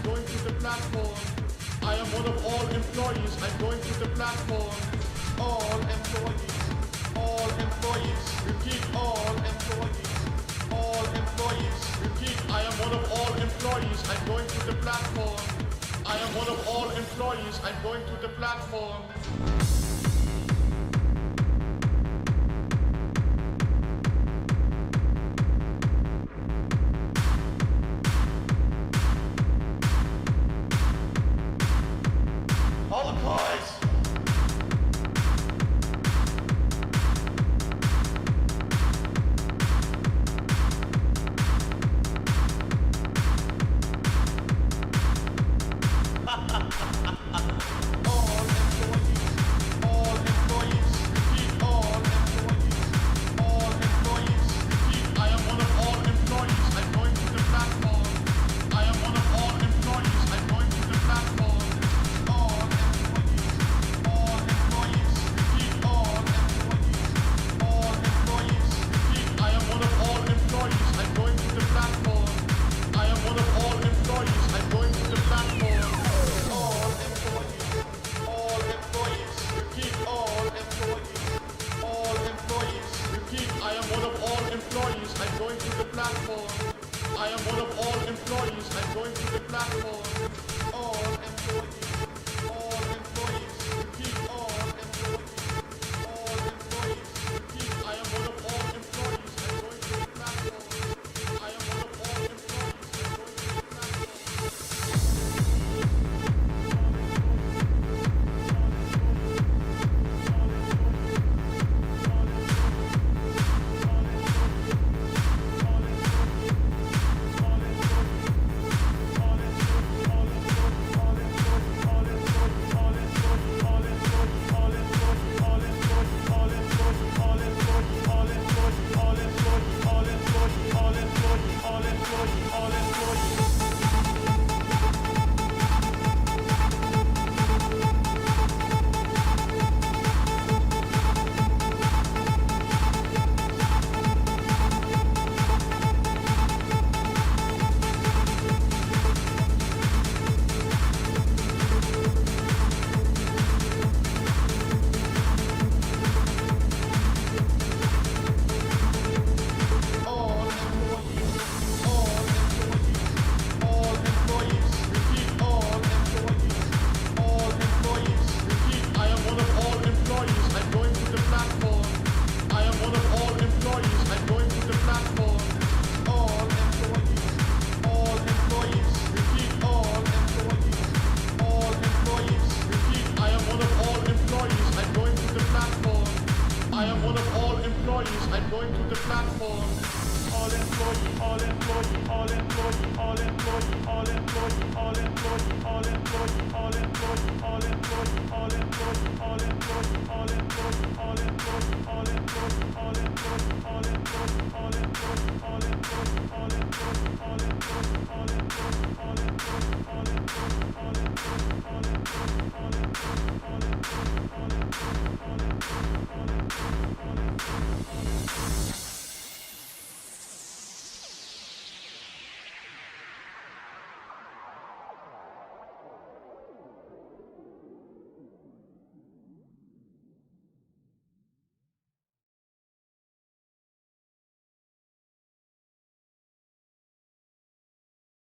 going to the platform. I am one of all employees. I'm going to the platform. All employees. All employees. Repeat, all employees. All employees. Repeat, I am one of all employees. I'm going to the platform. I am one of all employees. I'm going to the platform. All employees.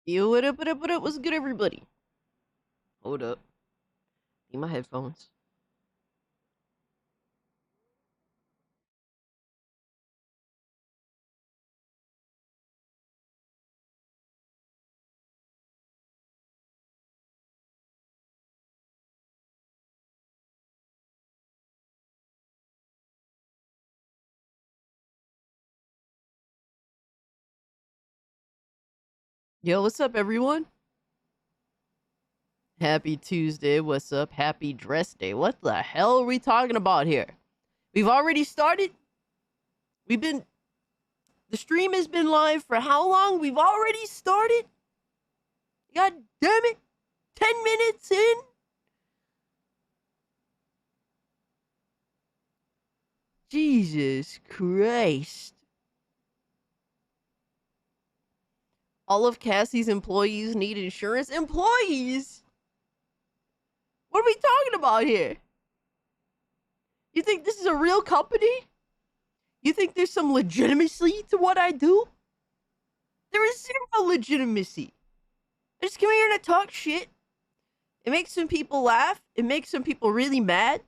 Yo, what up, what up, what up? What's good, everybody? Hold up. Need my headphones. Yo, what's up, everyone? Happy Tuesday. What's up? Happy dress day. What the hell are we talking about here? We've already started? The stream has been live for how long? We've already started? God damn it. 10 minutes in? Jesus Christ. All of Cassie's employees need insurance. Employees? What are we talking about here? You think this is a real company? You think there's some legitimacy to what I do? There is zero legitimacy. I just come here to talk shit. It makes some people laugh. It makes some people really mad.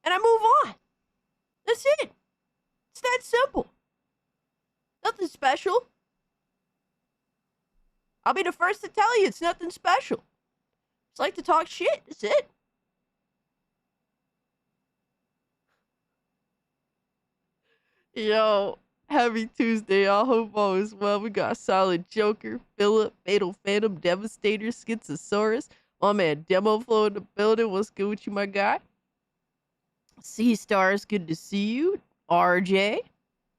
And I move on. That's it. It's that simple. Nothing special. I'll be the first to tell you it's nothing special. Just like to talk shit. That's it. Yo, happy Tuesday. I hope all is well. We got Solid Joker, Philip, Fatal Phantom, Devastator, Schizosaurus. My man Demo Flow in the building. What's good with you, my guy? Sea Stars, good to see you. RJ,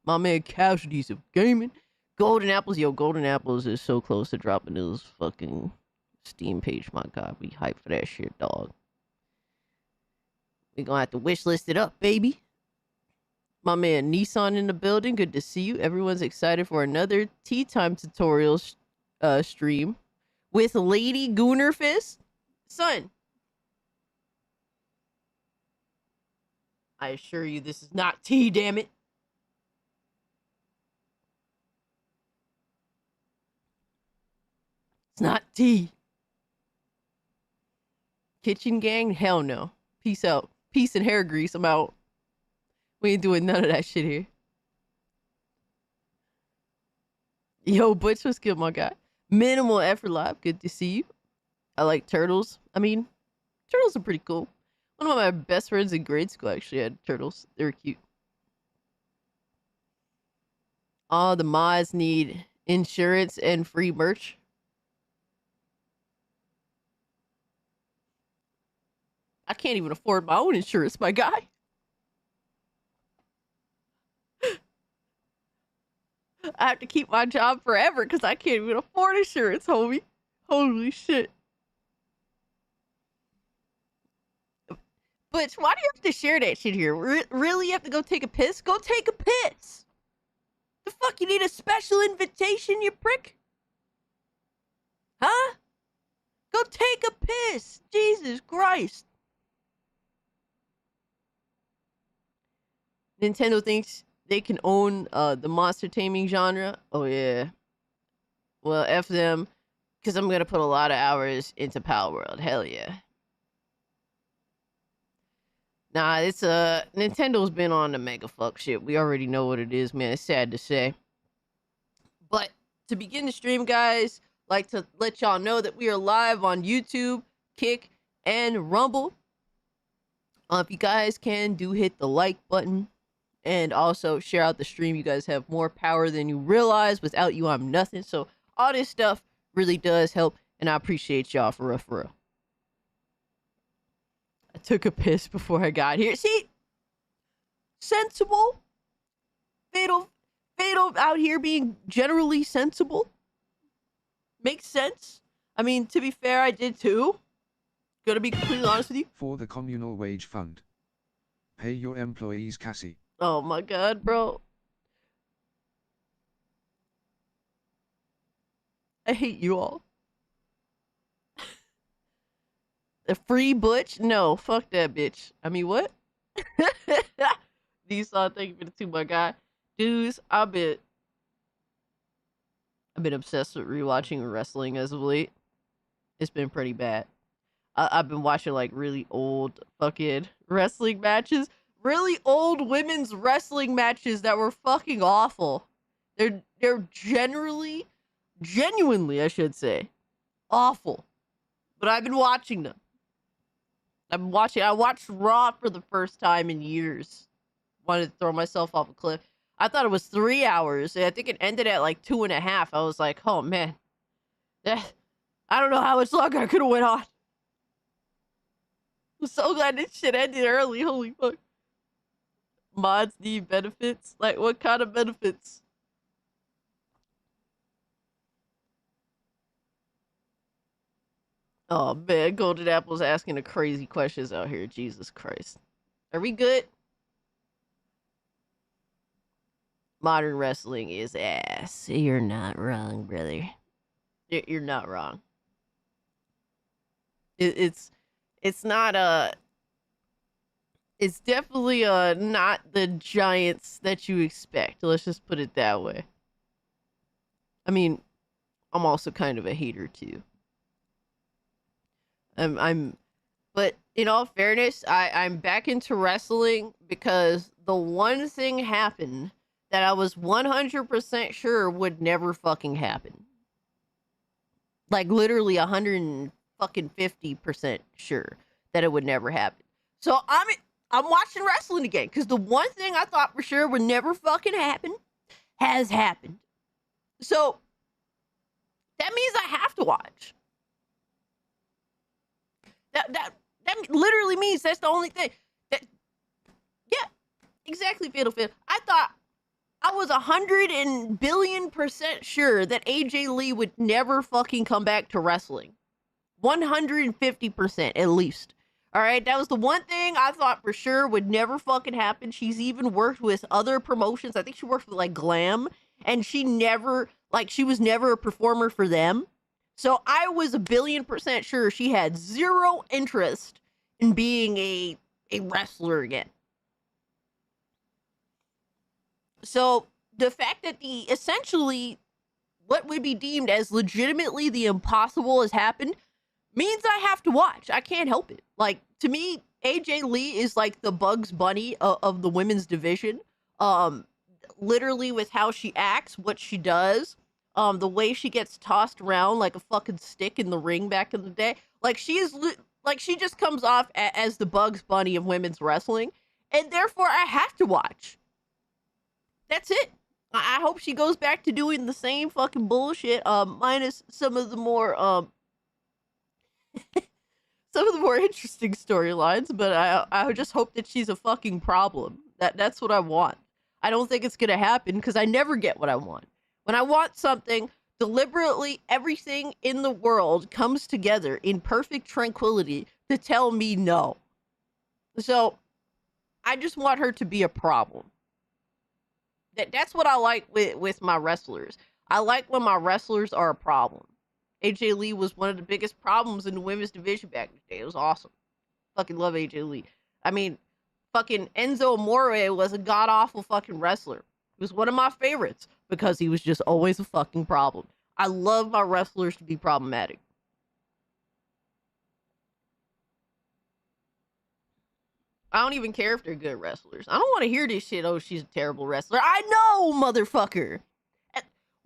my man Casualties of Gaming. Golden Apples, yo, Golden Apples is so close to dropping his fucking Steam page. My God, we hyped for that shit, dog. We gonna have to wishlist it up, baby. My man Nissan in the building, good to see you. Everyone's excited for another Tea Time tutorial stream with Lady Goonerfist. Son, I assure you this is not tea, damn it. It's not tea. Kitchen gang? Hell no. Peace out. Peace and hair grease. I'm out. We ain't doing none of that shit here. Yo, Butch, what's good, my guy? Minimal Effort Live, good to see you. I like turtles. I mean, turtles are pretty cool. One of my best friends in grade school actually had turtles. They were cute. All the mods need insurance and free merch. I can't even afford my own insurance, my guy. I have to keep my job forever because I can't even afford insurance, homie. Holy shit. Butch, why do you have to share that shit here? Really? You have to go take a piss? Go take a piss! The fuck, you need a special invitation, you prick? Huh? Go take a piss! Jesus Christ. Nintendo thinks they can own the monster taming genre. Oh, yeah. Well, F them, because I'm going to put a lot of hours into Power World. Hell yeah. Nah, it's Nintendo's been on the mega fuck shit. We already know what it is, man. It's sad to say. But to begin the stream, guys, like to let y'all know that we are live on YouTube, Kick, and Rumble. If you guys can, do hit the like button. And also share out the stream. You guys have more power than you realize. Without you, I'm nothing. So all this stuff really does help. And I appreciate y'all for real. I took a piss before I got here. See? Sensible. Fatal out here being generally sensible. Makes sense. I mean, to be fair, I did too. Gonna be completely honest with you. For the communal wage fund. Pay your employees, Cassie. Oh my God, bro. I hate you all. The free Butch? No, fuck that bitch. I mean, what? Nissan, thank you for the 2, my guy. Dudes, I've been obsessed with rewatching wrestling as of late. It's been pretty bad. I've been watching like really old fucking wrestling matches. Really old women's wrestling matches that were fucking awful. They're genuinely, I should say, awful. But I've been watching them. I watched Raw for the first time in years. Wanted to throw myself off a cliff. I thought it was 3 hours. I think it ended at like 2.5. I was like, oh man. I don't know how much longer I could have went on. I'm so glad this shit ended early. Holy fuck. Mods need benefits? Like, what kind of benefits? Oh man, Golden Apple's asking the crazy questions out here. Jesus Christ. Are we good? modern wrestling is ass. You're not wrong, brother. You're not wrong. It's not it's definitely not the giants that you expect. Let's just put it that way. I mean, I'm also kind of a hater too. But in all fairness, I'm back into wrestling because the one thing happened that I was 100% sure would never fucking happen. Like literally 150% sure that it would never happen. So I'm watching wrestling again because the one thing I thought for sure would never fucking happen has happened. So that means I have to watch. That literally means that's the only thing. That, yeah, exactly, Fatal Fit. I thought I was 100 billion% sure that AJ Lee would never fucking come back to wrestling. 150% at least. All right, that was the one thing I thought for sure would never fucking happen. She's even worked with other promotions. I think she worked with like Glam, and she was never a performer for them. So I was 1,000,000,000% sure she had zero interest in being a wrestler again. So the fact that essentially what would be deemed as legitimately the impossible has happened means I have to watch. I can't help it. Like, to me, AJ Lee is like the Bugs Bunny of the women's division. Literally with how she acts, what she does, the way she gets tossed around like a fucking stick in the ring back in the day. Like, she just comes off as the Bugs Bunny of women's wrestling, and therefore I have to watch. That's it. I hope she goes back to doing the same fucking bullshit, minus some of the more interesting storylines, but I just hope that she's a fucking problem. That's what I want. I don't think it's gonna happen because I never get what I want. When I want something, deliberately everything in the world comes together in perfect tranquility to tell me no. So I just want her to be a problem. That's what I like with my wrestlers. I like when my wrestlers are a problem. AJ Lee was one of the biggest problems in the women's division back in the day. It was awesome. Fucking love AJ Lee. I mean, fucking Enzo Amore was a god-awful fucking wrestler. He was one of my favorites because he was just always a fucking problem. I love my wrestlers to be problematic. I don't even care if they're good wrestlers. I don't want to hear this shit. Oh, she's a terrible wrestler. I know, motherfucker.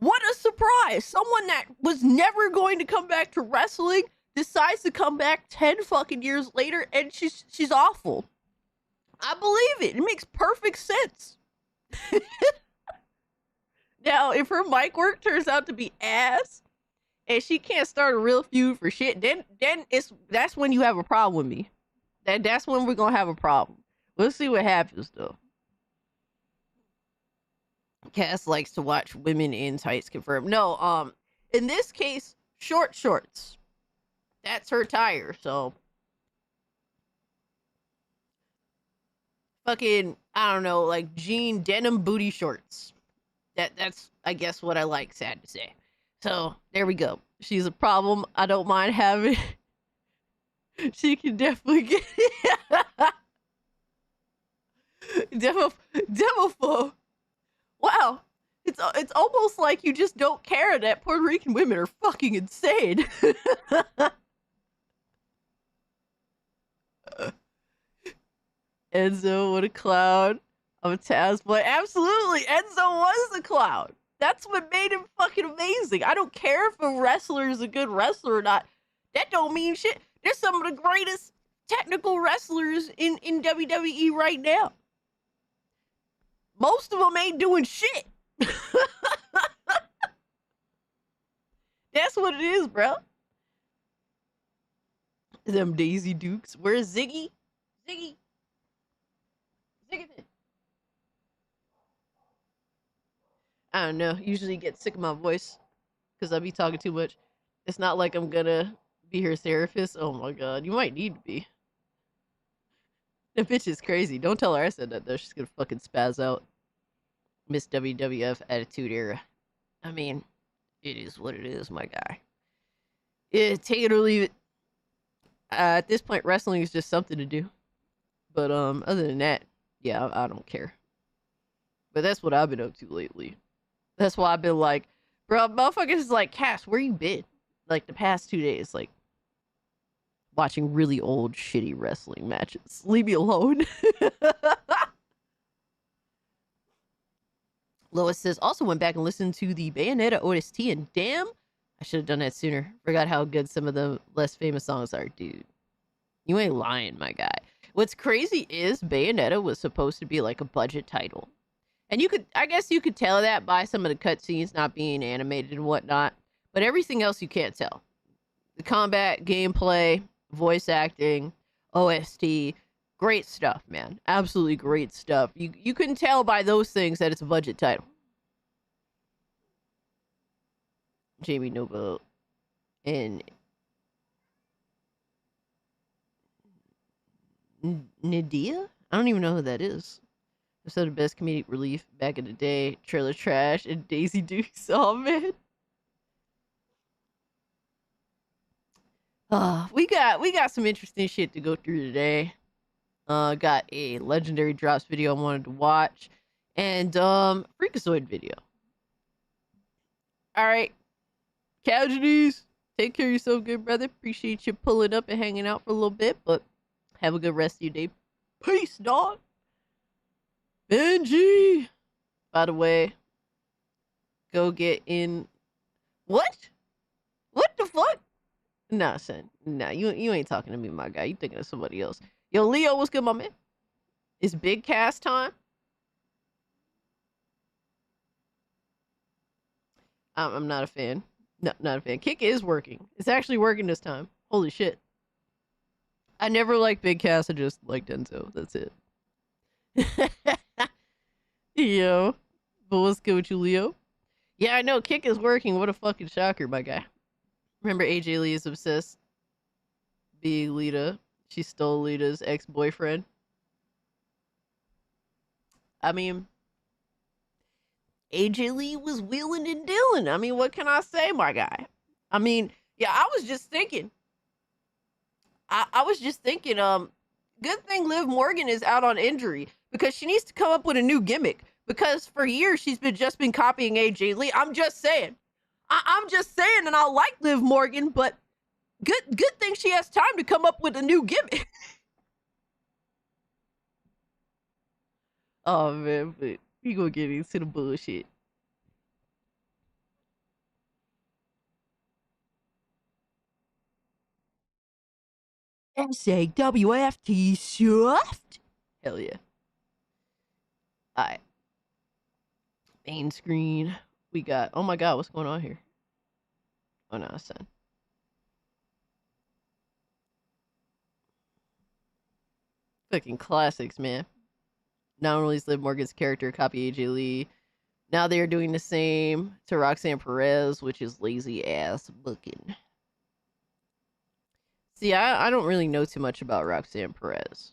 What a surprise. Someone that was never going to come back to wrestling decides to come back 10 fucking years later, and she's awful. I believe it. It makes perfect sense. Now, if her mic work turns out to be ass, and she can't start a real feud for shit, then that's when you have a problem with me. That's when we're gonna have a problem. We'll see what happens though. Cass likes to watch women in tights confirmed. No, in this case, short shorts. That's her tire, so fucking, I don't know, like jean denim booty shorts. That's I guess what I like, sad to say. So there we go. She's a problem. I don't mind having. She can definitely get demo. Wow, it's almost like you just don't care that Puerto Rican women are fucking insane. Enzo, what a clown. I'm a Taz boy. Absolutely, Enzo was a clown. That's what made him fucking amazing. I don't care if a wrestler is a good wrestler or not. That don't mean shit. They're some of the greatest technical wrestlers in WWE right now. Most of them ain't doing shit. That's what it is, bro. Them Daisy Dukes. Where's Ziggy? Ziggy. I don't know. Usually get sick of my voice because I be talking too much. It's not like I'm gonna be her therapist. Oh my god, you might need to be. That bitch is crazy. Don't tell her I said that though. She's gonna fucking spaz out. Miss WWF Attitude Era. I mean, it is what it is, my guy. Yeah, take it or leave it. At this point, wrestling is just something to do. But other than that, yeah, I don't care. But that's what I've been up to lately. That's why I've been like, bro, motherfuckers is like, Cass, where you been? Like the past 2 days, like watching really old, shitty wrestling matches. Leave me alone. Lois says, also went back and listened to the Bayonetta OST, and damn, I should have done that sooner. Forgot how good some of the less famous songs are, dude. You ain't lying, my guy. What's crazy is Bayonetta was supposed to be like a budget title. And I guess you could tell that by some of the cutscenes not being animated and whatnot. But everything else you can't tell. The combat, gameplay, voice acting, OST, great stuff, man. Absolutely great stuff. You couldn't tell by those things that it's a budget title. Jamie Nova and Nadia? I don't even know who that is. So the best comedic relief back in the day. Trailer Trash and Daisy Dukes. Oh man. We got some interesting shit to go through today. Got a legendary drops video I wanted to watch, and Freakazoid video. All right, casualties. Take care of yourself, good brother. Appreciate you pulling up and hanging out for a little bit, but have a good rest of your day. Peace, dog. Benji. By the way, go get in. What? What the fuck? Nah, son. Nah, you ain't talking to me, my guy. You thinking of somebody else. Yo, Leo, what's good, my man? It's big cast time. I'm not a fan. No, not a fan. Kick is working. It's actually working this time. Holy shit. I never liked big cast. I just like Denzo. That's it. Yo. But what's good with you, Leo? Yeah, I know. Kick is working. What a fucking shocker, my guy. Remember AJ Lee is obsessed being Lita. She stole Lita's ex-boyfriend. I mean, AJ Lee was wheeling and dealing. I mean, what can I say, my guy? I mean, yeah, I was just thinking. I was just thinking, good thing Liv Morgan is out on injury because she needs to come up with a new gimmick. Because for years she's just been copying AJ Lee. I'm just saying. I'm just saying, and I like Liv Morgan, but good thing she has time to come up with a new gimmick. Oh man, but we gonna get into the bullshit. SAWFT Shaft. Hell yeah. Alright. Main screen. We got, oh my god, what's going on here? Oh no, son. Fucking classics, man. Not only is Liv Morgan's character copy AJ Lee, now they're doing the same to Roxanne Perez, which is lazy ass booking. See, I don't really know too much about Roxanne Perez.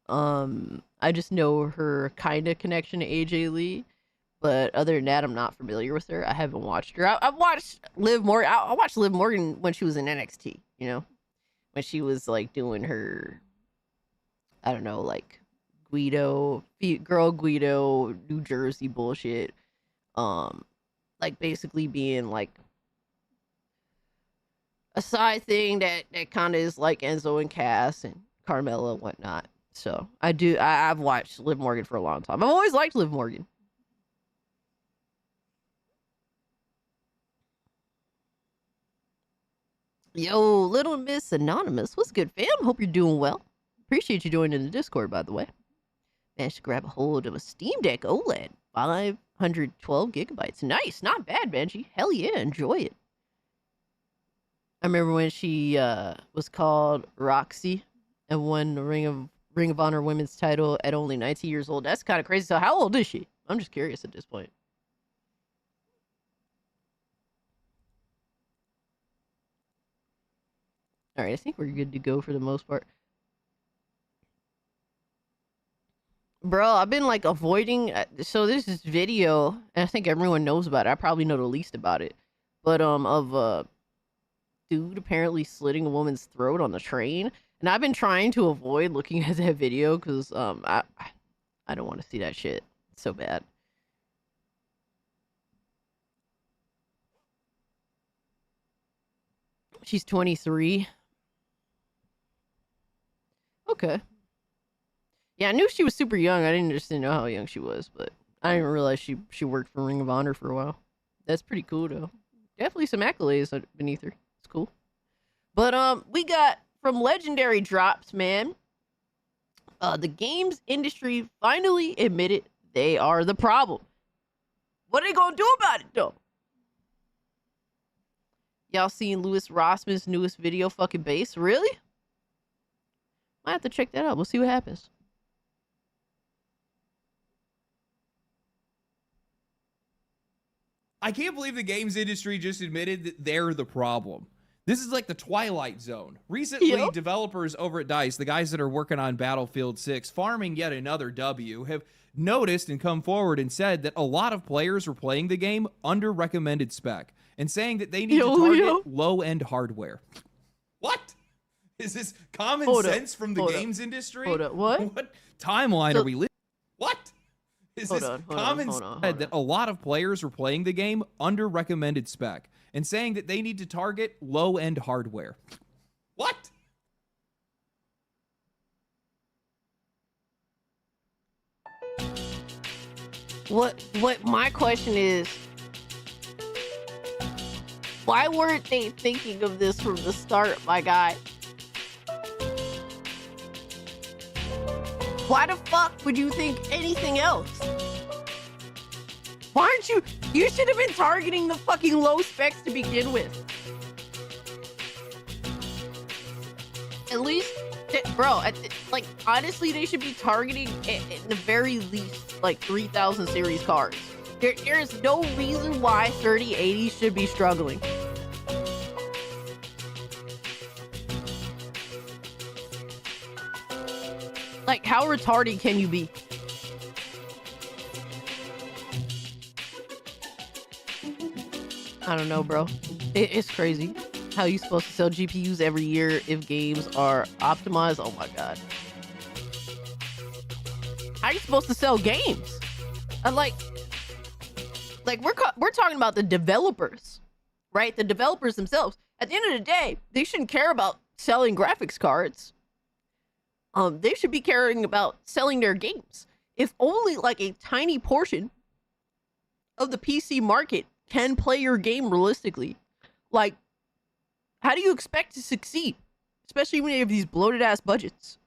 I just know her kind of connection to AJ Lee, but other than that, I'm not familiar with her. I haven't watched her. I've watched Liv Morgan. I watched Liv Morgan when she was in NXT. You know, when she was like doing her, I don't know, like girl Guido, New Jersey bullshit. Like basically being like a side thing that kind of is like Enzo and Cass and Carmella and whatnot. So I've watched Liv Morgan for a long time. I've always liked Liv Morgan. Yo, Little Miss Anonymous, what's good, fam? Hope you're doing well. Appreciate you joining the Discord, by the way. Managed to grab a hold of a Steam Deck OLED, 512 gigabytes. Nice, not bad, Benji. Hell yeah, enjoy it. I remember when she was called Roxy and won the Ring of Honor Women's title at only 19 years old. That's kind of crazy. So how old is she? I'm just curious at this point. All right, I think we're good to go for the most part. Bro, I've been like avoiding. So there's this video, and I think everyone knows about it. I probably know the least about it, but of dude apparently slitting a woman's throat on the train, and I've been trying to avoid looking at that video because I don't want to see that shit. It's so bad. She's 23. Okay. Yeah, I knew she was super young. I didn't just know how young she was, but I didn't realize she worked for Ring of Honor for a while. That's pretty cool though. Definitely some accolades beneath her. It's cool. But we got from Legendary Drops, man. The games industry finally admitted they are the problem. What are they gonna do about it though? Y'all seen Louis Rossman's newest video, fucking bass? Really? Might have to check that out. We'll see what happens. I can't believe the games industry just admitted that they're the problem. This is like the Twilight Zone. Recently, Yep. developers over at DICE, the guys that are working on Battlefield 6, farming yet another W, have noticed and come forward and said that a lot of players were playing the game under recommended spec and saying that they need to target low-end hardware. What? Is this common sense from the games industry? Hold up, what? What timeline are we living? What? Is this common sense that a lot of players were playing the game under recommended spec and saying that they need to target low-end hardware? What? What my question is, why weren't they thinking of this from the start, my guy? Why the fuck would you think anything else? Why aren't you should have been targeting the fucking low specs to begin with. At least, bro, like, honestly, they should be targeting, at the very least, like, 3000 series cards. There's no reason why 3080 should be struggling. Like, how retarded can you be? I don't know, bro. It's crazy. How you supposed to sell GPUs every year if games are optimized? Oh my god. How are you supposed to sell games? Like we're talking about the developers, right? The developers themselves. At the end of the day, they shouldn't care about selling graphics cards. They should be caring about selling their games. If only like a tiny portion of the PC market can play your game realistically, like, how do you expect to succeed? Especially when you have these bloated ass budgets.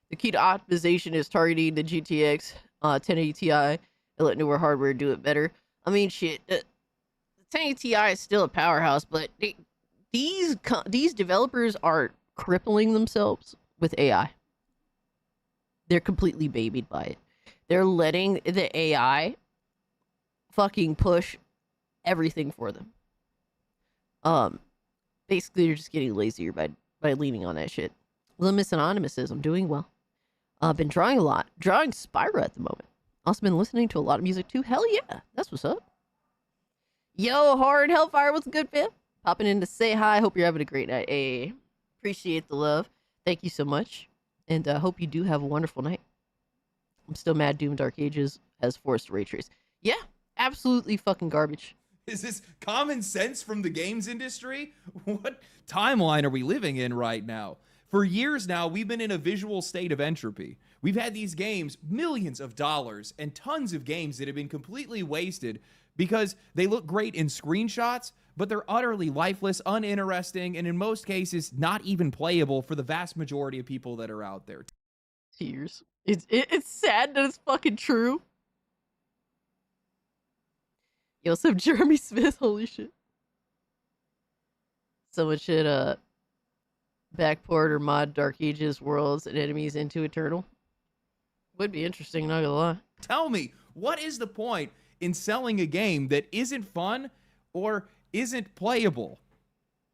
The key to optimization is targeting the GTX 1080 Ti and let newer hardware do it better. I mean, shit, the 1080 Ti is still a powerhouse, but these developers are crippling themselves with AI. They're completely babied by it. They're letting the AI fucking push everything for them. Basically, you're just getting lazier by leaning on that shit. Limits Anonymous says, I'm doing well. I've been drawing a lot. Drawing Spyro at the moment. Also been listening to a lot of music too. Hell yeah. That's what's up. Yo, Hard Hellfire, what's good, fam? Popping in to say hi. Hope you're having a great night. Hey, appreciate the love. Thank you so much. And I hope you do have a wonderful night. I'm still mad Doom Dark Ages has forced ray trace. Yeah, absolutely fucking garbage. Is this common sense from the games industry? What timeline are we living in right now? For years now, we've been in a visual state of entropy. We've had these games, millions of dollars, and tons of games that have been completely wasted because they look great in screenshots, but they're utterly lifeless, uninteresting, and in most cases, not even playable for the vast majority of people that are out there. Tears. It's sad that it's fucking true. Yo, some Jeremy Smith, holy shit. Someone should backport or mod Dark Ages worlds and enemies into Eternal. Would be interesting, not gonna lie. Tell me, what is the point in selling a game that isn't fun or isn't playable?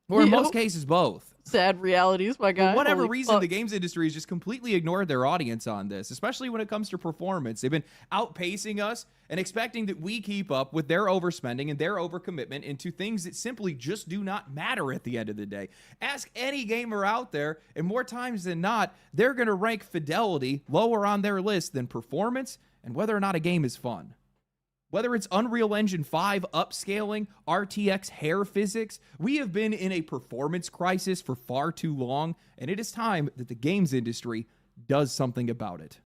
Or in You most know? cases, both. Sad realities, my guy. For whatever Holy reason, fuck. the games industry has just completely ignored their audience on this, especially when it comes to performance. They've been outpacing us and expecting that we keep up with their overspending and their overcommitment into things that simply just do not matter at the end of the day. Ask any gamer out there, and more times than not, they're going to rank fidelity lower on their list than performance and whether or not a game is fun. Whether it's Unreal Engine 5 upscaling, RTX hair physics, we have been in a performance crisis for far too long, and it is time that the games industry does something about it.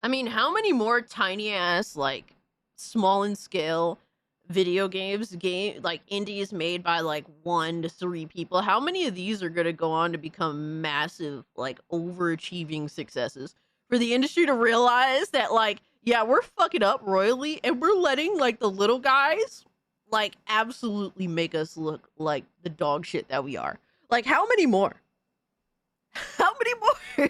I mean, how many more tiny ass, like, small in scale video games, like indies made by like 1 to 3 people? How many of these are gonna go on to become massive, like, overachieving successes? For the industry to realize that, like, yeah, we're fucking up royally, and we're letting like the little guys, like, absolutely make us look like the dog shit that we are. Like, how many more? How many more?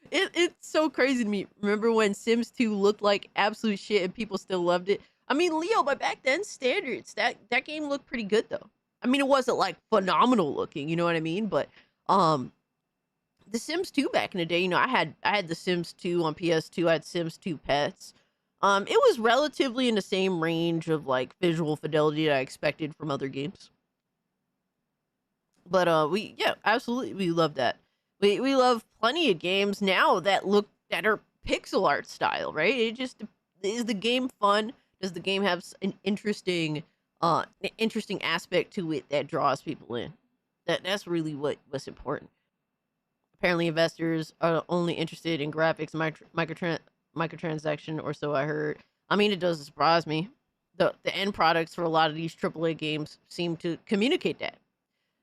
It's so crazy to me. Remember when Sims 2 looked like absolute shit and people still loved it? I mean, Leo, by back then standards, that game looked pretty good though. I mean, it wasn't like phenomenal looking, you know what I mean? But the Sims 2 back in the day, you know, I had the Sims 2 on PS2, I had Sims 2 Pets. It was relatively in the same range of like visual fidelity that I expected from other games. But yeah, absolutely we love that. We love plenty of games now that are pixel art style, right? It just is the game fun? Does the game have an interesting aspect to it that draws people in? That's really what's important. Apparently, investors are only interested in graphics, microtransaction, or so I heard. I mean, it doesn't surprise me. The end products for a lot of these AAA games seem to communicate that.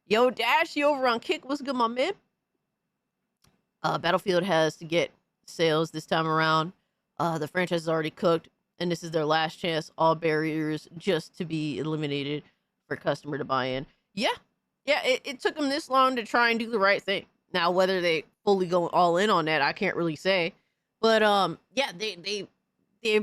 Yo, Dash, you over on Kick? What's good, my man? Battlefield has to get sales this time around. The franchise is already cooked, and this is their last chance. All barriers just to be eliminated for customer to buy in. Yeah, it took them this long to try and do the right thing. Now, whether they fully go all in on that, I can't really say. But yeah, they've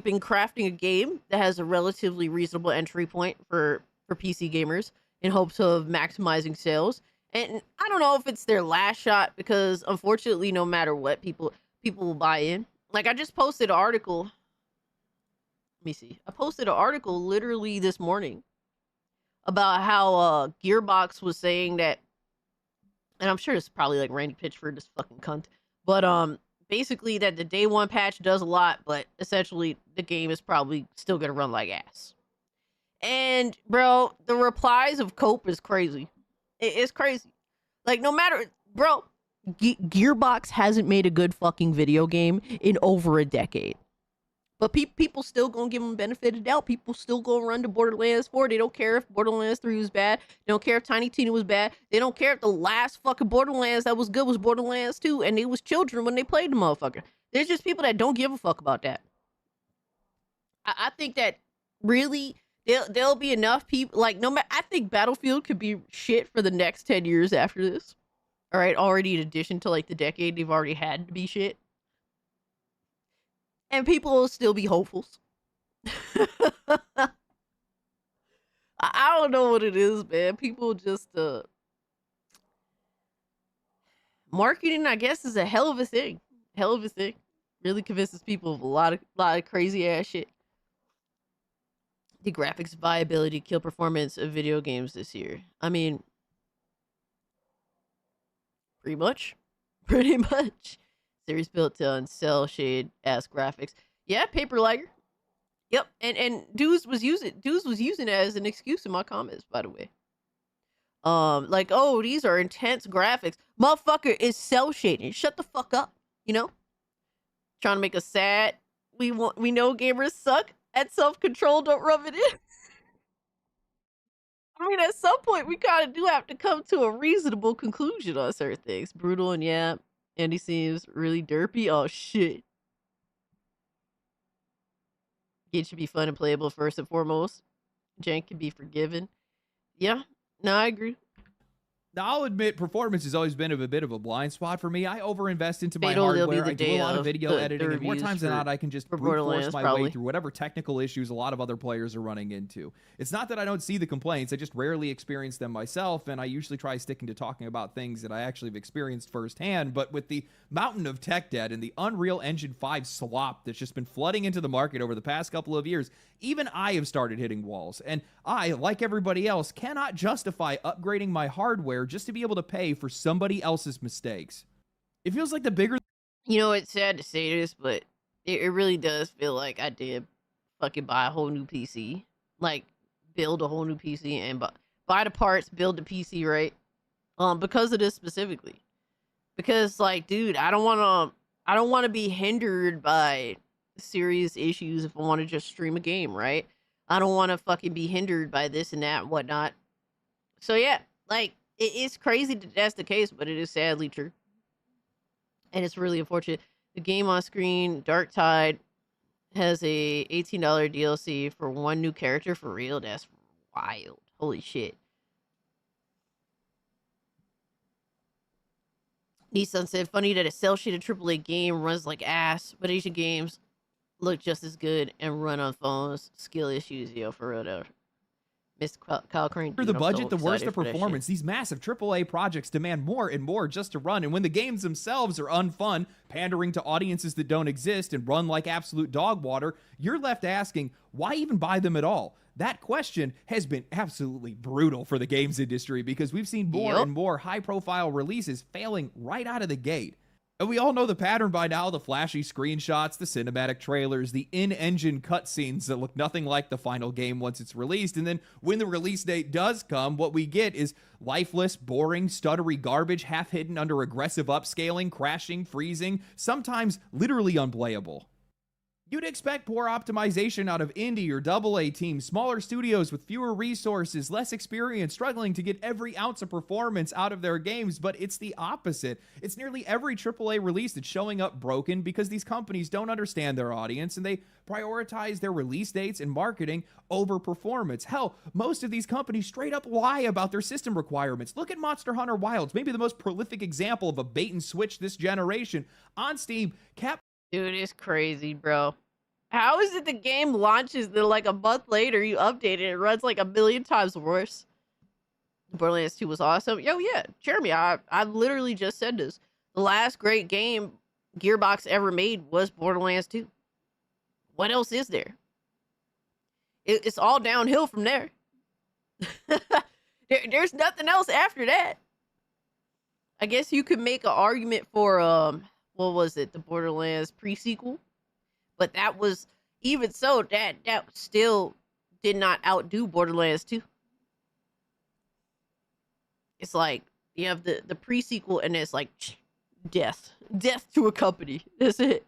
been crafting a game that has a relatively reasonable entry point for PC gamers in hopes of maximizing sales. And I don't know if it's their last shot because unfortunately, no matter what, people will buy in. Like I just posted an article. Let me see. I posted an article literally this morning about how Gearbox was saying that, and I'm sure it's probably like Randy Pitchford, this fucking cunt. But basically that the day one patch does a lot, but essentially the game is probably still gonna run like ass. And bro, the replies of Cope is crazy. It's crazy. Like no matter, bro, Gearbox hasn't made a good fucking video game in over a decade. But people still gonna give them benefit of the doubt. People still gonna run to Borderlands 4. They don't care if Borderlands 3 was bad. They don't care if Tiny Tina was bad. They don't care if the last fucking Borderlands that was good was Borderlands 2 and it was children when they played the motherfucker. There's just people that don't give a fuck about that. I think that really there'll be enough people like no matter. I think Battlefield could be shit for the next 10 years after this. All right, already in addition to like the decade they've already had to be shit. And people will still be hopefuls. I don't know what it is, man. People just marketing, I guess, is a hell of a thing. Hell of a thing. Really convinces people of a lot of crazy ass shit. The graphics viability kill performance of video games this year. I mean, pretty much. Pretty much. Series built on cell shade ass graphics. Yeah, Paper Liger. Yep, and Dudes was using it as an excuse in my comments, by the way. Like, oh, these are intense graphics. Motherfucker is cell shading. Shut the fuck up. You know? Trying to make us sad. We know gamers suck at self-control. Don't rub it in. I mean, at some point, we kind of do have to come to a reasonable conclusion on certain things. Brutal and yeah. Andy seems really derpy. Oh, shit. It should be fun and playable first and foremost. Jank can be forgiven. Yeah. No, I agree. Now, I'll admit, performance has always been a bit of a blind spot for me. I overinvest into my Fatal, there'll be hardware. the I do day a lot of of video the editing, and more reviews times than for- not, I can just for brute force Borderlands, my probably. way through whatever technical issues a lot of other players are running into. It's not that I don't see the complaints, I just rarely experience them myself, and I usually try sticking to talking about things that I actually have experienced firsthand. But with the mountain of tech debt and the Unreal Engine 5 slop that's just been flooding into the market over the past couple of years, even I have started hitting walls. And I, like everybody else, cannot justify upgrading my hardware just to be able to pay for somebody else's mistakes. It feels like the bigger You know, it's sad to say this, but it really does feel like I did fucking buy a whole new PC. Like, build a whole new PC and buy the parts, build the PC, right? Because of this specifically. Because, like, dude, I don't want to be hindered by serious issues if I want to just stream a game, right? I don't want to fucking be hindered by this and that and whatnot. So yeah, like, it's crazy that that's the case, but it is sadly true. And it's really unfortunate. The game on screen, Dark Tide, has a $18 DLC for one new character. For real, that's wild. Holy shit. Nissan said, funny that a cel-shaded AAA game runs like ass, but Asian games look just as good and run on phones. Skill issues, yo, for real though. Mr. Kyle Crane. the dude, I'm budget, so the worse the excited for that shit. performance. These massive AAA projects demand more and more just to run, and when the games themselves are unfun, pandering to audiences that don't exist, and run like absolute dog water, you're left asking, why even buy them at all? That question has been absolutely brutal for the games industry because we've seen more and more high-profile releases failing right out of the gate. And we all know the pattern by now: the flashy screenshots, the cinematic trailers, the in-engine cutscenes that look nothing like the final game once it's released. And then when the release date does come, what we get is lifeless, boring, stuttery garbage, half hidden under aggressive upscaling, crashing, freezing, sometimes literally unplayable. You'd expect poor optimization out of indie or AA teams, smaller studios with fewer resources, less experience, struggling to get every ounce of performance out of their games, but it's the opposite. It's nearly every AAA release that's showing up broken because these companies don't understand their audience and they prioritize their release dates and marketing over performance. Hell, most of these companies straight up lie about their system requirements. Look at Monster Hunter Wilds, maybe the most prolific example of a bait and switch this generation. On Steam, Dude, it's crazy, bro. How is it the game launches, then like a month later you update it, it runs like a million times worse? Borderlands 2 was awesome. Yo, yeah, Jeremy, I literally just said this. The last great game Gearbox ever made was Borderlands 2. What else is there? It's all downhill from there. There's nothing else after that. I guess you could make an argument for what was it, the Borderlands pre-sequel? But that was, even so, that still did not outdo Borderlands 2. It's like you have the pre-sequel and it's like death to a company. That's it.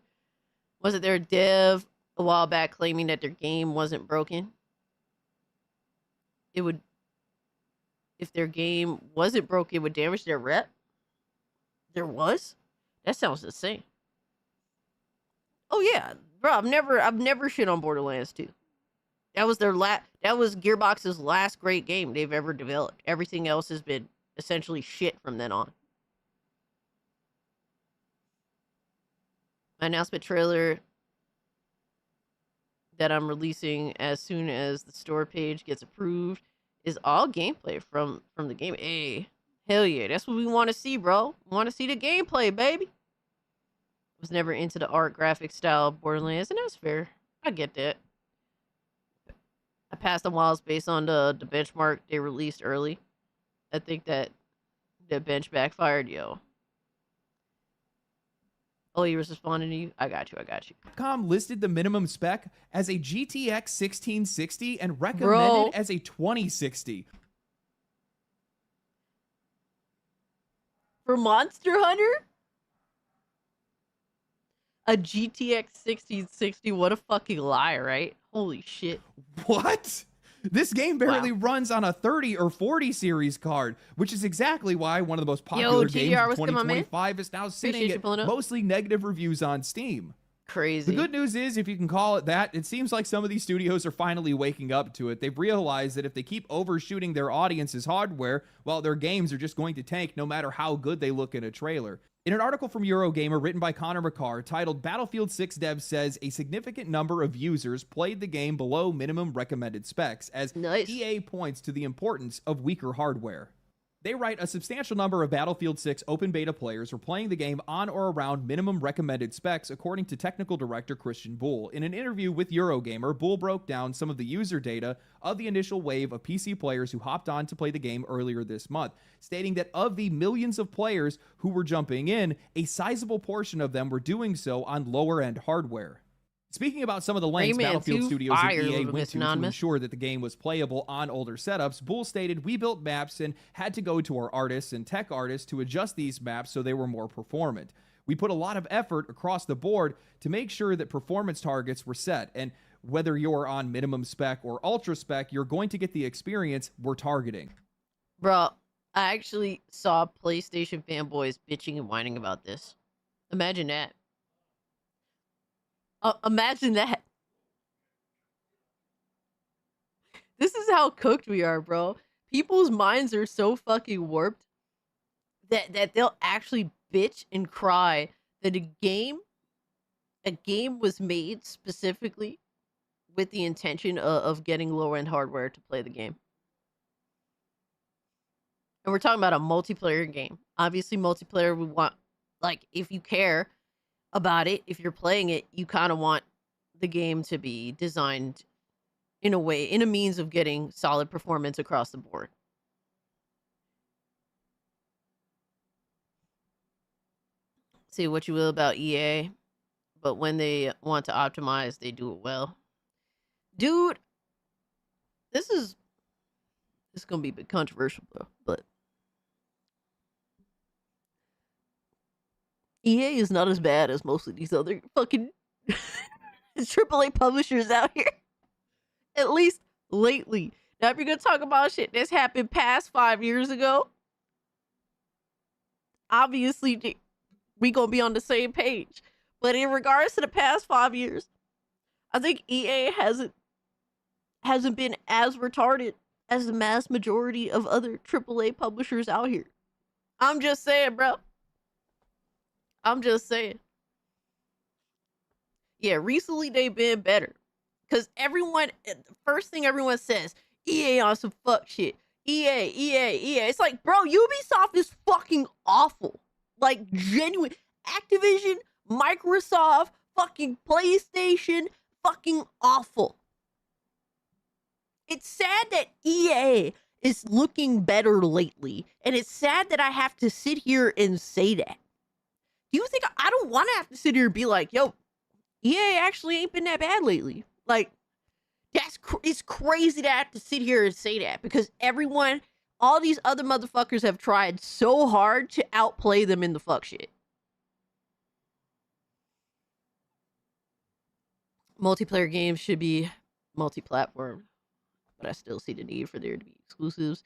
Wasn't there a dev a while back claiming that their game wasn't broken? It would, if their game wasn't broken, it would damage their rep. There was? That sounds insane. Oh yeah, bro, I've never shit on Borderlands 2. That was that was Gearbox's last great game they've ever developed. Everything else has been essentially shit from then on. My announcement trailer that I'm releasing as soon as the store page gets approved is all gameplay from the game. Hey, hell yeah, that's what we want to see, bro. We want to see the gameplay, baby. Was never into the art graphic style of Borderlands, and that's fair. I get that. I passed on Wilds based on the benchmark they released early. I think that the bench backfired, yo. Oh, you was responding to you? I got you. Capcom listed the minimum spec as a GTX 1660 and recommended Bro. as a 2060. For Monster Hunter? A GTX 1660, what a fucking lie, right? Holy shit. What? This game barely runs on a 30 or 40 series card, which is exactly why one of the most popular games GDR, of what's good, my man? 2025 is now sitting Appreciate you at pulling up. mostly negative reviews on Steam. Crazy. The good news is, if you can call it that, it seems like some of these studios are finally waking up to it. They've realized that if they keep overshooting their audience's hardware, well, their games are just going to tank no matter how good they look in a trailer. In an article from Eurogamer written by Connor McCarr titled Battlefield 6 Dev says a significant number of users played the game below minimum recommended specs, as Nice. EA points to the importance of weaker hardware. They write a substantial number of Battlefield 6 open beta players were playing the game on or around minimum recommended specs, according to technical director Christian Bull. In an interview with Eurogamer, Bull broke down some of the user data of the initial wave of PC players who hopped on to play the game earlier this month, stating that of the millions of players who were jumping in, a sizable portion of them were doing so on lower-end hardware. Speaking about some of the lengths Rayman Battlefield 2 Studios and fire EA with went to Anonymous. ensure that the game was playable on older setups, Bull stated, "We built maps and had to go to our artists and tech artists to adjust these maps so they were more performant. We put a lot of effort across the board to make sure that performance targets were set, and whether you're on minimum spec or ultra spec, you're going to get the experience we're targeting." Bro, I actually saw PlayStation fanboys bitching and whining about this. Imagine that. Imagine that. This is how cooked we are, bro. People's minds are so fucking warped that they'll actually bitch and cry that a game was made specifically with the intention of getting lower end hardware to play the game. And we're talking about a multiplayer game. Obviously, multiplayer, we want, like, if you care about it, if you're playing it, you kind of want the game to be designed in a way, in a means of getting solid performance across the board. Say what you will about EA, but when they want to optimize, they do it well. Dude, this is gonna be a bit controversial, bro, but EA is not as bad as most of these other fucking AAA publishers out here. At least lately. Now, if you're gonna talk about shit that's happened past 5 years ago, obviously we gonna be on the same page. But in regards to the past 5 years, I think EA hasn't been as retarded as the mass majority of other AAA publishers out here. I'm just saying, bro. I'm just saying. Yeah, recently they've been better. Because everyone, the first thing everyone says, EA on some fuck shit. EA. It's like, bro, Ubisoft is fucking awful. Like, genuine. Activision, Microsoft, fucking PlayStation, fucking awful. It's sad that EA is looking better lately. And it's sad that I have to sit here and say that. Do you think I don't want to have to sit here and be like, yo, EA actually ain't been that bad lately? Like, it's crazy to have to sit here and say that, because all these other motherfuckers have tried so hard to outplay them in the fuck shit. Multiplayer games should be multi-platform, but I still see the need for there to be exclusives.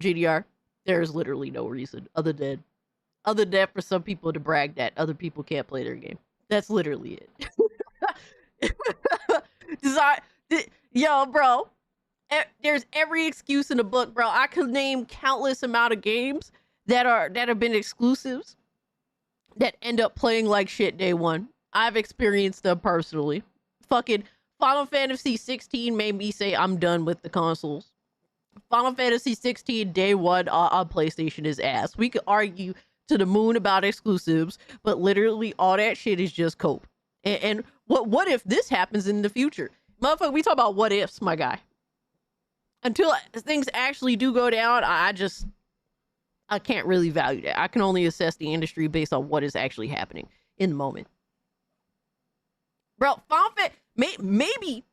GDR, there's literally no reason other than for some people to brag that other people can't play their game. That's literally it. Yo, bro, there's every excuse in the book, bro. I could name countless amount of games that have been exclusives that end up playing like shit day one. I've experienced them personally. Fucking Final Fantasy 16 made me say I'm done with the consoles. Final Fantasy 16 day one on PlayStation is ass. We could argue to the moon about exclusives, but literally all that shit is just cope. And what if this happens in the future? Motherfucker, we talk about what ifs, my guy. Until things actually do go down, I can't really value that. I can only assess the industry based on what is actually happening in the moment. Bro, maybe,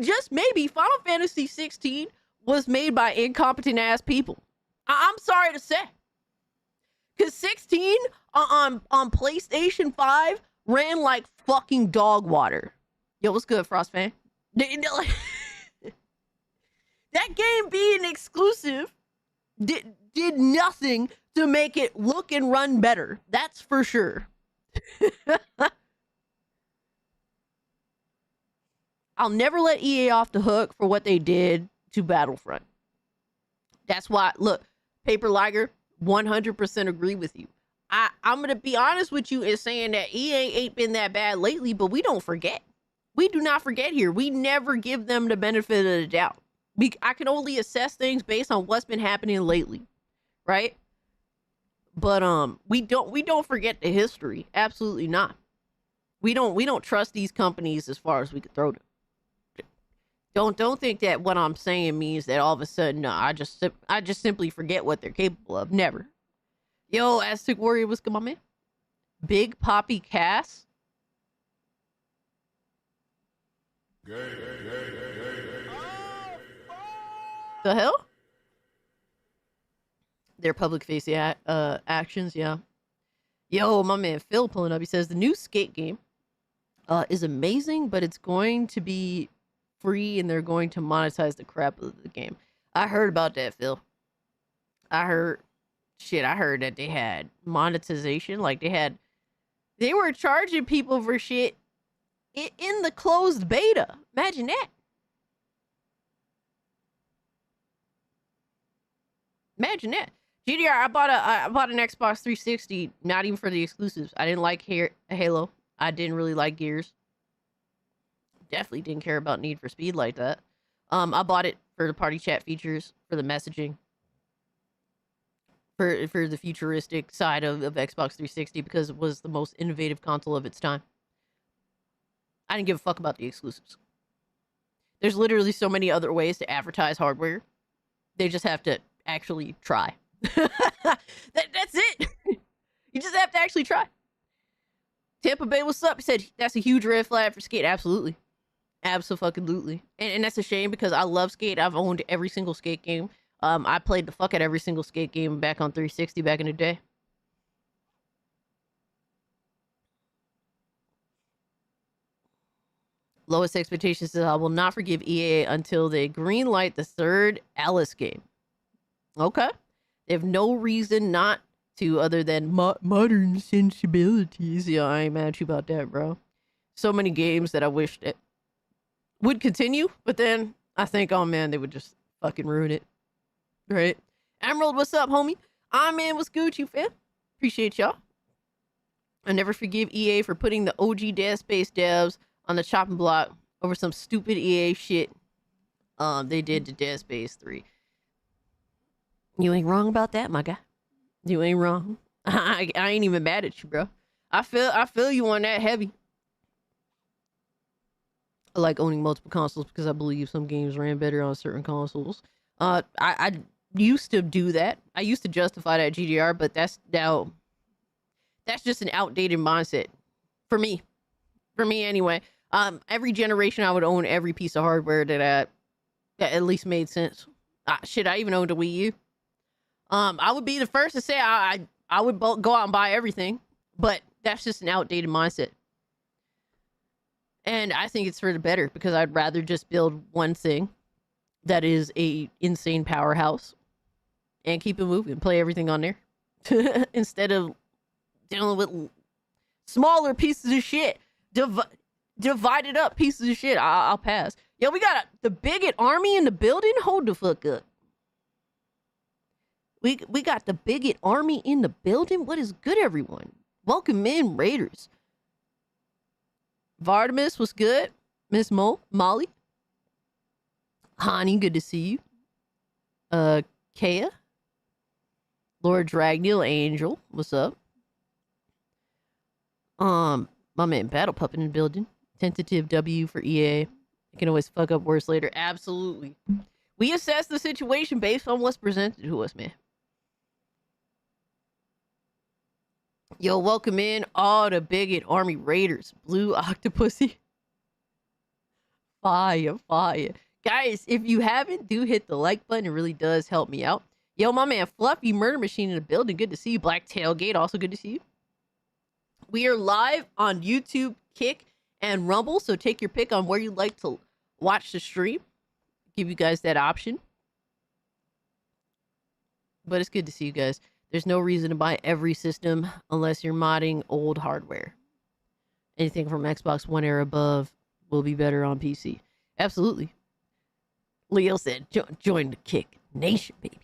just maybe, Final Fantasy 16 was made by incompetent ass people. I'm sorry to say. Because 16 on PlayStation 5 ran like fucking dog water. Yo, what's good, Frost fan? That game being exclusive did nothing to make it look and run better. That's for sure. I'll never let EA off the hook for what they did to Battlefront. That's why, look, Paper Liger, 100% agree with you. I'm going to be honest with you in saying that EA ain't been that bad lately, but we don't forget. We do not forget here. We never give them the benefit of the doubt. I can only assess things based on what's been happening lately, right? But we don't forget the history. Absolutely not. We don't trust these companies as far as we could throw them. Don't think that what I'm saying means that all of a sudden, no, I just simply forget what they're capable of. Never. Yo, Aztec Warrior, what's good, my man? Big Poppy Cass. The hell? Their public facing actions, yeah. Yo, my man Phil pulling up. He says the new Skate game is amazing, but it's going to be free and they're going to monetize the crap of the game. I heard about that, Phil. I heard that they had monetization. Like they were charging people for shit in the closed beta. Imagine that. Imagine that. GDR, I bought an Xbox 360, not even for the exclusives. I didn't like Halo. I didn't really like Gears. Definitely didn't care about Need for Speed like that. I bought it for the party chat features, for the messaging, for the futuristic side of Xbox 360 because it was the most innovative console of its time. I didn't give a fuck about the exclusives. There's literally so many other ways to advertise hardware. They just have to actually try. That's it. You just have to actually try. Tampa Bay, what's up? He said that's a huge red flag for Skate. Absolutely. Absolutely. And that's a shame because I love Skate. I've owned every single Skate game. I played the fuck out every single Skate game back on 360 back in the day. Lowest expectations says I will not forgive EA until they greenlight the third Alice game. Okay. They have no reason not to other than modern sensibilities. Yeah, I ain't mad at you about that, bro. So many games that I wish that would continue, but then I think, oh man, they would just fucking ruin it. Right? Emerald, what's up, homie? Man, what's good, you fam? Appreciate y'all. I never forgive EA for putting the OG Dead Space devs on the chopping block over some stupid EA shit they did to Dead Space 3. You ain't wrong about that, my guy. You ain't wrong. I ain't even mad at you, bro. I feel you on that heavy. I like owning multiple consoles because I believe some games ran better on certain consoles. I used to do that. I used to justify that GDR, but that's just an outdated mindset for me. For me anyway. Every generation I would own every piece of hardware that at least made sense. Shit, I even owned a Wii U. I would be the first to say I would go out and buy everything, but that's just an outdated mindset. And I think it's for the better because I'd rather just build one thing that is a insane powerhouse and keep it moving, play everything on there instead of dealing with smaller pieces of shit, divided up pieces of shit. I'll pass. Yo, we got the bigot army in the building. Hold the fuck up. We got the bigot army in the building. What is good, everyone? Welcome in, Raiders. Vardamus was good. Miss Molly. Hani, good to see you. Kea. Lord Dragneel Angel, what's up? My man Battle Pup in the building. Tentative W for EA. You can always fuck up worse later. Absolutely. We assess the situation based on what's presented to us, man. Yo, welcome in all the bigot army raiders. Blue Octopussy. Fire. Guys, if you haven't, do hit the like button. It really does help me out. Yo, my man Fluffy Murder Machine in the building. Good to see you. Black Tailgate, also good to see you. We are live on YouTube, Kick, and Rumble, so take your pick on where you'd like to watch the stream. Give you guys that option. But it's good to see you guys. There's no reason to buy every system unless you're modding old hardware. Anything from Xbox One era above will be better on PC. Absolutely. Leo said, join the Kick Nation, baby.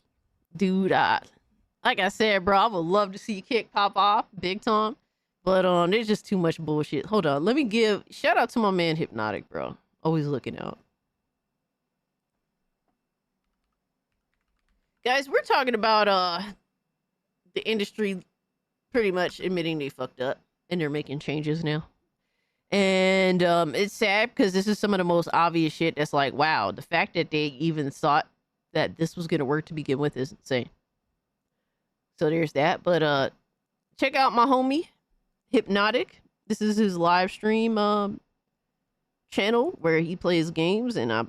Dude, like I said, bro, I would love to see Kick pop off big time. But there's just too much bullshit. Hold on. Let me give shout out to my man Hypnotic, bro. Always looking out. Guys, we're talking about the industry pretty much admitting they fucked up and they're making changes now. And it's sad because this is some of the most obvious shit that's like, wow, the fact that they even thought that this was gonna work to begin with is insane. So there's that. But check out my homie Hypnotic. This is his live stream channel where he plays games, and I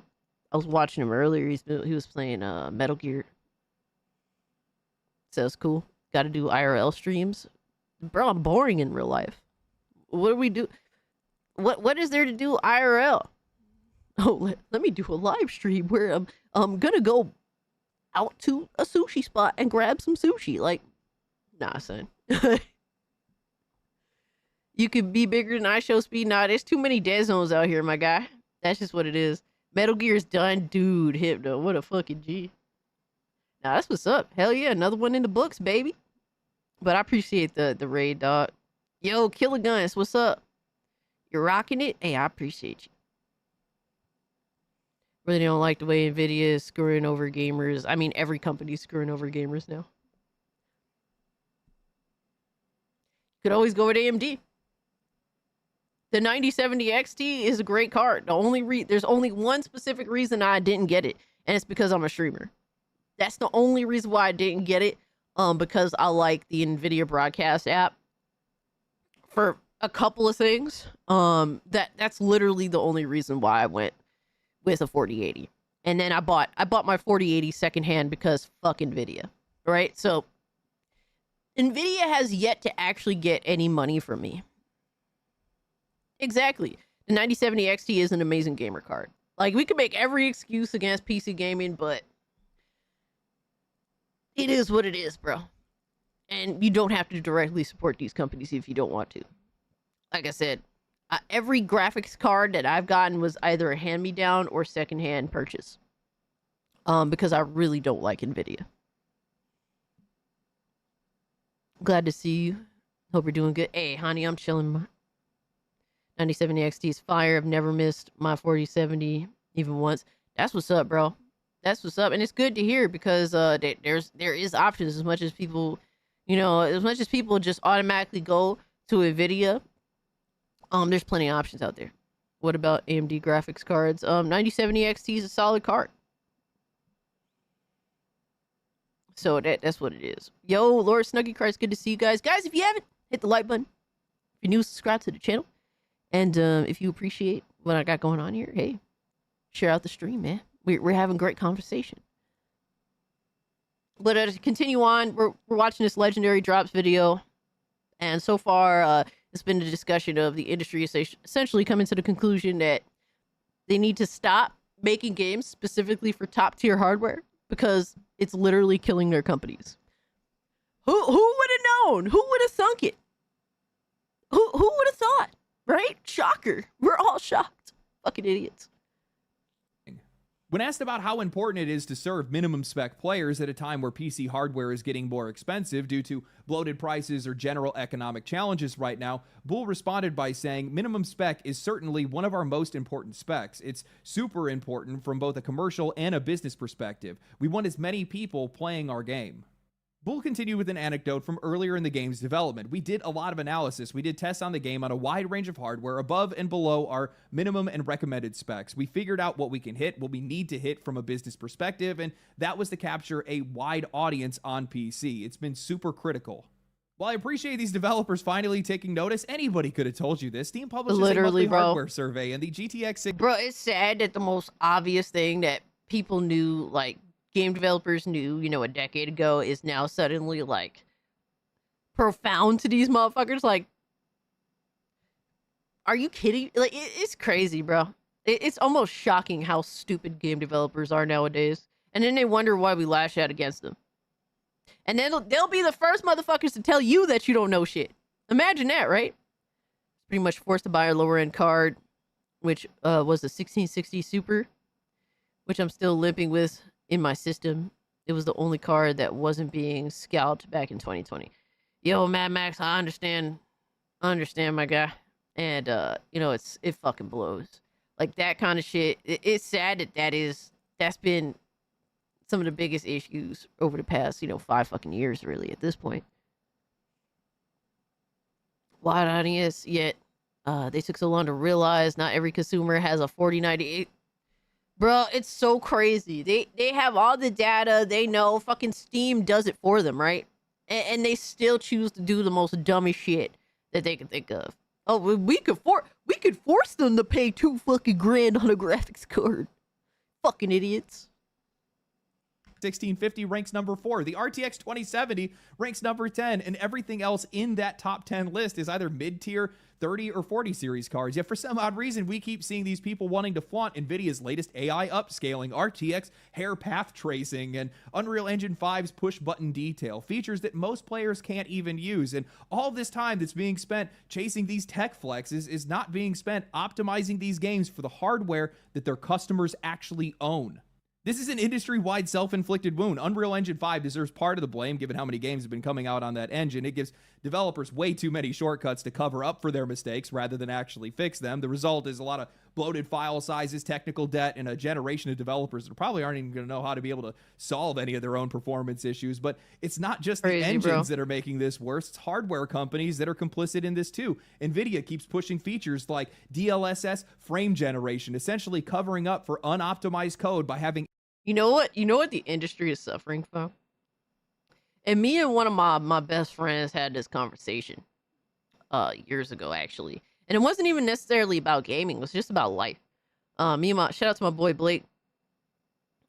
was watching him earlier. He was playing Metal Gear. So it's cool. Got to do IRL streams. Bro, I'm boring in real life. What do we do? What is there to do IRL? Oh, let me do a live stream where I'm gonna go out to a sushi spot and grab some sushi. Like, nah, son. You could be bigger than I show speed. Nah, there's too many dead zones out here, my guy. That's just what it is. Metal Gear's done. Dude, Hypno, what a fucking G. Nah, that's what's up. Hell yeah, another one in the books, baby. But I appreciate the raid, dog. Yo, Killer Guns, what's up? You're rocking it? Hey, I appreciate you. Really don't like the way Nvidia is screwing over gamers. I mean, every company's screwing over gamers now. Could always go with AMD. The 9070 XT is a great card. There's only one specific reason I didn't get it, and it's because I'm a streamer. That's the only reason why I didn't get it. Because I like the NVIDIA broadcast app for a couple of things. That's literally the only reason why I went with a 4080. And then I bought my 4080 secondhand because fuck NVIDIA, right? So NVIDIA has yet to actually get any money from me. Exactly. The 9070 XT is an amazing gamer card. Like, we can make every excuse against PC gaming, but it is what it is, bro. And you don't have to directly support these companies if you don't want to. Like I said, every graphics card that I've gotten was either a hand-me-down or secondhand purchase. Because I really don't like NVIDIA. Glad to see you. Hope you're doing good. Hey, honey, I'm chilling. 9070 XT is fire. I've never missed my 4070 even once. That's what's up, bro. That's what's up. And it's good to hear because there is options. As much as people, as much as people just automatically go to NVIDIA, there's plenty of options out there. What about AMD graphics cards? 9070 XT is a solid card. So that's what it is. Yo, Lord Snuggy Christ, good to see you guys. Guys, if you haven't, hit the like button. If you're new, subscribe to the channel. And if you appreciate what I got going on here, hey, share out the stream, man. We're having great conversation. But to continue on, we're watching this Legendary Drops video. And so far, it's been a discussion of the industry essentially coming to the conclusion that they need to stop making games specifically for top tier hardware because it's literally killing their companies. Who would have known? Who would have thunk it? Who would have thought? Right? Shocker. We're all shocked. Fucking idiots. When asked about how important it is to serve minimum spec players at a time where PC hardware is getting more expensive due to bloated prices or general economic challenges right now, Bull responded by saying, minimum spec is certainly one of our most important specs. It's super important from both a commercial and a business perspective. We want as many people playing our game. Bull continued with an anecdote from earlier in the game's development. We did a lot of analysis. We did tests on the game on a wide range of hardware above and below our minimum and recommended specs. We figured out what we can hit, what we need to hit from a business perspective, and that was to capture a wide audience on PC. It's been super critical. While I appreciate these developers finally taking notice, anybody could have told you this. Steam publishes a monthly hardware survey, and the GTX 6... Bro, it's sad that the most obvious thing that people knew, like, game developers knew, a decade ago is now suddenly, like, profound to these motherfuckers. Like, are you kidding? Like, it's crazy, bro. It's almost shocking how stupid game developers are nowadays. And then they wonder why we lash out against them. And then they'll be the first motherfuckers to tell you that you don't know shit. Imagine that, right? Pretty much forced to buy a lower-end card. which was the 1660 Super, which I'm still limping with in my system. It was the only card that wasn't being scalped back in 2020. Yo, Mad Max, I understand, my guy, and you know, it fucking blows. Like that kind of shit. It's sad that's been some of the biggest issues over the past, 5 fucking years, really, at this point. Why not NES yet? They took so long to realize not every consumer has a 4098. Bro, it's so crazy. They have all the data. They know fucking Steam does it for them, right? And they still choose to do the most dumbest shit that they can think of. Oh, we could force them to pay $2 fucking grand on a graphics card. Fucking idiots. 1650 ranks number 4. The RTX 2070 ranks number 10, and everything else in that top 10 list is either mid-tier 30 or 40 series cards. Yet for some odd reason, we keep seeing these people wanting to flaunt NVIDIA's latest AI upscaling, RTX hair path tracing, and Unreal Engine 5's push-button detail, features that most players can't even use. And all this time that's being spent chasing these tech flexes is not being spent optimizing these games for the hardware that their customers actually own. This is an industry-wide self-inflicted wound. Unreal Engine 5 deserves part of the blame, given how many games have been coming out on that engine. It gives developers way too many shortcuts to cover up for their mistakes rather than actually fix them. The result is a lot of bloated file sizes, technical debt, and a generation of developers that probably aren't even going to know how to be able to solve any of their own performance issues. But it's not just the engines that are making this worse. It's hardware companies that are complicit in this too. NVIDIA keeps pushing features like DLSS frame generation, essentially covering up for unoptimized code by having... You know what the industry is suffering from? And me and one of my best friends had this conversation years ago, actually. And it wasn't even necessarily about gaming. It was just about life. Shout out to my boy Blake.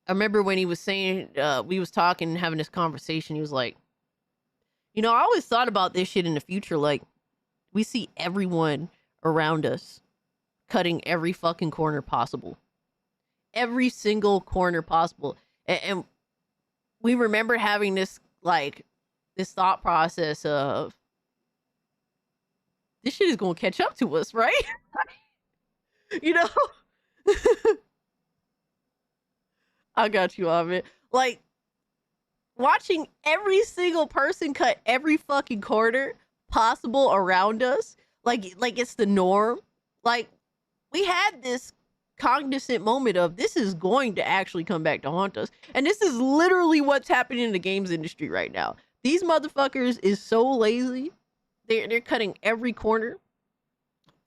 I remember when he was saying, we was talking and having this conversation, he was like, I always thought about this shit in the future. Like, we see everyone around us cutting every fucking corner possible. Every single corner possible. And we remember having this thought process of, this shit is going to catch up to us, right? I got you, Ahmed. Like, watching every single person cut every fucking corner possible around us, like it's the norm. Like, we had this cognizant moment of, this is going to actually come back to haunt us. And this is literally what's happening in the games industry right now. These motherfuckers is so lazy. They're cutting every corner.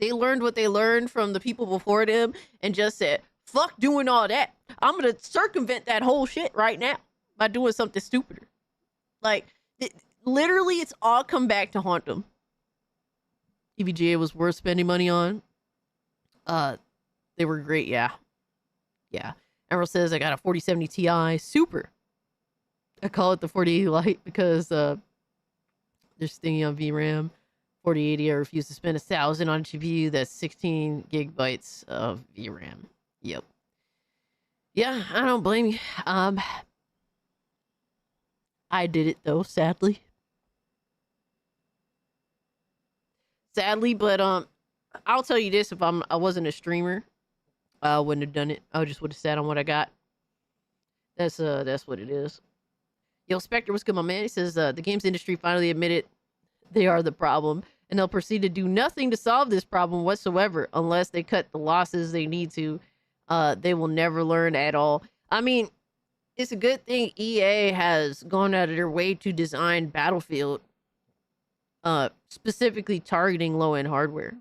They learned what they learned from the people before them and just said, fuck doing all that. I'm going to circumvent that whole shit right now by doing something stupider. Like, literally, it's all come back to haunt them. EVGA was worth spending money on. They were great, yeah. Emerald says, I got a 4070 Ti Super. I call it the 4080 Lite because they're stingy on VRAM. 4080, I refuse to spend $1,000 on a GPU that's 16 gigabytes of VRAM. Yep. Yeah, I don't blame you. I did it though, sadly. But I'll tell you this: if I wasn't a streamer, I wouldn't have done it. I just would have sat on what I got. That's what it is. Yo, Spectre, what's good, my man? He says the games industry finally admitted they are the problem, and they'll proceed to do nothing to solve this problem whatsoever unless they cut the losses they need to. They will never learn at all. I mean, it's a good thing EA has gone out of their way to design Battlefield specifically targeting low-end hardware.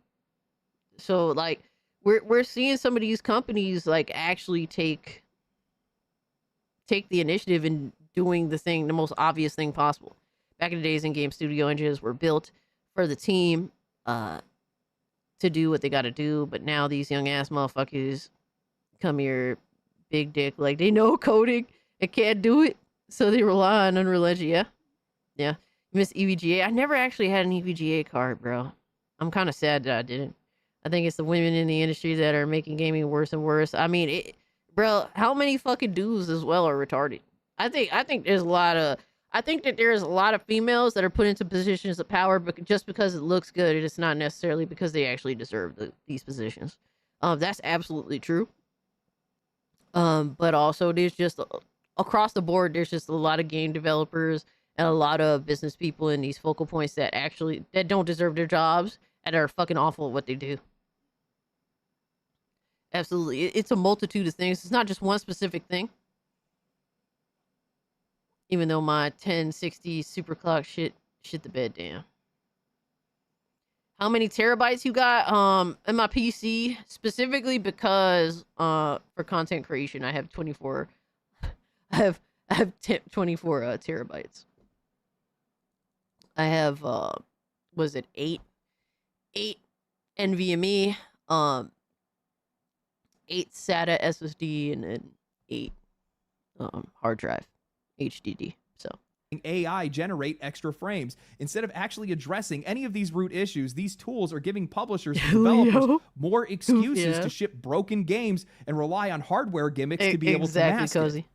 So, like, we're seeing some of these companies, like, actually take the initiative in doing the most obvious thing possible. Back in the days, in-game studio engines were built for the team to do what they got to do, but now these young-ass motherfuckers come here, big dick, like, they know coding and can't do it, so they rely on Unreal Engine. Yeah. Miss EVGA. I never actually had an EVGA card, bro. I'm kind of sad that I didn't. I think it's the women in the industry that are making gaming worse and worse. I mean, bro, how many fucking dudes as well are retarded? I think there's a lot of... I think that there's a lot of females that are put into positions of power, but just because it looks good, it's not necessarily because they actually deserve these positions. That's absolutely true. But also there's just across the board, there's just a lot of game developers and a lot of business people in these focal points that don't deserve their jobs and are fucking awful at what they do. Absolutely. It's a multitude of things. It's not just one specific thing. Even though my 1060 super clock shit the bed down. How many terabytes you got in my PC specifically because for content creation I have 24 I have 24 terabytes. I have was it 8 NVMe, 8 SATA SSD and then 8 hard drive HDD. So AI generate extra frames. Instead of actually addressing any of these root issues, these tools are giving publishers and developers more excuses to ship broken games and rely on hardware gimmicks to be able to mask it.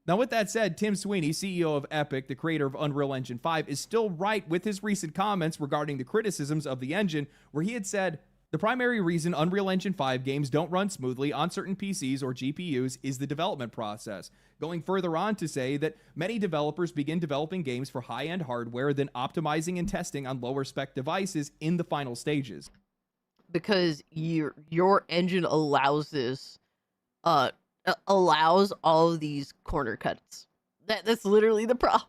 Now, with that said, Tim Sweeney, CEO of Epic, the creator of Unreal Engine 5, is still right with his recent comments regarding the criticisms of the engine, where he had said, the primary reason Unreal Engine 5 games don't run smoothly on certain PCs or GPUs is the development process. Going further on to say that many developers begin developing games for high-end hardware, then optimizing and testing on lower-spec devices in the final stages. Because your engine allows this, allows all of these corner cuts. That's literally the problem.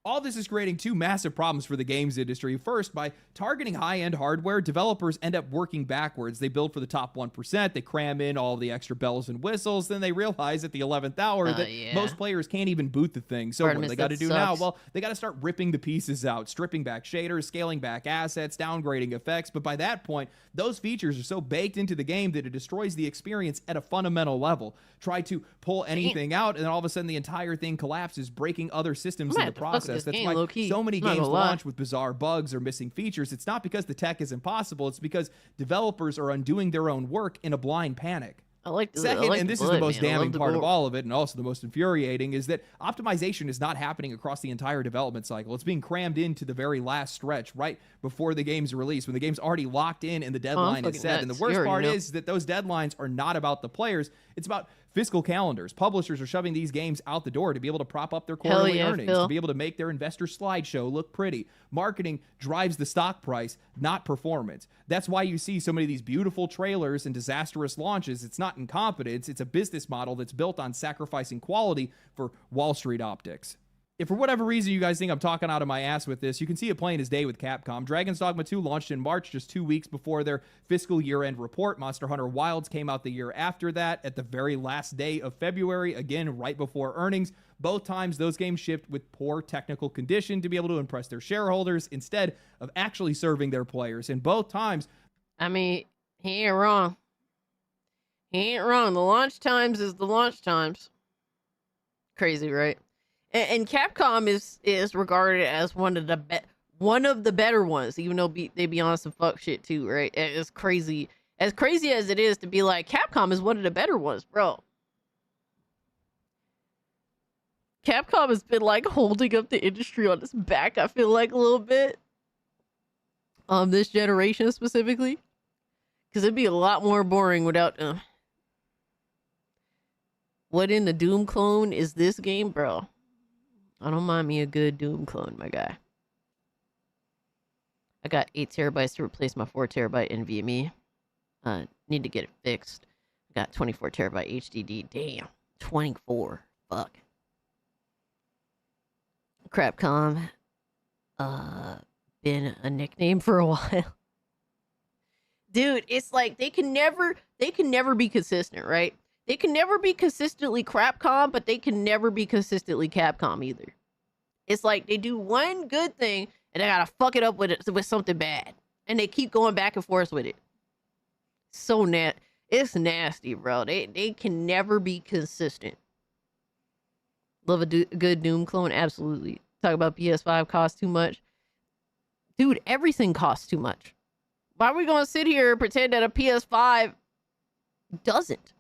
All this is creating two massive problems for the games industry. First, by targeting high-end hardware, developers end up working backwards. They build for the top 1%, they cram in all the extra bells and whistles, then they realize at the 11th hour that most players can't even boot the thing. So what do they got to do now? Well, they got to start ripping the pieces out, stripping back shaders, scaling back assets, downgrading effects. But by that point, those features are so baked into the game that it destroys the experience at a fundamental level. Try to pull anything out, and then all of a sudden the entire thing collapses, breaking other systems in the process. That's why so many games launch with bizarre bugs or missing features. It's not because the tech is impossible. It's because developers are undoing their own work in a blind panic. Second, and this is the most damning part of all of it, and also the most infuriating, is that optimization is not happening across the entire development cycle. It's being crammed into the very last stretch, right before the game's release, when the game's already locked in and the deadline is set. And the worst part is that those deadlines are not about the players. It's about fiscal calendars. Publishers are shoving these games out the door to be able to prop up their quarterly earnings, to be able to make their investor slideshow look pretty. Marketing drives the stock price, not performance. That's why you see so many of these beautiful trailers and disastrous launches. It's not incompetence. It's a business model that's built on sacrificing quality for Wall Street optics. If for whatever reason you guys think I'm talking out of my ass with this, you can see it plain as day with Capcom. Dragon's Dogma 2 launched in March, just 2 weeks before their fiscal year-end report. Monster Hunter Wilds came out the year after that, at the very last day of February, again, right before earnings. Both times, those games shipped with poor technical condition to be able to impress their shareholders instead of actually serving their players. And both times... I mean, he ain't wrong. He ain't wrong. The launch times is the launch times. Crazy, right? And Capcom is regarded as one of the better ones, even though they be on some fuck shit too, right? It's crazy. As crazy as it is to be like, Capcom is one of the better ones, bro. Capcom has been like holding up the industry on its back, I feel like, a little bit. This generation specifically. Because it'd be a lot more boring without what in the Doom clone is this game, bro? I don't mind me a good Doom clone, my guy. I got 8 terabytes to replace my 4 terabyte NVMe. Need to get it fixed. I got 24 terabyte HDD. Damn. 24. Fuck. Crapcom. Been a nickname for a while. Dude, it's like they can never be consistent, right? They can never be consistently Crapcom, but they can never be consistently Capcom either. It's like they do one good thing and they gotta fuck it up with something bad, and they keep going back and forth with it. So it's nasty, bro. They can never be consistent. Love a good Doom clone, absolutely. Talk about PS5 costs too much, dude. Everything costs too much. Why are we gonna sit here and pretend that a PS5 doesn't?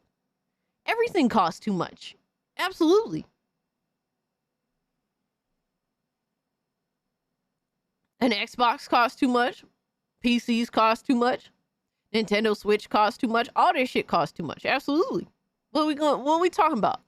Everything costs too much. Absolutely. An Xbox costs too much. PCs cost too much. Nintendo Switch costs too much. All this shit costs too much. Absolutely. What are we talking about?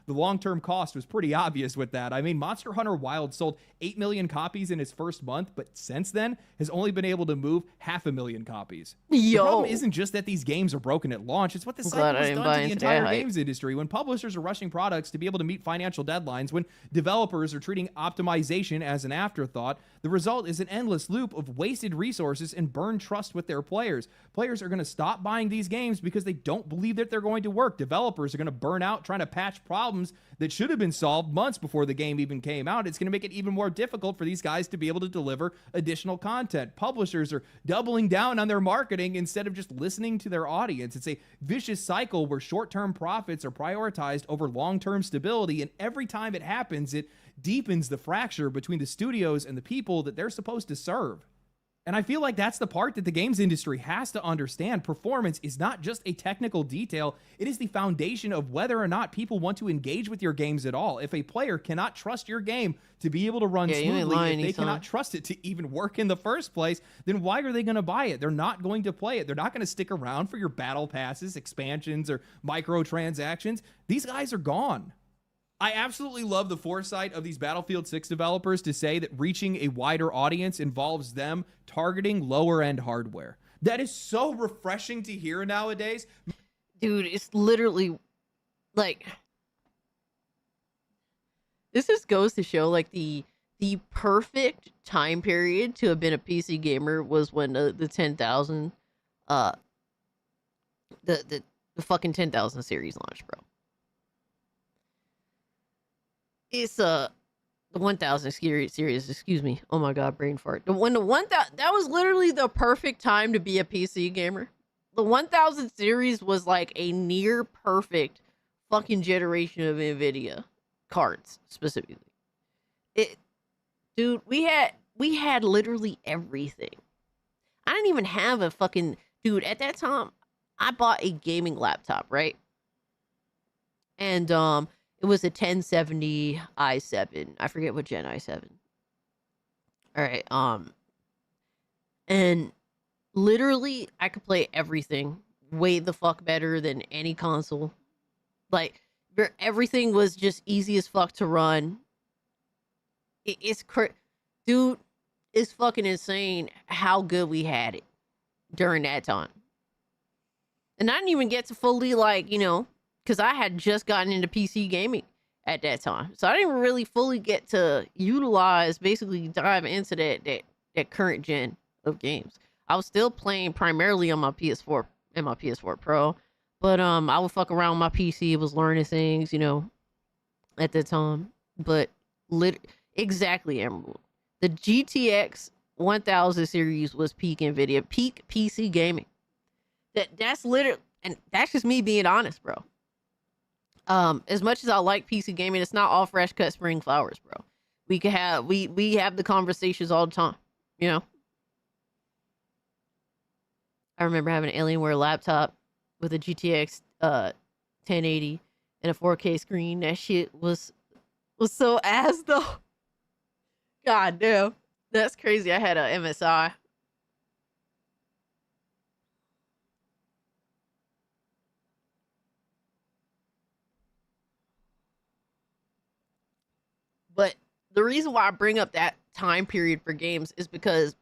The long-term cost was pretty obvious with that. I mean, Monster Hunter Wild sold 8 million copies in its first month, but since then has only been able to move 500,000 copies. The problem isn't just that these games are broken at launch. It's what the cycle has done to the entire games industry. When publishers are rushing products to be able to meet financial deadlines, when developers are treating optimization as an afterthought, the result is an endless loop of wasted resources and burned trust with their players. Players are going to stop buying these games because they don't believe that they're going to work. Developers are going to burn out trying to patch problems that should have been solved months before the game even came out. It's going to make it even more difficult for these guys to be able to deliver additional content. Publishers are doubling down on their marketing instead of just listening to their audience. It's a vicious cycle where short-term profits are prioritized over long-term stability, and every time it happens, it deepens the fracture between the studios and the people that they're supposed to serve. And I feel like that's the part that the games industry has to understand. Performance is not just a technical detail. It is the foundation of whether or not people want to engage with your games at all. If a player cannot trust your game to be able to run smoothly, if they cannot trust it to even work in the first place, then why are they going to buy it? They're not going to play it. They're not going to stick around for your battle passes, expansions, or microtransactions. These guys are gone. I absolutely love the foresight of these Battlefield 6 developers to say that reaching a wider audience involves them targeting lower-end hardware. That is so refreshing to hear nowadays. Dude, it's literally, like... This just goes to show, like, the perfect time period to have been a PC gamer was when the 10,000, the fucking 10,000 series launched, bro. It's the 1000 series, excuse me. Oh my god, brain fart. When the 1000, that was literally the perfect time to be a PC gamer. The 1000 series was like a near perfect fucking generation of Nvidia cards specifically. Dude, we had literally everything. I didn't even have a fucking, dude, at that time I bought a gaming laptop, right? And it was a 1070 i7. I forget what gen i7. All right. And literally I could play everything way the fuck better than any console. Like, everything was just easy as fuck to run. Dude, it's fucking insane how good we had it during that time. And I didn't even get to fully, like, you know, because I had just gotten into PC gaming at that time. So I didn't really fully get to utilize, basically dive into that current gen of games. I was still playing primarily on my PS4 and my PS4 Pro. But I would fuck around with my PC, was learning things, you know, at the time. But exactly, Emerald. The GTX 1000 series was peak NVIDIA, peak PC gaming. That's literally, and that's just me being honest, bro. As much as I like PC gaming, it's not all fresh cut spring flowers, bro. We have the conversations all the time, you know. I remember having an Alienware laptop with a GTX 1080 and a 4K screen. That shit was so ass though. God damn, that's crazy. I had a MSI. But the reason why I bring up that time period for games is because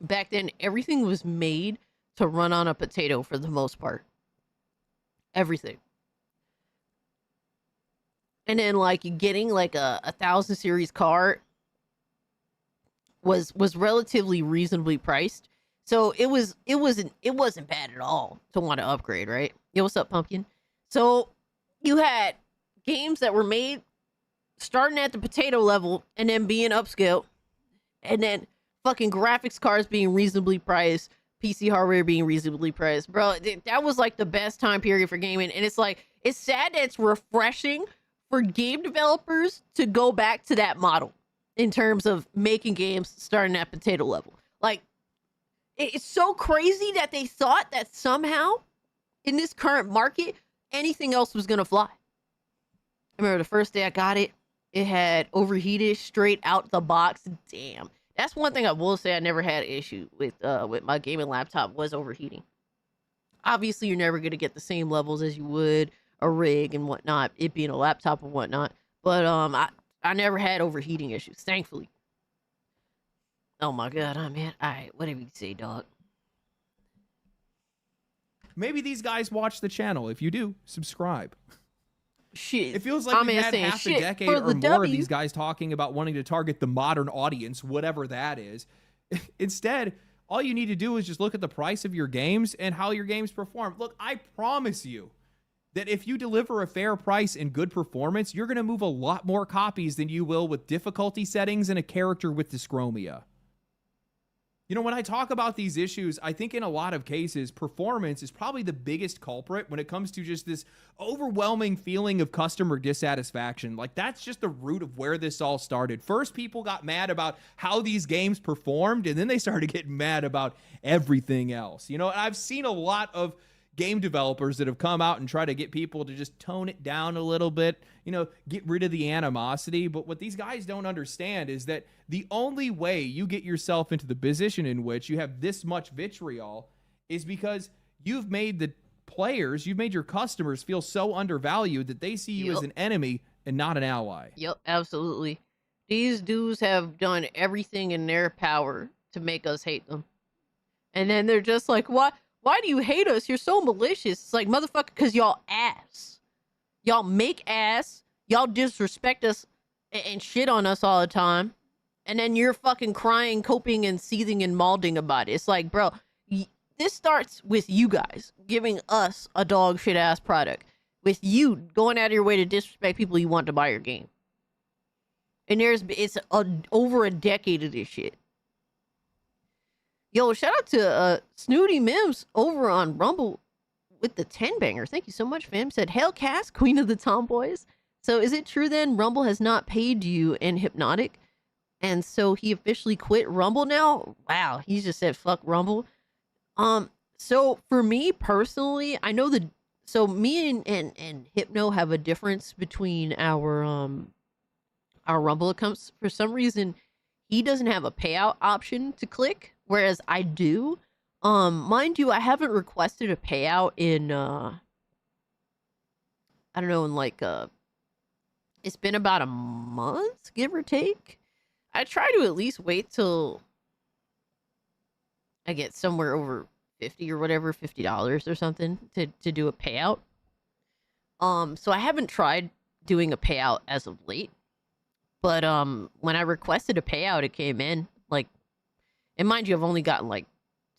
back then everything was made to run on a potato for the most part. Everything. And then like getting like a 1000 series card was relatively reasonably priced. So it wasn't bad at all to want to upgrade, right? Yo, what's up, Pumpkin? So you had games that were made starting at the potato level and then being upscaled, and then fucking graphics cards being reasonably priced, PC hardware being reasonably priced. Bro, that was like the best time period for gaming. And it's like, it's sad that it's refreshing for game developers to go back to that model in terms of making games starting at potato level. Like, it's so crazy that they thought that somehow in this current market, anything else was gonna fly. I remember the first day I got it, it had overheated straight out the box. Damn. That's one thing I will say I never had an issue with my gaming laptop was overheating. Obviously, you're never gonna get the same levels as you would a rig and whatnot, it being a laptop and whatnot. But I never had overheating issues, thankfully. Oh my god, I'm in. Alright, whatever you say, dog. Maybe these guys watch the channel. If you do, subscribe. Shit. It feels like we've had half a decade or more of these guys talking about wanting to target the modern audience, whatever that is. Instead, all you need to do is just look at the price of your games and how your games perform. Look, I promise you that if you deliver a fair price and good performance, you're going to move a lot more copies than you will with difficulty settings and a character with dyschromia. You know, when I talk about these issues, I think in a lot of cases, performance is probably the biggest culprit when it comes to just this overwhelming feeling of customer dissatisfaction. Like, that's just the root of where this all started. First, people got mad about how these games performed, and then they started getting mad about everything else. You know, I've seen a lot of game developers that have come out and try to get people to just tone it down a little bit, you know, get rid of the animosity. But what these guys don't understand is that the only way you get yourself into the position in which you have this much vitriol is because you've made the players, you've made your customers feel so undervalued that they see you as an enemy and not an ally. Yep, absolutely. These dudes have done everything in their power to make us hate them. And then they're just like, what? Why do you hate us? You're so malicious. It's like, motherfucker, because y'all ass. Y'all make ass. Y'all disrespect us and shit on us all the time. And then you're fucking crying, coping, and seething and malding about it. It's like, bro, this starts with you guys giving us a dog shit ass product. With you going out of your way to disrespect people you want to buy your game. And it's over a decade of this shit. Yo, shout out to Snooty Mims over on Rumble with the 10 banger. Thank you so much, fam. Said, Hail Cass, Queen of the Tomboys. So is it true then Rumble has not paid you in Hypnotic? And so he officially quit Rumble now? Wow, he just said fuck Rumble. So for me personally, I know so me and Hypno have a difference between our Rumble accounts. For some reason, he doesn't have a payout option to click. Whereas I do. Mind you, I haven't requested a payout in, I don't know, in like, it's been about a month, give or take. I try to at least wait till I get somewhere over 50 or whatever, $50 or something to do a payout. So I haven't tried doing a payout as of late. But, when I requested a payout, it came in, like, and mind you, I've only gotten like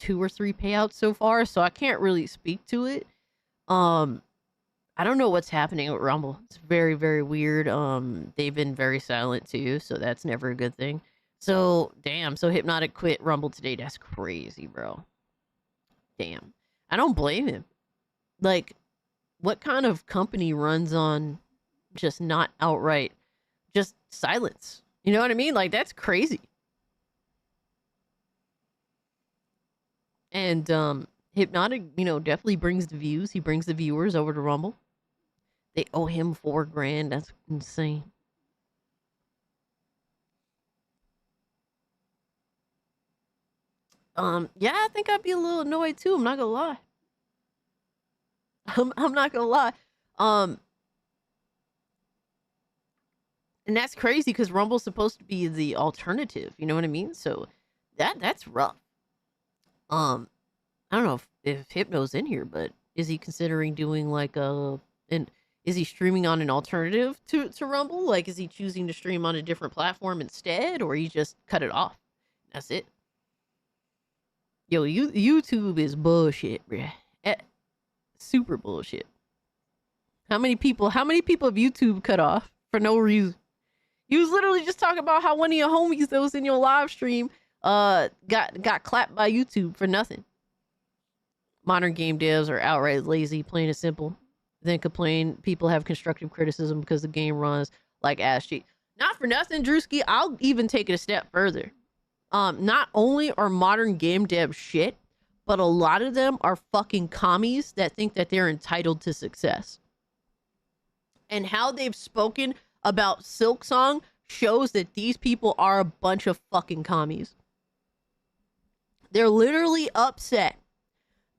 2 or 3 payouts so far, so I can't really speak to it. I don't know what's happening with Rumble. It's very, very weird. They've been very silent too, so that's never a good thing. So, damn. So Hypnotic quit Rumble today. That's crazy, bro. Damn. I don't blame him. Like, what kind of company runs on just not outright, just silence? You know what I mean? Like, that's crazy. And Hypnotic, you know, definitely brings the views. He brings the viewers over to Rumble. They owe him $4,000. That's insane. Yeah, I think I'd be a little annoyed too. I'm not gonna lie. I'm not gonna lie. And that's crazy because Rumble's supposed to be the alternative. You know what I mean? So that's rough. I don't know if Hypno's in here, but is he considering doing like is he streaming on an alternative to Rumble? Like, is he choosing to stream on a different platform instead, or he just cut it off? That's it. Yo, YouTube is bullshit, bruh. Super bullshit. How many people have YouTube cut off for no reason? You was literally just talking about how one of your homies that was in your live stream got clapped by YouTube for nothing. Modern game devs are outright lazy, plain and simple. Then complain people have constructive criticism because the game runs like ass cheek. Not for nothing, Drewski. I'll even take it a step further. Not only are modern game devs shit, but a lot of them are fucking commies that think that they're entitled to success. And how they've spoken about Silksong shows that these people are a bunch of fucking commies. They're literally upset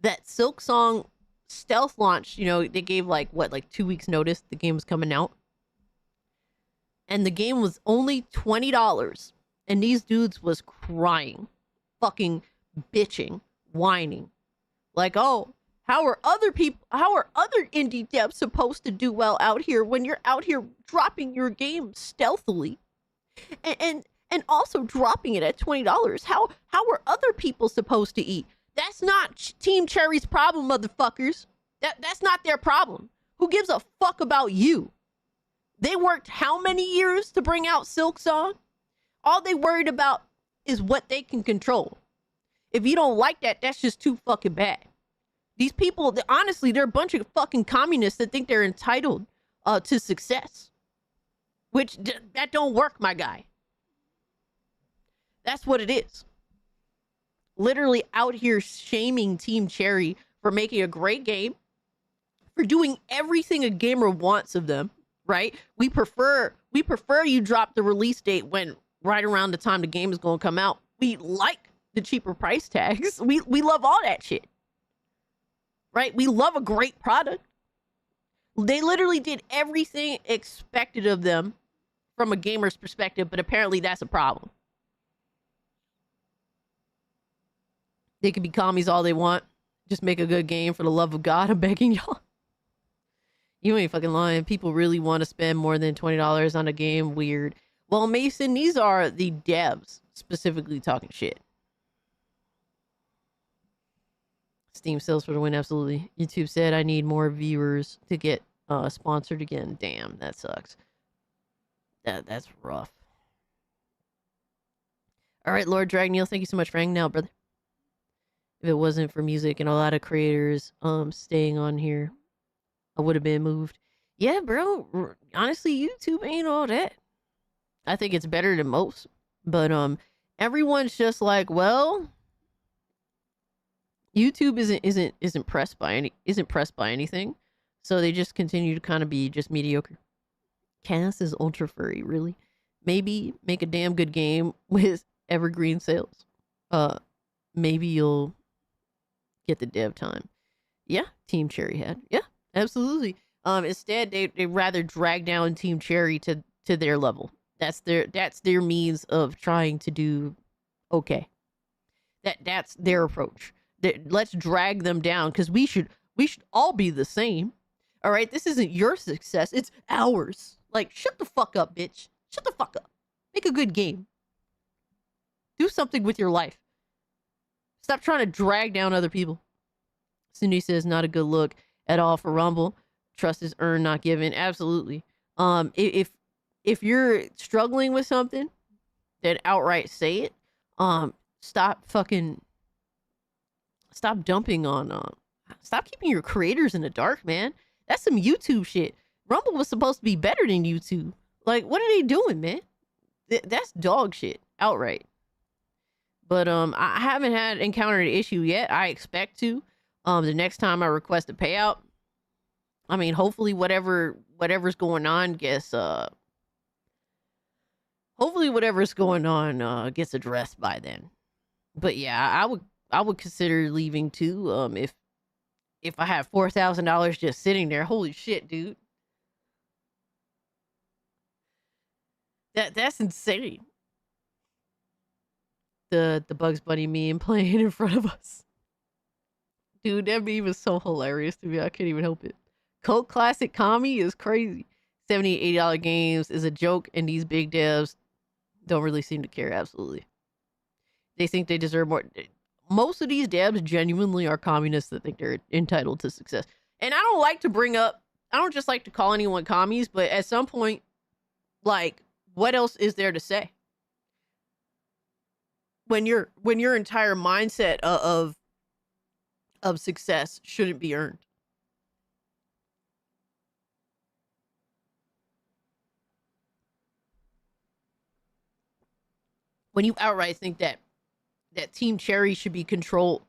that Silk Song stealth launched. You know, they gave like 2 weeks notice the game was coming out. And the game was only $20. And these dudes was crying, fucking bitching, whining. Like, oh, how are other indie devs supposed to do well out here when you're out here dropping your game stealthily? And also dropping it at $20. How are other people supposed to eat? That's not Team Cherry's problem, motherfuckers. That's not their problem. Who gives a fuck about you? They worked how many years to bring out Silk Song? All they worried about is what they can control. If you don't like that, that's just too fucking bad. These people, honestly, they're a bunch of fucking communists that think they're entitled to success. Which, that don't work, my guy. That's what it is. Literally out here shaming Team Cherry for making a great game, for doing everything a gamer wants of them, right? We prefer you drop the release date when right around the time the game is going to come out. We like the cheaper price tags. We love all that shit. Right? We love a great product. They literally did everything expected of them from a gamer's perspective, but apparently that's a problem. They can be commies all they want. Just make a good game for the love of God. I'm begging y'all. You ain't fucking lying. People really want to spend more than $20 on a game. Weird. Well, Mason, these are the devs specifically talking shit. Steam sales for the win, absolutely. YouTube said I need more viewers to get sponsored again. Damn, that sucks. That's rough. All right, Lord Dragneel, thank you so much for hanging out, brother. If it wasn't for music and a lot of creators staying on here, I would have been moved. Yeah, bro. Honestly, YouTube ain't all that. I think it's better than most. But everyone's just like, well, YouTube isn't pressed by anything. So they just continue to kind of be just mediocre. Cass is ultra furry, really. Maybe make a damn good game with evergreen sales. Maybe you'll get the dev time. Yeah, Team Cherry had. Yeah, absolutely. Instead, they rather drag down Team Cherry to their level. That's their means of trying to do okay. That's their approach. Let's drag them down because we should all be the same. All right, this isn't your success, it's ours. Like, shut the fuck up, bitch. Shut the fuck up. Make a good game. Do something with your life. Stop trying to drag down other people. Cindy says not a good look at all for Rumble. Trust is earned, not given. Absolutely. If you're struggling with something, then outright say it. Stop dumping on stop keeping your creators in the dark, man. That's some YouTube shit. Rumble was supposed to be better than YouTube. Like, what are they doing, man? That's dog shit outright. But I haven't encountered an issue yet. I expect to. The next time I request a payout, I mean, hopefully whatever's going on gets gets addressed by then. But yeah, I would consider leaving too. If I have $4,000 just sitting there, holy shit, dude. That's insane. The Bugs Bunny meme playing in front of us. Dude, that meme is so hilarious to me. I can't even help it. Cult classic commie is crazy. $70, $80 games is a joke, and these big devs don't really seem to care. Absolutely. They think they deserve more. Most of these devs genuinely are communists that think they're entitled to success. And I don't just like to call anyone commies, but at some point, like, what else is there to say? When your entire mindset of success shouldn't be earned. When you outright think that Team Cherry should be controlled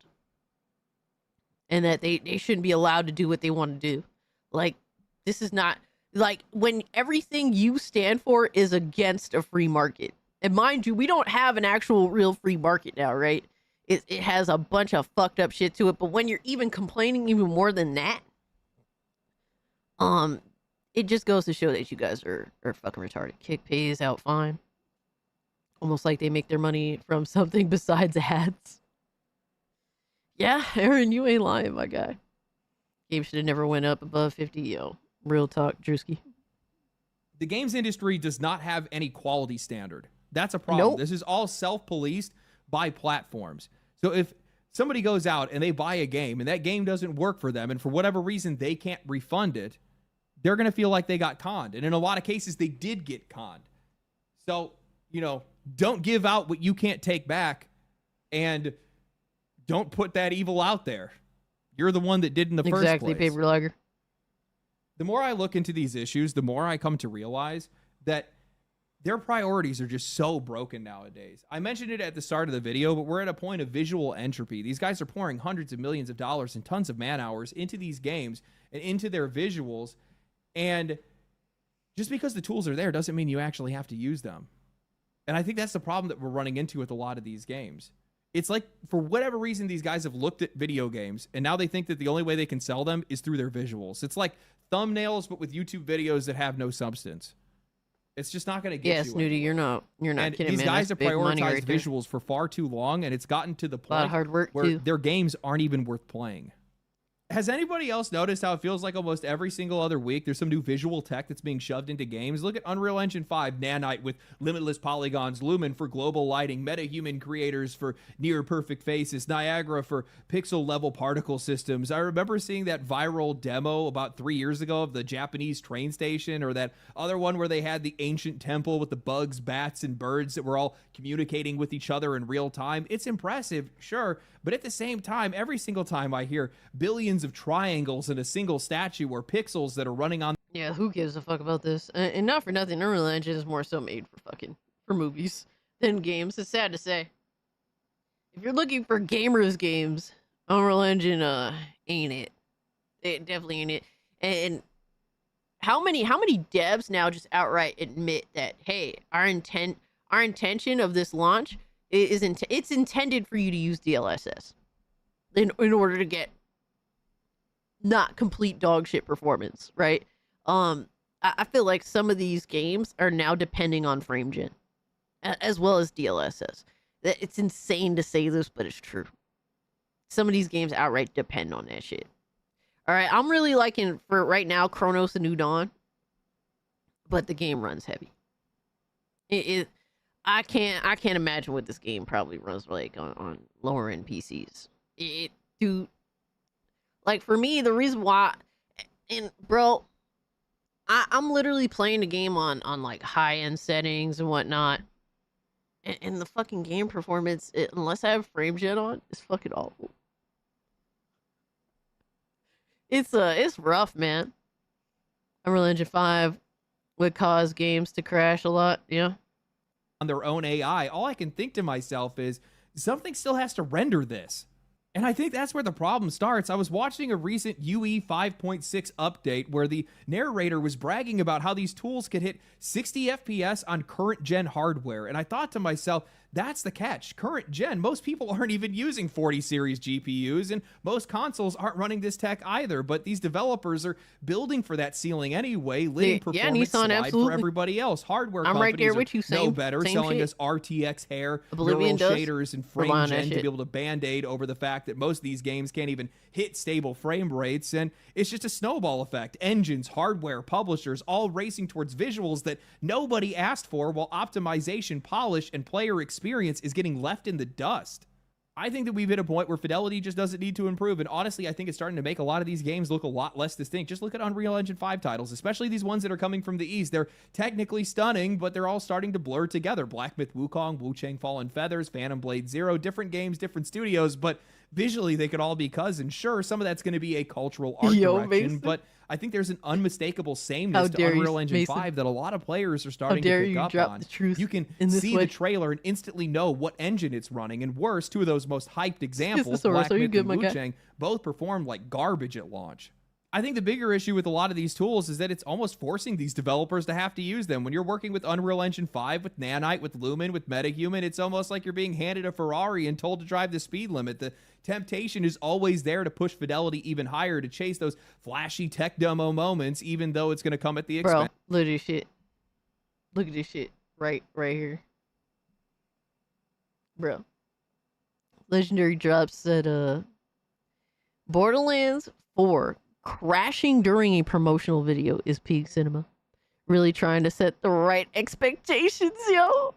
and that they shouldn't be allowed to do what they want to do. Like, this is not Like when everything you stand for is against a free market. And mind you, we don't have an actual real free market now, right? It has a bunch of fucked up shit to it. But when you're even complaining even more than that, it just goes to show that you guys are fucking retarded. Kick pays out fine. Almost like they make their money from something besides ads. Yeah, Aaron, you ain't lying, my guy. Game should have never went up above 50, yo. Real talk, Drewski. The games industry does not have any quality standard. That's a problem. Nope. This is all self-policed by platforms. So if somebody goes out and they buy a game and that game doesn't work for them and for whatever reason they can't refund it, they're going to feel like they got conned. And in a lot of cases, they did get conned. So, don't give out what you can't take back, and don't put that evil out there. You're the one that did in the first place. Exactly, paper logger. The more I look into these issues, the more I come to realize that their priorities are just so broken nowadays. I mentioned it at the start of the video, but we're at a point of visual entropy. These guys are pouring hundreds of millions of dollars and tons of man hours into these games and into their visuals. And just because the tools are there doesn't mean you actually have to use them. And I think that's the problem that we're running into with a lot of these games. It's like, for whatever reason, these guys have looked at video games and now they think that the only way they can sell them is through their visuals. It's like thumbnails, but with YouTube videos that have no substance. It's just not going to get you. Yeah, Snooty, you're not and kidding, these man. guys That's have big money prioritized right there. visuals for far too long, and it's gotten to the A lot of point hard work, where too. their games aren't even worth playing. Has anybody else noticed how it feels like almost every single other week there's some new visual tech that's being shoved into games? Look at Unreal Engine 5 Nanite with limitless polygons, Lumen for global lighting, MetaHuman creators for near perfect faces, Niagara for pixel level particle systems. I remember seeing that viral demo about 3 years ago of the Japanese train station, or that other one where they had the ancient temple with the bugs, bats, and birds that were all communicating with each other in real time. It's impressive, sure, but at the same time, every single time I hear billions of triangles in a single statue or pixels that are running on. Yeah, who gives a fuck about this? And not for nothing, Unreal Engine is more so made for movies than games. It's sad to say. If you're looking for gamers games, Unreal Engine ain't it. It definitely ain't it. And how many devs now just outright admit that, hey, our intention of this launch is it's intended for you to use DLSS in order to get not complete dog shit performance, right? I feel like some of these games are now depending on frame gen as well as DLSS. It's insane to say this, but it's true. Some of these games outright depend on that shit. All right, I'm really liking, for right now, Chronos: The New Dawn, but the game runs heavy. I can't imagine what this game probably runs like on lower end PCs. Like, for me, the reason why, and bro, I'm literally playing the game on like high end settings and whatnot, and the fucking game performance, unless I have frame gen on, is fucking awful. It's rough, man. Unreal Engine 5 would cause games to crash a lot, yeah. On their own AI, all I can think to myself is something still has to render this. And I think that's where the problem starts. I was watching a recent UE 5.6 update where the narrator was bragging about how these tools could hit 60 FPS on current gen hardware. And I thought to myself, that's the catch. Current gen, most people aren't even using 40 series GPUs, and most consoles aren't running this tech either. But these developers are building for that ceiling anyway, letting performance Nissan, slide absolutely. for everybody else. Hardware I'm companies right there are with you, no same- better, same selling shit. us RTX hair, Oblivion neural does. shaders, and We're frame buying that gen to shit. be able to band-aid over the fact that most of these games can't even hit stable frame rates. And it's just a snowball effect. Engines, hardware, publishers, all racing towards visuals that nobody asked for, while optimization, polish, and player experience is getting left in the dust. I think that we've hit a point where fidelity just doesn't need to improve. And honestly, I think it's starting to make a lot of these games look a lot less distinct. Just look at Unreal Engine 5 titles, especially these ones that are coming from the East. They're technically stunning, but they're all starting to blur together. Black Myth Wukong, Wu Chang Fallen Feathers, Phantom Blade Zero, different games, different studios, but visually they could all be cousins. Sure, some of that's going to be a cultural art direction, Mason. but I think there's an unmistakable How sameness to dare you, Unreal Engine Mason. 5 that a lot of players are starting dare to pick you up drop on. the truth You can in this see way. the trailer and instantly know what engine it's running. And worse, two of those most hyped examples, Soros, Black are you Myth good, and my Wu guy? Chang, both performed like garbage at launch. I think the bigger issue with a lot of these tools is that it's almost forcing these developers to have to use them. When you're working with Unreal Engine 5, with Nanite, with Lumen, with MetaHuman, it's almost like you're being handed a Ferrari and told to drive the speed limit. The temptation is always there to push fidelity even higher, to chase those flashy tech demo moments, even though it's going to come at the expense. Bro, look at this shit. Look at this shit right here. Bro. Legendary Drops said, Borderlands 4 crashing during a promotional video is peak cinema. Really trying to set the right expectations, yo.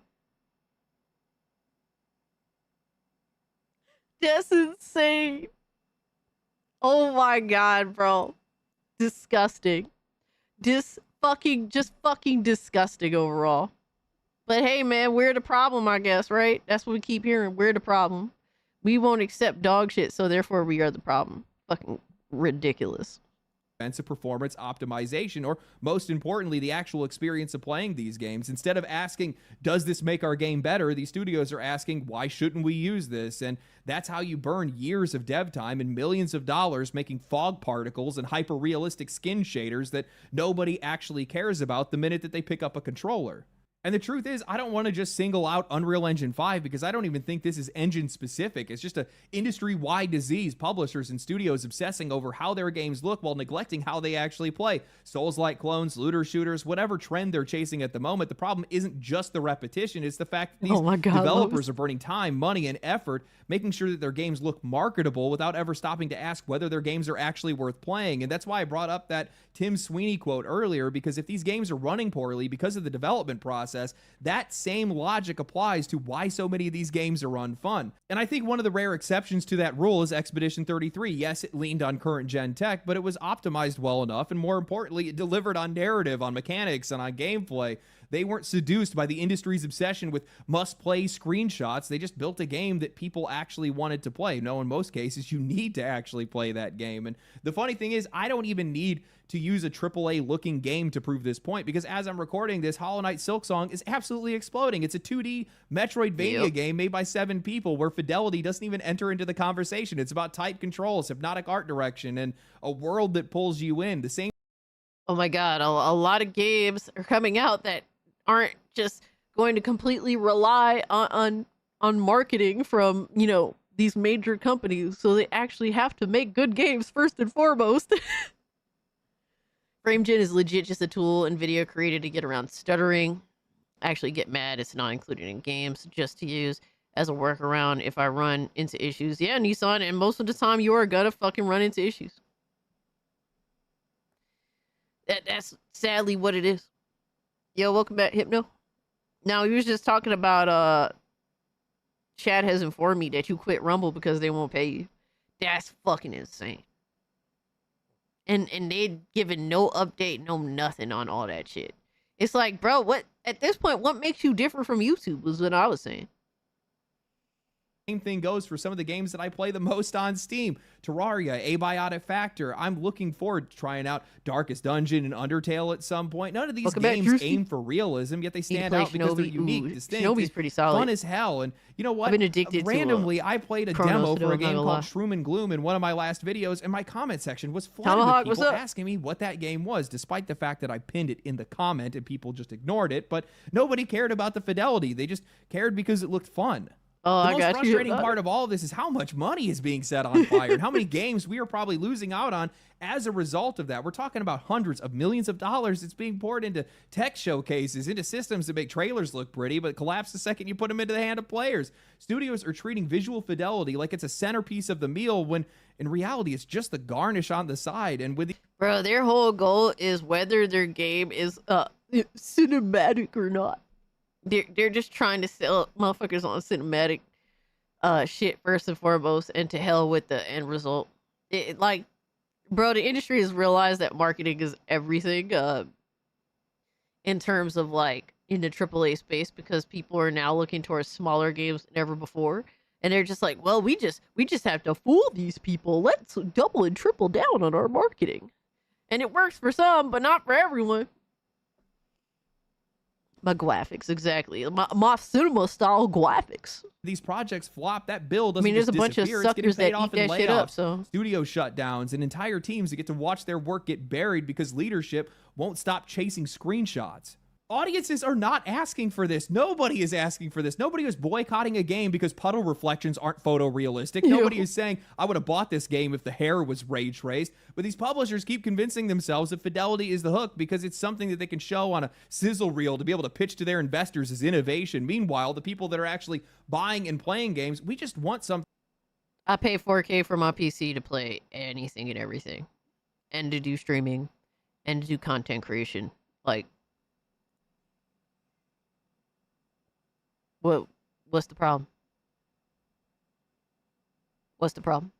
That's insane. Oh my god, bro. Disgusting. Just fucking disgusting overall. But hey, man, we're the problem, I guess, right? That's what we keep hearing. We're the problem. We won't accept dog shit, so therefore we are the problem. Fucking ridiculous. Of performance optimization, or most importantly, the actual experience of playing these games. Instead of asking, does this make our game better, these studios are asking, why shouldn't we use this? And that's how you burn years of dev time and millions of dollars making fog particles and hyper-realistic skin shaders that nobody actually cares about the minute that they pick up a controller. And the truth is, I don't want to just single out Unreal Engine 5 because I don't even think this is engine specific. It's just an industry-wide disease. Publishers and studios obsessing over how their games look while neglecting how they actually play. Souls-like clones, looter shooters, whatever trend they're chasing at the moment. The problem isn't just the repetition. It's the fact that these developers are burning time, money, and effort making sure that their games look marketable without ever stopping to ask whether their games are actually worth playing. And that's why I brought up that Tim Sweeney quote earlier, because if these games are running poorly because of the development process, that same logic applies to why so many of these games are unfun. And I think one of the rare exceptions to that rule is Expedition 33. Yes, it leaned on current gen tech, but it was optimized well enough, and more importantly, it delivered on narrative, on mechanics, and on gameplay. They weren't seduced by the industry's obsession with must-play screenshots. They just built a game that people actually wanted to play. No, in most cases, you need to actually play that game. And the funny thing is, I don't even need to use a AAA-looking game to prove this point, because as I'm recording this, Hollow Knight Silksong is absolutely exploding. It's a 2D Metroidvania game made by 7 people where fidelity doesn't even enter into the conversation. It's about tight controls, hypnotic art direction, and a world that pulls you in. The same. Oh my god, a lot of games are coming out that aren't just going to completely rely on marketing from, you know, these major companies, so they actually have to make good games first and foremost. FrameGen is legit just a tool NVIDIA created to get around stuttering. I actually get mad it's not included in games, just to use as a workaround if I run into issues. Yeah, Nissan, and most of the time you are gonna fucking run into issues. That's sadly what it is. Yo, welcome back, Hypno. Now, he was just talking about, Chad has informed me that you quit Rumble because they won't pay you. That's fucking insane. And they'd given no update, no nothing on all that shit. It's like, bro, what, at this point, what makes you different from YouTube was what I was saying. Same thing goes for some of the games that I play the most on Steam. Terraria, Abiotic Factor. I'm looking forward to trying out Darkest Dungeon and Undertale at some point. None of these games aim for realism, yet they stand out because they're unique, distinct, Shinobi's pretty solid. Fun as hell. And you know what? I've been addicted randomly, I played a demo for a game called Shroom and Gloom in one of my last videos, and my comment section was flooded with people asking me what that game was, despite the fact that I pinned it in the comment and people just ignored it. But nobody cared about the fidelity. They just cared because it looked fun. Oh, the most frustrating part of all of this is how much money is being set on fire and how many games we are probably losing out on as a result of that. We're talking about hundreds of millions of dollars that's being poured into tech showcases, into systems that make trailers look pretty, but collapse the second you put them into the hand of players. Studios are treating visual fidelity like it's a centerpiece of the meal when in reality it's just the garnish on the side. And with bro, their whole goal is whether their game is cinematic or not. They're just trying to sell motherfuckers on cinematic shit first and foremost, and to hell with the end result. Like, bro, the industry has realized that marketing is everything in terms of like in the AAA space, because people are now looking towards smaller games than ever before, and they're just like, well, we just have to fool these people. Let's double and triple down on our marketing, and it works for some, but not for everyone. My graphics, exactly. My cinema style graphics. These projects flop, that bill doesn't there's just a bunch of disappear. It's getting suckers that paid off eat in that shit up, layoffs, so. studio shutdowns, and entire teams that get to watch their work get buried because leadership won't stop chasing screenshots. Audiences are not asking for this. Nobody is asking for this. Nobody is boycotting a game because puddle reflections aren't photorealistic. Nobody is saying, I would have bought this game if the hair was ray traced. But these publishers keep convincing themselves that fidelity is the hook because it's something that they can show on a sizzle reel to be able to pitch to their investors as innovation. Meanwhile, the people that are actually buying and playing games, we just want something. I pay 4K for my PC to play anything and everything. And to do streaming. And to do content creation. Like, what's the problem? What's the problem?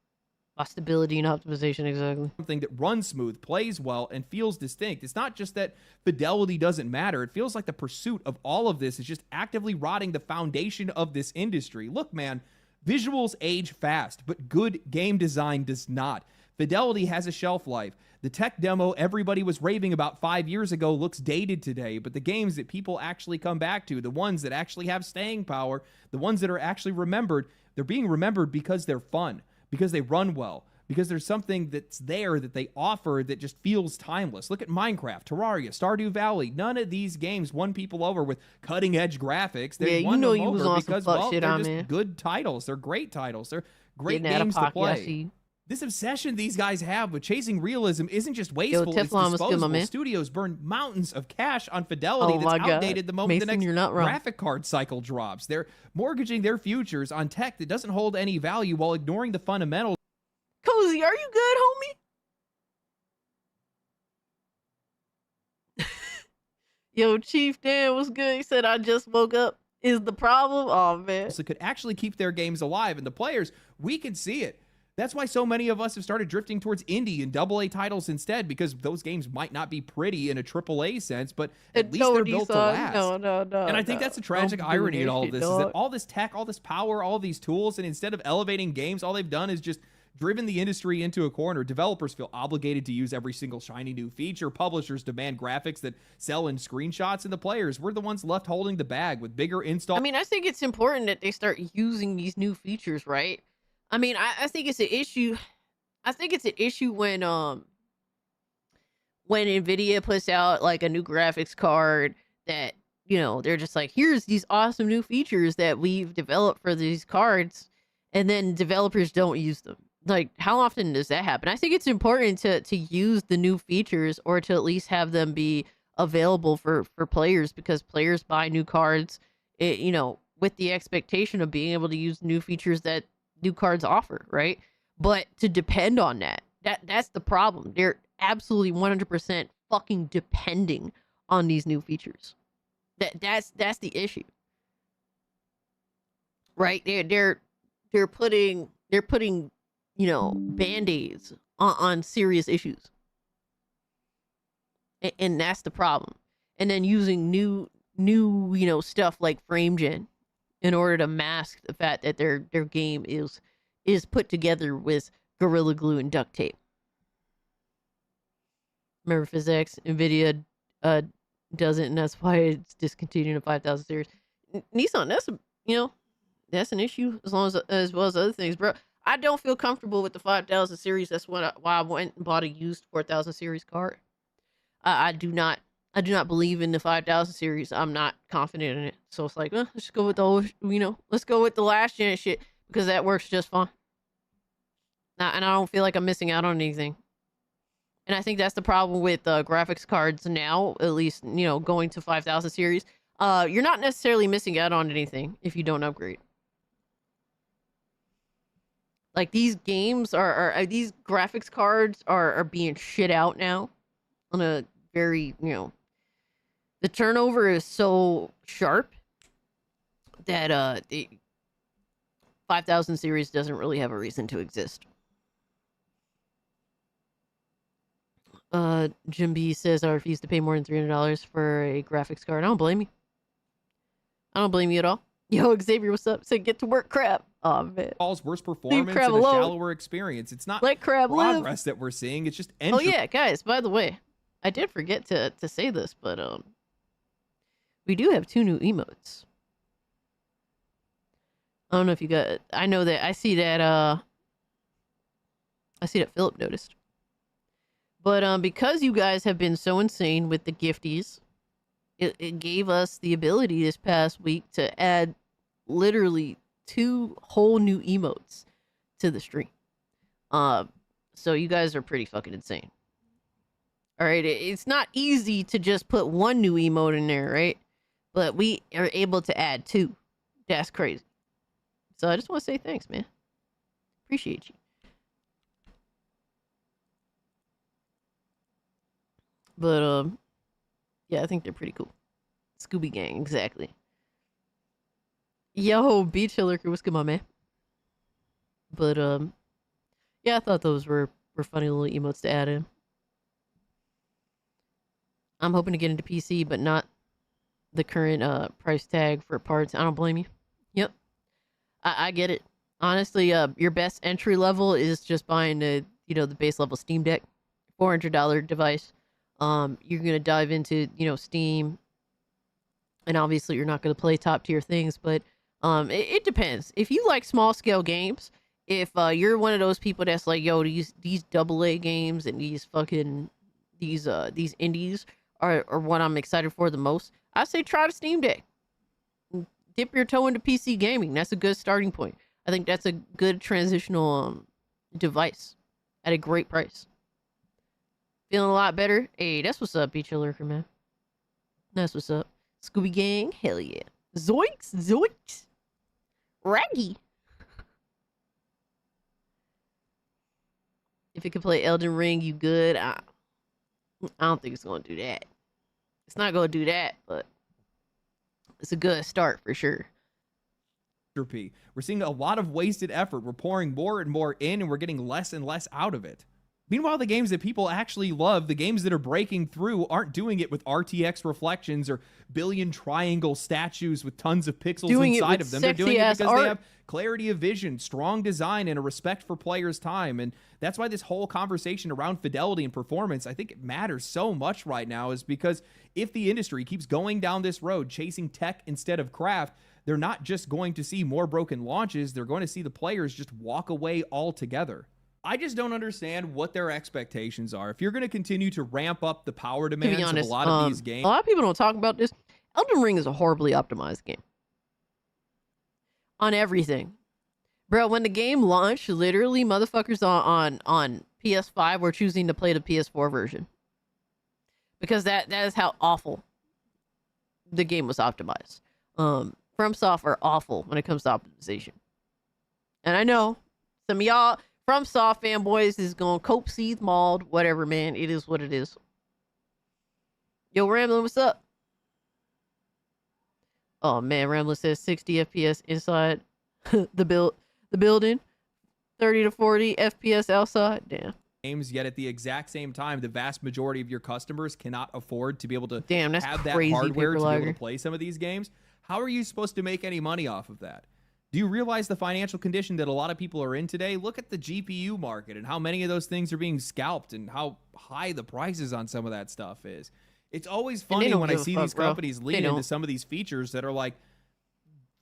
My stability and optimization, exactly. Something that runs smooth, plays well, and feels distinct. It's not just that fidelity doesn't matter. It feels like the pursuit of all of this is just actively rotting the foundation of this industry. Look, man, visuals age fast, but good game design does not. Fidelity has a shelf life. The tech demo everybody was raving about 5 years ago looks dated today, but the games that people actually come back to, the ones that actually have staying power, the ones that are actually remembered, they're being remembered because they're fun, because they run well, because there's something that's there that they offer that just feels timeless. Look at Minecraft, Terraria, Stardew Valley. None of these games won people over with cutting-edge graphics. They won them over because, well, they're just good titles. They're great titles. They're great games to play. This obsession these guys have with chasing realism isn't just wasteful, it's disposable. Studios burn mountains of cash on fidelity that's outdated the moment the next graphic card cycle drops. They're mortgaging their futures on tech that doesn't hold any value while ignoring the fundamentals. Cozy, are you good, homie? Yo, Chief Dan was good. He said, I just woke up. Is the problem? Oh, man. So it could actually keep their games alive. And the players, we can see it. That's why so many of us have started drifting towards indie and AA titles instead, because those games might not be pretty in a AAA sense, but at least they're built to last. No. And I think that's a tragic irony in all of this, is that all this tech, all this power, all these tools, and instead of elevating games, all they've done is just driven the industry into a corner. Developers feel obligated to use every single shiny new feature. Publishers demand graphics that sell in screenshots, and the players, we're the ones left holding the bag with bigger install. I mean, I think it's important that they start using these new features, right? I mean, I think it's an issue. I think it's an issue when Nvidia puts out like a new graphics card that, you know, they're just like, here's these awesome new features that we've developed for these cards, and then developers don't use them. Like, how often does that happen? I think it's important to use the new features, or to at least have them be available for players, because players buy new cards, you know, with the expectation of being able to use new features that new cards offer, right? But to depend on that's the problem. They're absolutely 100% fucking depending on these new features. That's the issue, right? They're putting you know, band-aids on serious issues, and that's the problem. And then using new you know, stuff like frame gen in order to mask the fact that their game is put together with Gorilla Glue and duct tape. Remember, PhysX, Nvidia doesn't, and that's why it's discontinuing the 5000 series. Nissan, that's an issue, as well as other things, bro. I don't feel comfortable with the 5000 series. That's why I went and bought a used 4000 series card. I do not believe in the 5000 series. I'm not confident in it. So it's like, let's just go with the old, let's go with the last gen shit, because that works just fine. And I don't feel like I'm missing out on anything. And I think that's the problem with graphics cards now, at least, going to 5000 series. You're not necessarily missing out on anything if you don't upgrade. Like, these games these graphics cards are being shit out now on a very, the turnover is so sharp that the 5000 series doesn't really have a reason to exist. Jim B says, I refuse to pay more than $300 for a graphics card. I don't blame you. I don't blame you at all. Yo, Xavier, what's up? Say, get to work, crap. Oh, man. Paul's worse performance and a shallower experience. It's not progress that we're seeing. It's just entropy. Oh, yeah, guys, by the way, I did forget to say this, but We do have 2 new emotes. I don't know if you got. I know that I see that Philip noticed. But because you guys have been so insane with the gifties, it gave us the ability this past week to add literally 2 whole new emotes to the stream. So you guys are pretty fucking insane. All right, it's not easy to just put 1 new emote in there, right? But we are able to add 2. That's crazy. So I just want to say thanks, man. Appreciate you. But yeah, I think they're pretty cool. Scooby Gang, exactly. Yo, Beach Lurker, what's good, my man? But yeah, I thought those were funny little emotes to add in. I'm hoping to get into PC, but not the current price tag for parts. I don't blame you. Yep, I get it. Honestly, your best entry level is just buying the base level Steam Deck, $400 device. You're gonna dive into Steam, and obviously you're not gonna play top tier things, but it depends. If you like small scale games, if you're one of those people that's like, yo, these AA games and these indies are what I'm excited for the most, I say try the Steam Deck. Dip your toe into PC gaming. That's a good starting point. I think that's a good transitional device at a great price. Feeling a lot better? Hey, that's what's up, Beach Lurker, man. That's what's up. Scooby Gang? Hell yeah. Zoinks! Zoinks! Raggy! If it could play Elden Ring, you good? I don't think it's going to do that. It's not going to do that, but it's a good start for sure. We're seeing a lot of wasted effort. We're pouring more and more in, and we're getting less and less out of it. Meanwhile, the games that people actually love, the games that are breaking through, aren't doing it with RTX reflections or billion triangle statues with tons of pixels inside of them. They're doing it because they have clarity of vision, strong design, and a respect for players' time. And that's why this whole conversation around fidelity and performance, I think it matters so much right now, is because if the industry keeps going down this road, chasing tech instead of craft, they're not just going to see more broken launches, they're going to see the players just walk away altogether. I just don't understand what their expectations are. If you're going to continue to ramp up the power demands of a lot of these games... A lot of people don't talk about this. Elden Ring is a horribly optimized game. On everything. Bro, when the game launched, literally motherfuckers on PS5 were choosing to play the PS4 version. Because that is how awful the game was optimized. FromSoft are awful when it comes to optimization. And I know some of y'all... FromSoft fanboys is going cope, seethe, mauled, whatever, man. It is what it is. Yo, Ramblin', what's up? Oh, man, Ramblin' says 60 FPS inside the building, 30 to 40 FPS outside. Damn. Games, yet at the exact same time, the vast majority of your customers cannot afford to be able to have that crazy, hardware to be able to play some of these games. How are you supposed to make any money off of that? Do you realize the financial condition that a lot of people are in today? Look at the GPU market and how many of those things are being scalped and how high the prices on some of that stuff is. It's always funny when I see these companies lean into some of these features that are like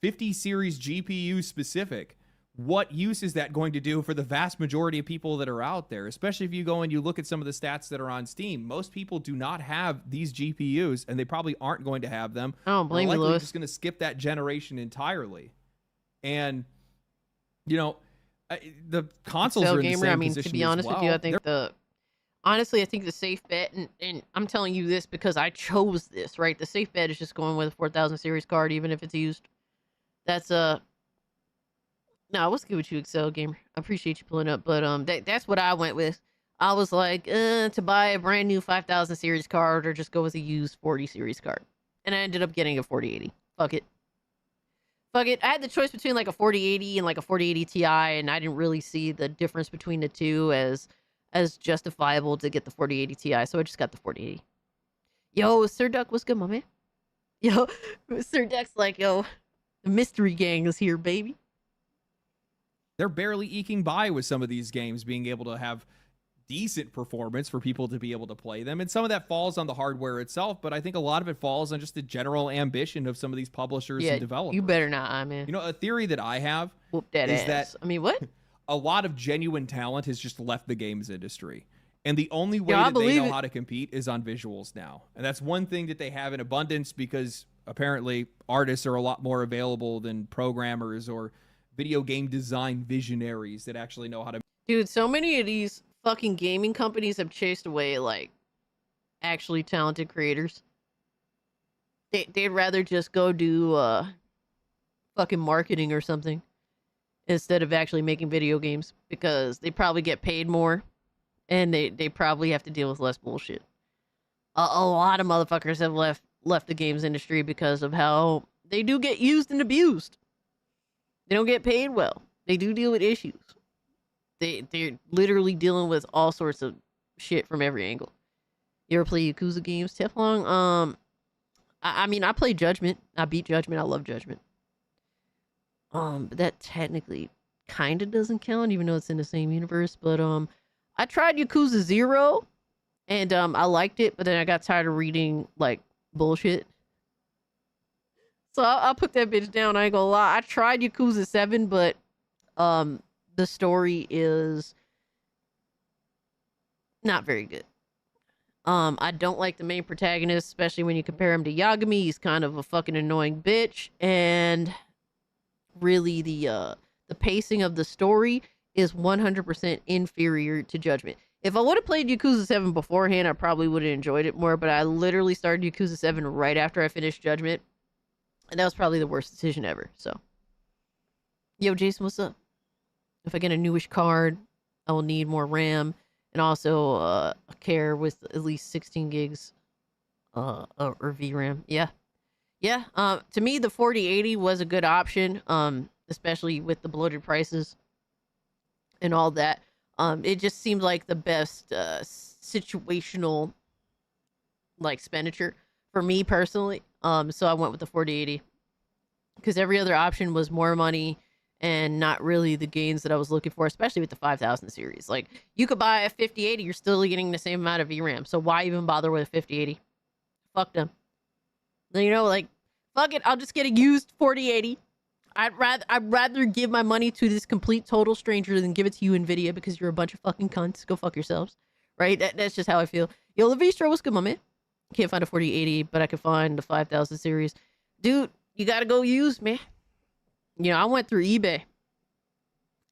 50 series GPU specific. What use is that going to do for the vast majority of people that are out there? Especially if you go and you look at some of the stats that are on Steam. Most people do not have these GPUs, and they probably aren't going to have them. I don't blame you, Lewis. They're just going to skip that generation entirely. And, you know, the consoles are in the same position to be honest with you, I think honestly, I think the safe bet, and I'm telling you this because I chose this, right? The safe bet is just going with a 4000 series card, even if it's used. That's no, what's good with you, Excel Gamer? I appreciate you pulling up, but that's what I went with. I was like, to buy a brand new 5000 series card or just go with a used 40 series card, and I ended up getting a 4080. Fuck it. Fuck it. I had the choice between like a 4080 and like a 4080 Ti, and I didn't really see the difference between the two as justifiable to get the 4080 Ti, so I just got the 4080. Yo, Sir Duck, what's good, my man? Yo, Sir Duck's like, yo, the mystery gang is here, baby. They're barely eking by with some of these games being able to have decent performance for people to be able to play them. And some of that falls on the hardware itself, but I think a lot of it falls on just the general ambition of some of these publishers and developers. You better not, man. You know, a theory that I have Whoop that is ass. that I mean, what? a lot of genuine talent has just left the games industry. And the only way I that they know believe it. how to compete is on visuals now. And that's one thing that they have in abundance because apparently artists are a lot more available than programmers or video game design visionaries that actually know how to. Dude, so many of these fucking gaming companies have chased away, like, actually talented creators. They'd rather just go do fucking marketing or something instead of actually making video games because they probably get paid more and they probably have to deal with less bullshit. A lot of motherfuckers have left the games industry because of how they do get used and abused. They don't get paid well. They do deal with issues. They're literally dealing with all sorts of shit from every angle. You ever play Yakuza games, Teflon? I mean, I played Judgment. I beat Judgment. I love Judgment. But that technically kind of doesn't count, even though it's in the same universe. But I tried Yakuza 0, and I liked it, but then I got tired of reading like bullshit. So I'll put that bitch down. I ain't gonna lie. I tried Yakuza 7, but the story is not very good. I don't like the main protagonist, especially when you compare him to Yagami. He's kind of a fucking annoying bitch, and really the pacing of the story is 100% inferior to Judgment. If I would have played Yakuza 7 beforehand, I probably would have enjoyed it more, but I literally started Yakuza 7 right after I finished Judgment, and that was probably the worst decision ever. So, yo, Jason, what's up? If I get a newish card, I will need more RAM and also a care with at least 16 gigs or VRAM. Yeah. To me, the 4080 was a good option, especially with the bloated prices and all that. It just seemed like the best situational like expenditure for me personally. So I went with the 4080 because every other option was more money and not really the gains that I was looking for, especially with the 5000 series. Like, you could buy a 5080, you're still getting the same amount of VRAM. So why even bother with a 5080? Fuck them. You know, like, fuck it, I'll just get a used 4080. I'd rather give my money to this complete total stranger than give it to you, Nvidia, because you're a bunch of fucking cunts. Go fuck yourselves. Right? That's just how I feel. Yo, Levistro, what's good, my man? Can't find a 4080, but I can find the 5000 series. Dude, you gotta go used, man. You know, I went through eBay.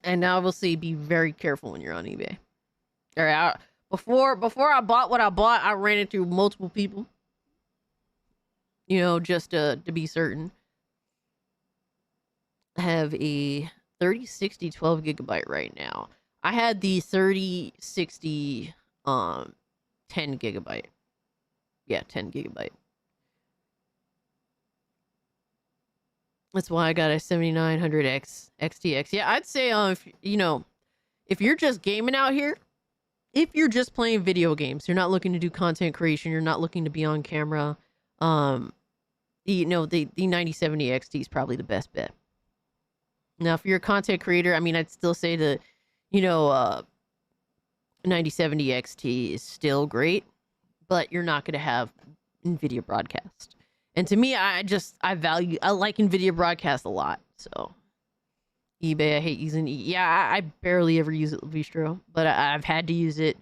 And now I will say be very careful when you're on eBay. All right, before I bought what I bought, I ran it through multiple people. You know, just to be certain. I have a 3060 12 gigabyte right now. I had the 3060 10 gigabyte. Yeah, 10 gigabyte. That's why I got a 7900X XTX. Yeah, I'd say if if you're just gaming out here, if you're just playing video games, you're not looking to do content creation, you're not looking to be on camera, the 9070 XT is probably the best bet. Now, if you're a content creator, I mean, I'd still say the 9070 XT is still great, but you're not going to have NVIDIA broadcast. And to me, I like NVIDIA broadcast a lot. So eBay, I hate using. I barely ever use it, Vistro, but I've had to use it.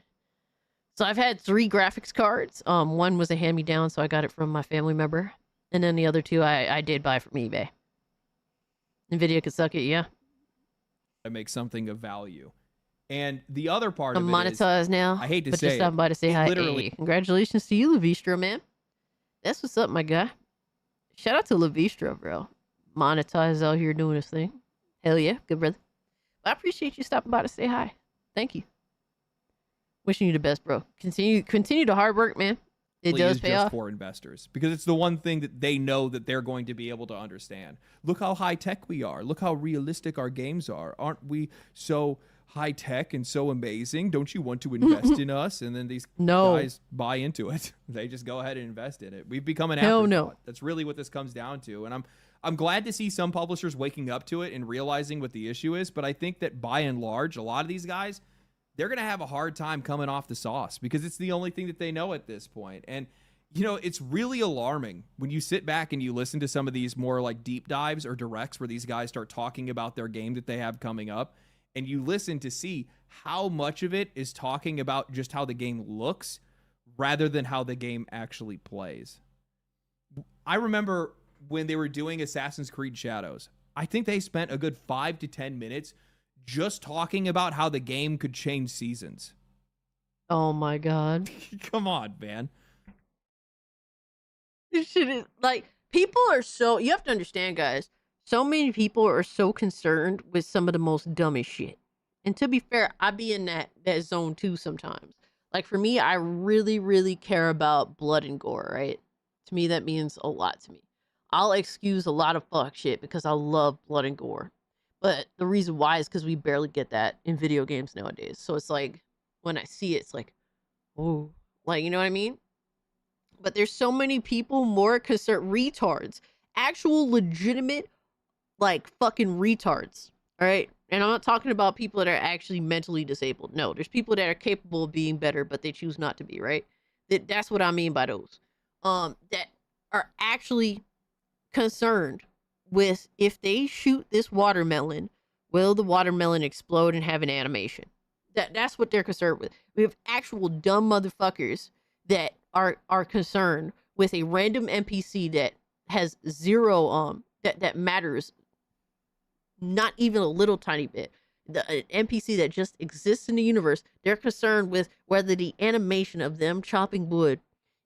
So I've had 3 graphics cards. One was a hand-me-down, so I got it from my family member. And then the other 2 I did buy from eBay. NVIDIA could suck it, yeah. To make something of value. And the other part I'm of it monetized is, now. I hate to but say just stopping by to say hi. literally- Hey, congratulations to you, Levistro, man. That's what's up, my guy. Shout out to Levistro, bro. Monetized out here doing his thing. Hell yeah, good brother. I appreciate you stopping by to say hi. Thank you. Wishing you the best, bro. Continue the hard work, man. It does is pay just off. for investors because it's the one thing that they know that they're going to be able to understand. Look how high tech we are. Look how realistic our games are. Aren't we so high tech and so amazing? Don't you want to invest in us? And then these guys buy into it. They just go ahead and invest in it. We've become an Hell afterthought. no. That's really what this comes down to. And I'm glad to see some publishers waking up to it and realizing what the issue is. But I think that by and large, a lot of these guys, they're going to have a hard time coming off the sauce because it's the only thing that they know at this point. And, it's really alarming when you sit back and you listen to some of these more like deep dives or directs where these guys start talking about their game that they have coming up, and you listen to see how much of it is talking about just how the game looks rather than how the game actually plays. I remember when they were doing Assassin's Creed Shadows, I think they spent a good 5 to 10 minutes just talking about how the game could change seasons. Oh my God. Come on, man. This shit is like, people are so, you have to understand, guys, so many people are so concerned with some of the most dumbest shit. And to be fair, I be in that zone too sometimes. Like for me, I really, really care about blood and gore, right? To me, that means a lot to me. I'll excuse a lot of fuck shit because I love blood and gore. But the reason why is because we barely get that in video games nowadays. So it's like, when I see it, it's like, oh, like, you know what I mean? But there's so many people more concerned, retards, actual legitimate, like, fucking retards, all right? And I'm not talking about people that are actually mentally disabled. No, there's people that are capable of being better, but they choose not to be, right? That's what I mean by those. That are actually concerned with, if they shoot this watermelon, will the watermelon explode and have an animation? That's what they're concerned with. We have actual dumb motherfuckers that are concerned with a random NPC that has zero that matters not even a little tiny bit. An NPC that just exists in the universe. They're concerned with whether the animation of them chopping wood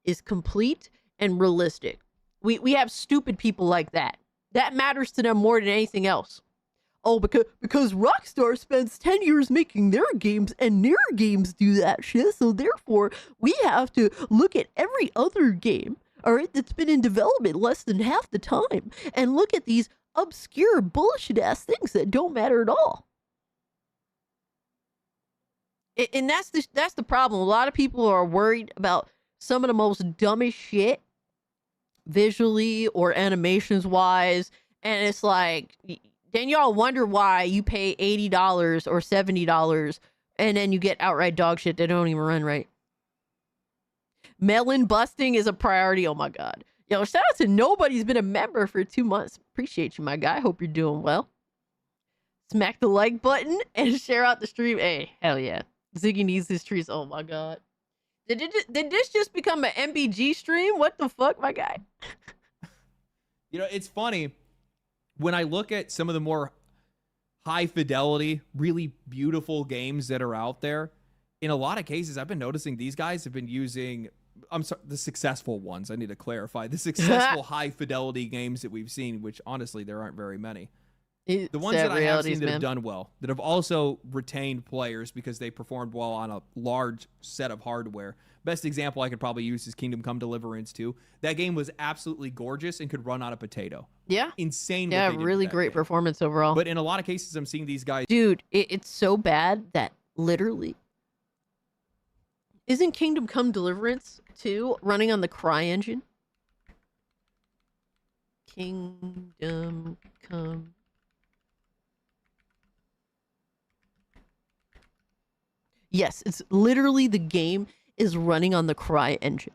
is complete and realistic. We have stupid people like that. That matters to them more than anything else. Oh, because Rockstar spends 10 years making their games, and their games do that shit, so therefore we have to look at every other game, all right, that's been in development less than half the time, and look at these obscure bullshit-ass things that don't matter at all. And that's the problem. A lot of people are worried about some of the most dumbest shit, visually or animations-wise, and it's like, then y'all wonder why you pay $80 or $70 and then you get outright dog shit that don't even run right. Melon busting is a priority. Oh my God. Yo, shout out to nobody's been a member for 2 months. Appreciate you, my guy. Hope you're doing well. Smack the like button and share out the stream. Hey, hell yeah. Ziggy needs his trees. Oh my God. Did this just become an MBG stream? What the fuck, my guy? It's funny. When I look at some of the more high fidelity, really beautiful games that are out there, in a lot of cases, I've been noticing these guys have been using, I'm sorry, the successful ones. I need to clarify the successful high fidelity games that we've seen, which honestly, there aren't very many. The ones that I have seen that have done well, that have also retained players because they performed well on a large set of hardware. Best example I could probably use is Kingdom Come Deliverance 2. That game was absolutely gorgeous and could run on a potato. Yeah. Insane. Yeah, really great performance overall. But in a lot of cases, I'm seeing these guys. Dude, it's so bad that literally... Isn't Kingdom Come Deliverance 2 running on the Cry engine? Kingdom Come... Yes, it's literally the game is running on the Cry engine.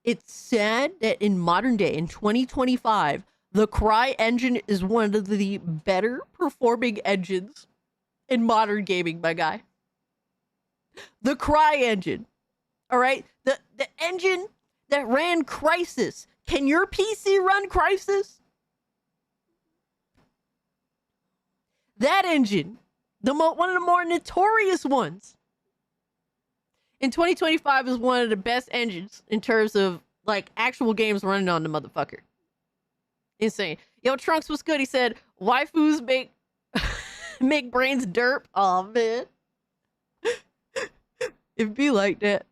It's sad that in modern day, in 2025, the Cry engine is one of the better performing engines in modern gaming, my guy. The Cry engine. All right? The engine that ran Crysis. Can your PC run Crysis? That engine, one of the more notorious ones, in 2025 is one of the best engines in terms of like actual games running on the motherfucker. Insane. Yo, Trunks was good. He said, waifus make make brains derp. Oh man. It'd be like that.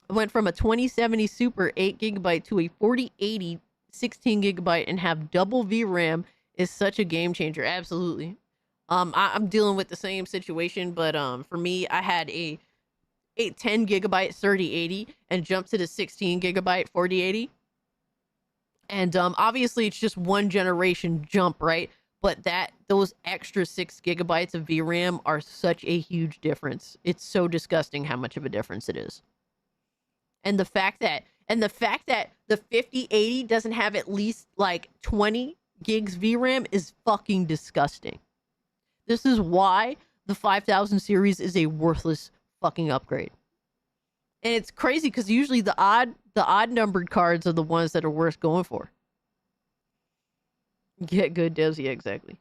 I went from a 2070 Super 8GB to a 4080 16GB and have double VRAM is such a game changer. Absolutely. I'm dealing with the same situation, but for me, I had a 10GB 3080 and jumped to the 16GB 4080. And obviously it's just one generation jump, right? but those extra 6 GB of VRAM are such a huge difference. It's so disgusting how much of a difference it is. And the fact that the 5080 doesn't have at least like 20 gigs VRAM is fucking disgusting. This is why the 5000 series is a worthless fucking upgrade. And it's crazy because usually the odd numbered cards are the ones that are worth going for. Get good devs, yeah, exactly.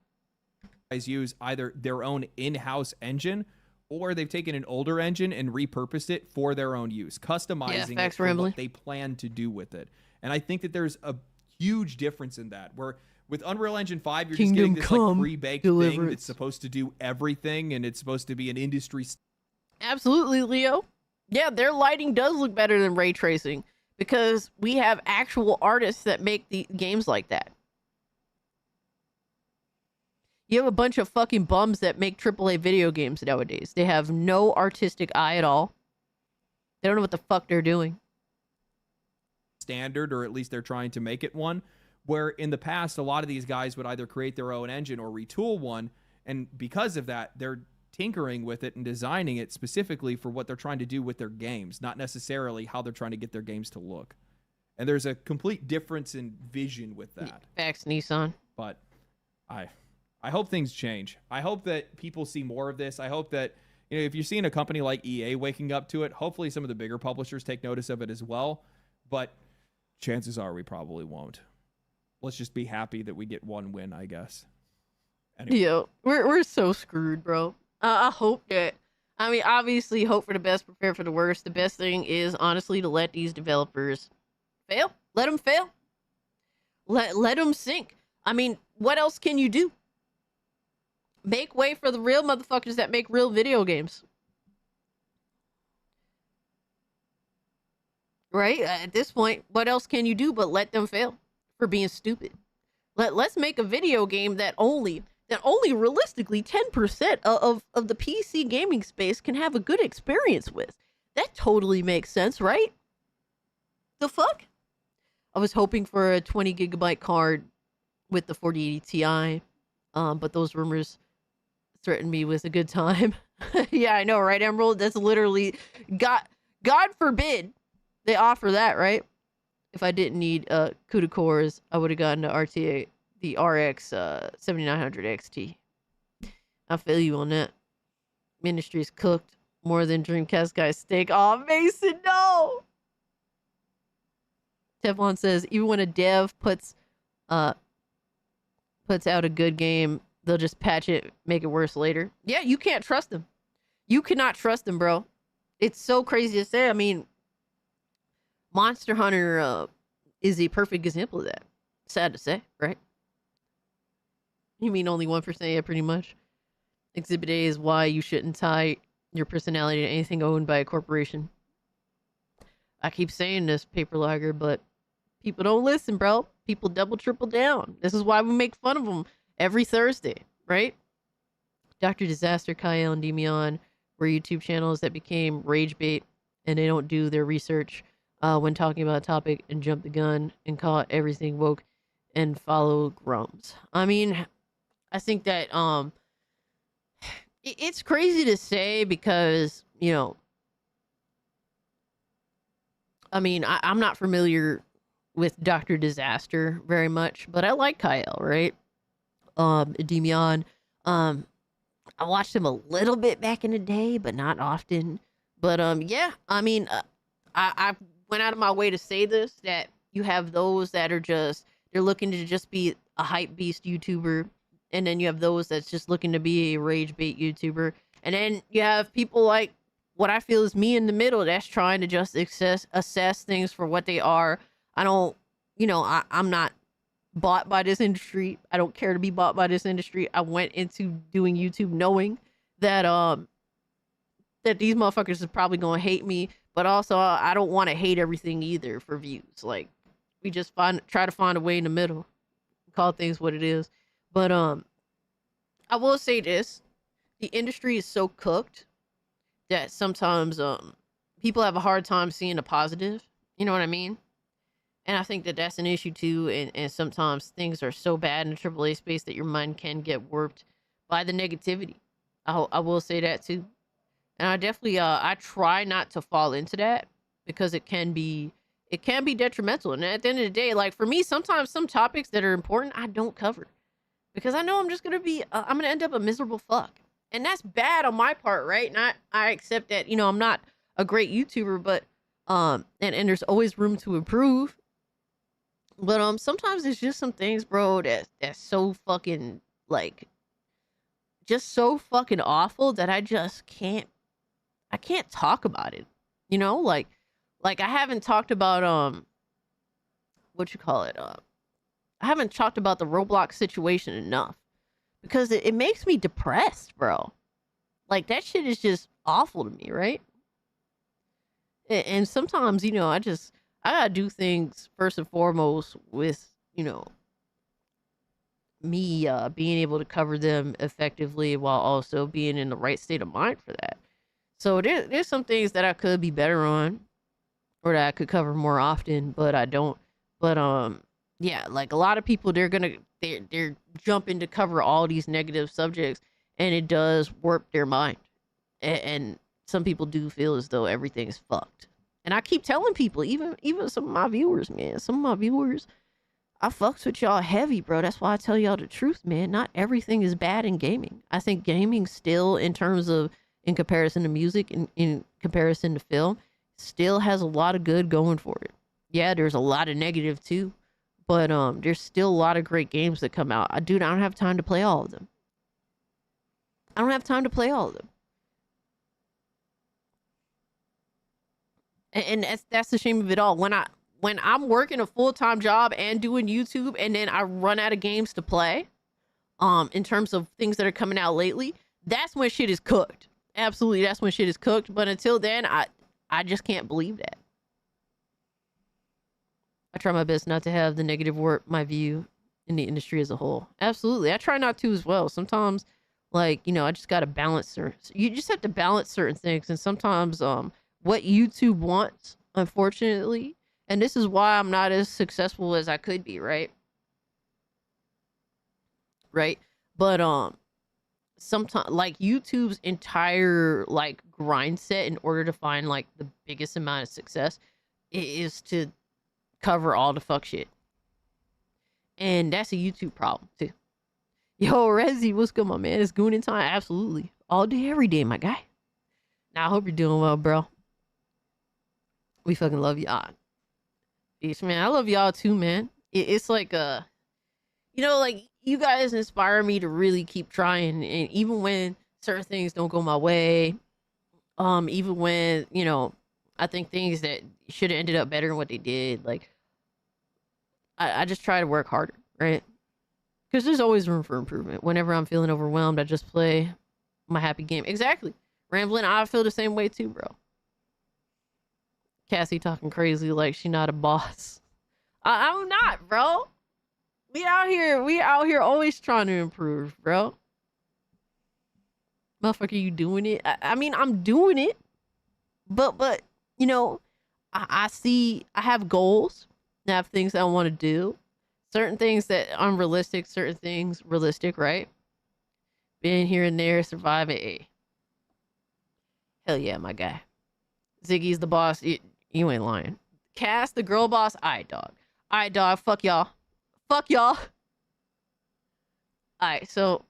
Guys use either their own in-house engine, or they've taken an older engine and repurposed it for their own use, customizing it for what they plan to do with it. And I think that there's a huge difference in that, where with Unreal Engine 5, you're just getting this like pre-baked thing that's supposed to do everything, and it's supposed to be an industry. Absolutely, Leo. Yeah, their lighting does look better than ray tracing because we have actual artists that make the games like that. You have a bunch of fucking bums that make AAA video games nowadays. They have no artistic eye at all. They don't know what the fuck they're doing. Standard, or at least they're trying to make it one, where in the past, a lot of these guys would either create their own engine or retool one. And because of that, they're tinkering with it and designing it specifically for what they're trying to do with their games, not necessarily how they're trying to get their games to look. And there's a complete difference in vision with that. Facts, Nissan. But I hope things change. I hope that people see more of this. I hope that, you know, if you're seeing a company like EA waking up to it, hopefully some of the bigger publishers take notice of it as well. But chances are we probably won't. Let's just be happy that we get one win, I guess. Anyway. Yeah, we're so screwed, bro. I hope that, I mean, obviously hope for the best, prepare for the worst. The best thing is honestly to let these developers fail. Let them fail. Let them sink. I mean, what else can you do? Make way for the real motherfuckers that make real video games. Right? At this point, what else can you do but let them fail for being stupid? Let's make a video game that only realistically 10% of the PC gaming space can have a good experience with. That totally makes sense, right? The fuck? I was hoping for a 20 gigabyte card with the 4080 Ti, but those rumors threatened me with a good time. Yeah, I know, right, Emerald? That's literally, God forbid they offer that, right? If I didn't need CUDA cores, I would have gotten the RX 7900 XT. I feel you on that. Ministry's cooked more than Dreamcast guy's steak. Oh, Mason, no! Teflon says, even when a dev puts out a good game, they'll just patch it, make it worse later. Yeah, you can't trust them. You cannot trust them, bro. It's so crazy to say. I mean, Monster Hunter is a perfect example of that. Sad to say, right? You mean only 1%? Yeah, pretty much. Exhibit A is why you shouldn't tie your personality to anything owned by a corporation. I keep saying this, Paper Lager, but people don't listen, bro. People double, triple down. This is why we make fun of them every Thursday, right? Dr. Disaster, Kyle, and Demion were YouTube channels that became rage bait, and they don't do their research when talking about a topic and jump the gun and call it everything woke and follow grums. I mean, I think that it's crazy to say because, you know, I mean, I'm not familiar with Dr. Disaster very much, but I like Kyle, right? Demion. I watched him a little bit back in the day, but not often. But yeah, I mean, I went out of my way to say this, that you have those that are just, they're looking to just be a hype beast YouTuber, and then you have those that's just looking to be a rage bait YouTuber, and then you have people like what I feel is me in the middle that's trying to just assess things for what they are. I don't, you know, I'm not bought by this industry. I don't care to be bought by this industry. I went into doing YouTube knowing that that these motherfuckers are probably gonna hate me, but also I don't want to hate everything either for views. Like, we just try to find a way in the middle, call things what it is. But I will say this: the industry is so cooked that sometimes people have a hard time seeing the positive. You know what I mean? And I think that that's an issue too. And sometimes things are so bad in the AAA space that your mind can get warped by the negativity. I will say that too. And I definitely I try not to fall into that because it can be detrimental. And at the end of the day, like for me, sometimes some topics that are important I don't cover because I know I'm just gonna be I'm gonna end up a miserable fuck, and that's bad on my part, right? And I accept that I'm not a great YouTuber, but and there's always room to improve. But sometimes it's just some things, bro, that's so fucking like just so fucking awful that I can't talk about it. Like I haven't talked about what you call it? I haven't talked about the Roblox situation enough because it makes me depressed, bro. Like that shit is just awful to me, right? And sometimes, I gotta do things first and foremost with, me being able to cover them effectively while also being in the right state of mind for that. So there's some things that I could be better on or that I could cover more often, but I don't. But yeah, like a lot of people, they're jumping to cover all these negative subjects, and it does warp their mind. And some people do feel as though everything's fucked. And I keep telling people, even some of my viewers, man, I fucks with y'all heavy, bro. That's why I tell y'all the truth, man. Not everything is bad in gaming. I think gaming still, in terms of, in comparison to music, in comparison to film, still has a lot of good going for it. Yeah, there's a lot of negative too, but there's still a lot of great games that come out. I don't have time to play all of them. I don't have time to play all of them. And that's the shame of it all. When I'm working a full-time job and doing YouTube, and then I run out of games to play, in terms of things that are coming out lately, that's when shit is cooked. Absolutely, that's when shit is cooked. But until then, I just can't believe that. I try my best not to have the negative warp my view in the industry as a whole. Absolutely, I try not to as well. Sometimes, like, I just gotta balance you just have to balance certain things, and sometimes what YouTube wants, unfortunately, and this is why I'm not as successful as I could be, right? But sometimes, like, YouTube's entire like grind set in order to find like the biggest amount of success is to cover all the fuck shit, and that's a YouTube problem too. Yo, Rezzy, what's good, my man? It's gooning time. Absolutely, all day, every day, my guy. Now I hope you're doing well, bro. We fucking love y'all. Peace, man. I love y'all too, man. It's like like, you guys inspire me to really keep trying, and even when certain things don't go my way, even when I think things that should have ended up better than what they did, like I just try to work harder, right? Because there's always room for improvement. Whenever I'm feeling overwhelmed, I just play my happy game. Exactly. Rambling, I feel the same way too, bro. Cassie talking crazy like she not a boss. I'm not, bro. We out here always trying to improve, bro. Motherfucker, you doing it? I mean, I'm doing it. But I see, I have goals. I have things I want to do. Certain things that unrealistic, certain things realistic, right? Being here and there, surviving. Hell yeah, my guy. Ziggy's the boss. You ain't lying. Cass, the girl boss. Alright, dog. Alright, dog. Fuck y'all. Fuck y'all. Alright, so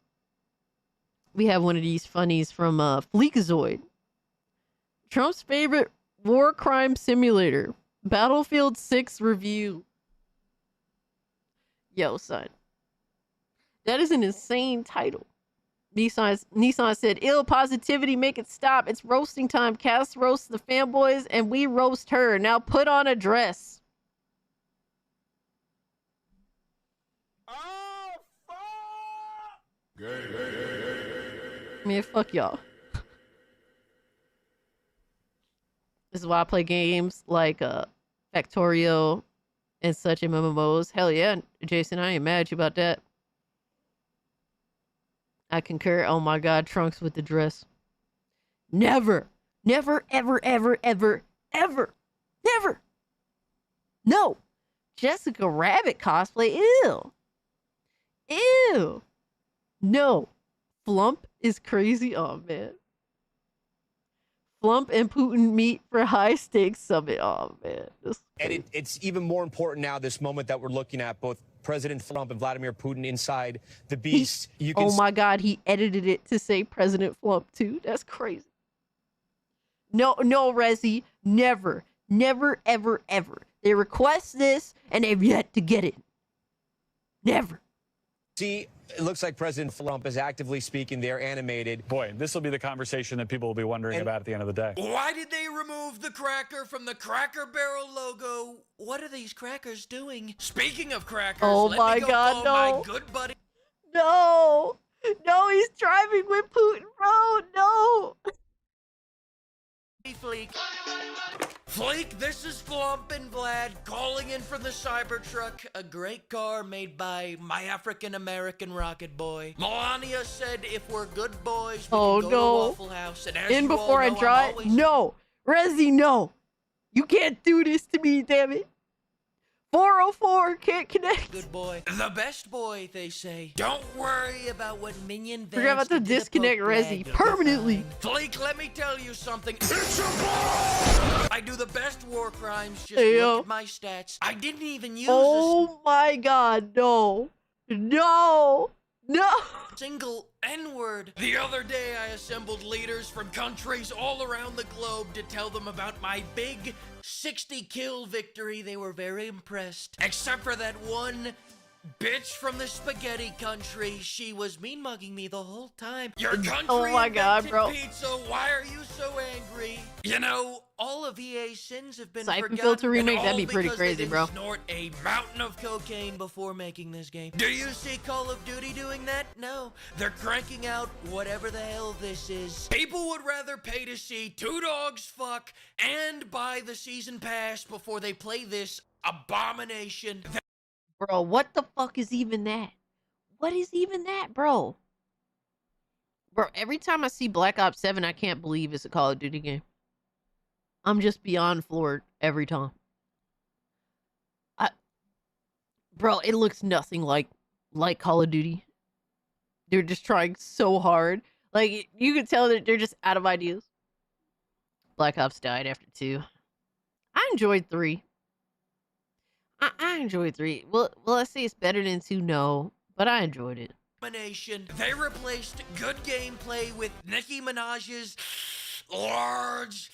we have one of these funnies from Fleekazoid. Trump's favorite war crime simulator. Battlefield 6 review. Yo, son. That is an insane title. Nissan said, ill positivity, make it stop. It's roasting time. Cass roasts the fanboys and we roast her. Now put on a dress. Oh, fuck! Man, fuck y'all. This is why I play games like Factorio and such MMOs. Hell yeah, Jason, I ain't mad at you about that. I concur. Oh my god, Trunks with the dress. Never, ever, ever, ever, ever, never. No, Jessica Rabbit cosplay. Ew. Ew. No. Flump is crazy. Oh, man. Flump and Putin meet for high stakes summit. Oh, man. And it's even more important now, this moment that we're looking at, both President Trump and Vladimir Putin inside the beast. Oh, my God. He edited it to say President Flump, too. That's crazy. No, Rezi. Never. Never, ever, ever. They request this, and they've yet to get it. Never. See, it looks like President Trump is actively speaking there, animated. Boy, this will be the conversation that people will be wondering about at the end of the day. Why did they remove the cracker from the Cracker Barrel logo? What are these crackers doing? Speaking of crackers, oh let my me go God, call no. my good buddy. No. No, he's driving with Putin, bro. No. Fleek, this is Flump and Vlad calling in from the Cybertruck, a great car made by my African-American rocket boy. Melania said if we're good boys, we can go to Waffle House. And as In you before all I know, drive? No. Rezi, no. You can't do this to me, damn it. 404 can't connect. Good boy. The best boy, they say. Don't worry about what minion Vance Forget about to did the disconnect poke Rezi bag. You'll be permanently. fine. Fleek, let me tell you something. It's your boy! I do the best war crimes. Just Hey, yo. look at my stats. I didn't even use Oh my God, no. No. No. a single N-word. The other day, I assembled leaders from countries all around the globe to tell them about my big 60-kill victory. They were very impressed. Except for that one bitch from the spaghetti country. She was mean-mugging me the whole time. Your country Oh my God, invented bro. pizza. Why are you so angry? You know, all of EA's sins have been Siphon forgotten. filter remake, and that'd be all pretty because crazy, they didn't bro. snort a mountain of cocaine before making this game. Do you see Call of Duty doing that? No. They're cranking out whatever the hell this is. People would rather pay to see two dogs fuck and buy the season pass before they play this abomination. Bro, what the fuck is even that? What is even that, bro? Bro, every time I see Black Ops 7, I can't believe it's a Call of Duty game. I'm just beyond floored every time. Bro, it looks nothing like Call of Duty. They're just trying so hard. Like, you can tell that they're just out of ideas. Black Ops died after 2. I enjoyed 3. I enjoyed 3. Well, I say it's better than 2, no. But I enjoyed it. They replaced good gameplay with Nicki Minaj's large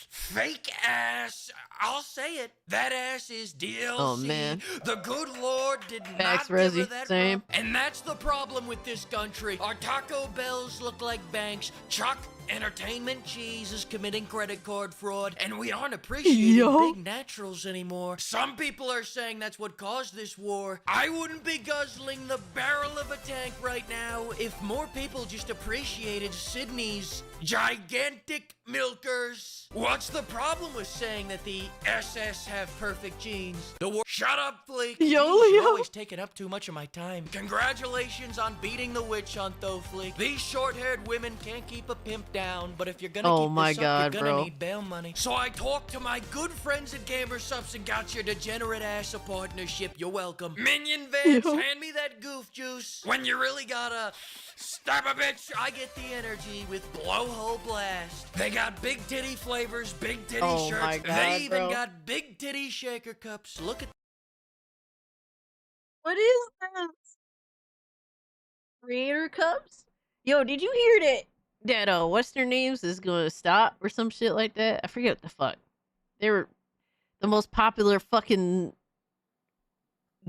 fake ass. I'll say it. That ass is DLC. Oh, man. The good Lord did Facts, not give her Rezi. that Same. rub. And that's the problem with this country. Our Taco Bells look like banks. Chuck Entertainment Cheese is committing credit card fraud, and we aren't appreciating Yo. big naturals anymore. Some people are saying that's what caused this war. I wouldn't be guzzling the barrel of a tank right now if more people just appreciated Sydney's gigantic milkers. What's the problem with saying that the SS have perfect genes? The war— Shut up, Fleek. Yo, Jeez, you're Leo. always taking up too much of my time. Congratulations on beating the witch hunt, though, Fleek. These short-haired women can't keep a pimp down, but if you're gonna Oh keep my this God, up, you're gonna bro. need bail money. So I talked to my good friends at GamerSubs and got your degenerate ass a partnership. You're welcome. Minion Vance, Yo. hand me that goof juice. When you really gotta stab a bitch, I get the energy with Blowhole Blast. They got big titty flavors, big titty Oh shirts. my God, they even bro. got big titty shaker cups. Look at What is this? Creator Cups? Yo, did you hear that what's their names is gonna stop or some shit like that? I forget what the fuck. They were the most popular fucking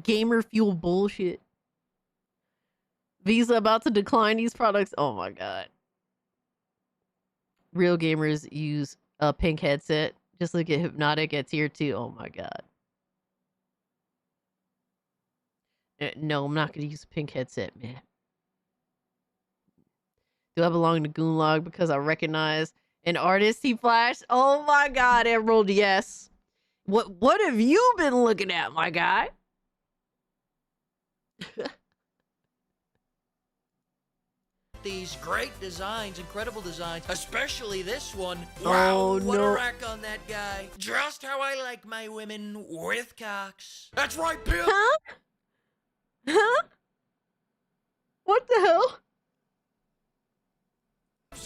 gamer fuel bullshit. Visa about to decline these products. Oh my God. Real gamers use a pink headset. Just look at Hypnotic at tier 2. Oh my God. No, I'm not gonna use a pink headset, man. Do I belong to Goonlog because I recognize an artist he flashed? Oh my God, Emerald, yes. What have you been looking at, my guy? these great designs, incredible designs, especially this one. Oh, Wow, what no. a rack on that guy. Just how I like my women with cocks. That's right, pimp. Huh? Huh? What the hell?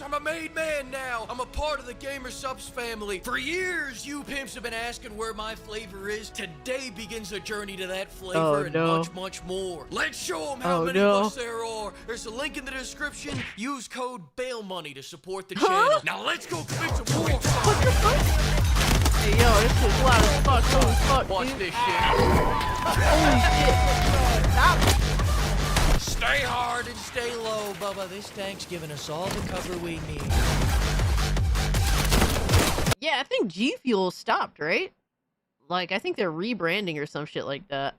I'm a made man now. I'm a part of the Gamer Subs family. For years, you pimps have been asking where my flavor is. Today begins a journey to that flavor Oh, and no. much, much more. Let's show them how Oh, many no. of us there are. There's a link in the description. Use code BAILMONEY to support the Huh? channel. Now let's go commit some more. What the fuck? Hey, yo, this is loud as fuck. Holy fuck, Watch dude. this shit. Holy shit. Stop. Stay hard and stay low, Bubba. This tank's giving us all the cover we need. Yeah, I think G Fuel stopped, right? Like, I think they're rebranding or some shit like that.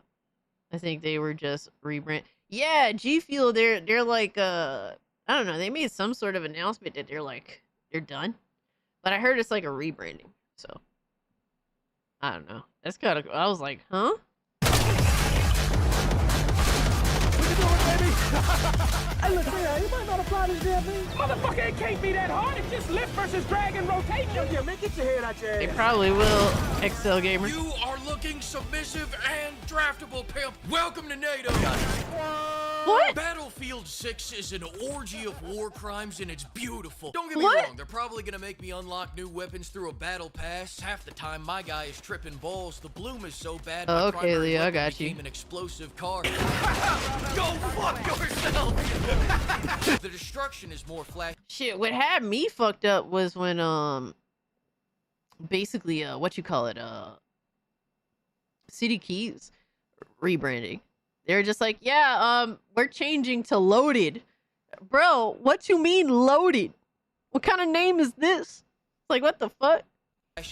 I think they were just rebrand. Yeah, G Fuel, they're like, I don't know. They made some sort of announcement that they're done. But I heard it's like a rebranding. So, I don't know. That's kind of, I was like, huh? Hey, look here, you might not apply this damn thing. Motherfucker, it can't be that hard. It's just lift versus drag and rotation. Yeah, man, get your head out your ass. They probably will, XL Gamer. You are looking submissive and draftable, pimp. Welcome to NATO. What? Battlefield 6 is an orgy of war crimes, and it's beautiful. Don't get me What? wrong, they're probably gonna make me unlock new weapons through a battle pass. Half the time, my guy is tripping balls. The bloom is so bad, my Oh, okay, primary Leo, I weapon got you. became an explosive car. Go fuck yourself! The destruction is more flash. Shit, what had me fucked up was when, basically, City Keys rebranding. They're just like, yeah, we're changing to Loaded. Bro, what you mean loaded? What kind of name is this? Like, what the fuck?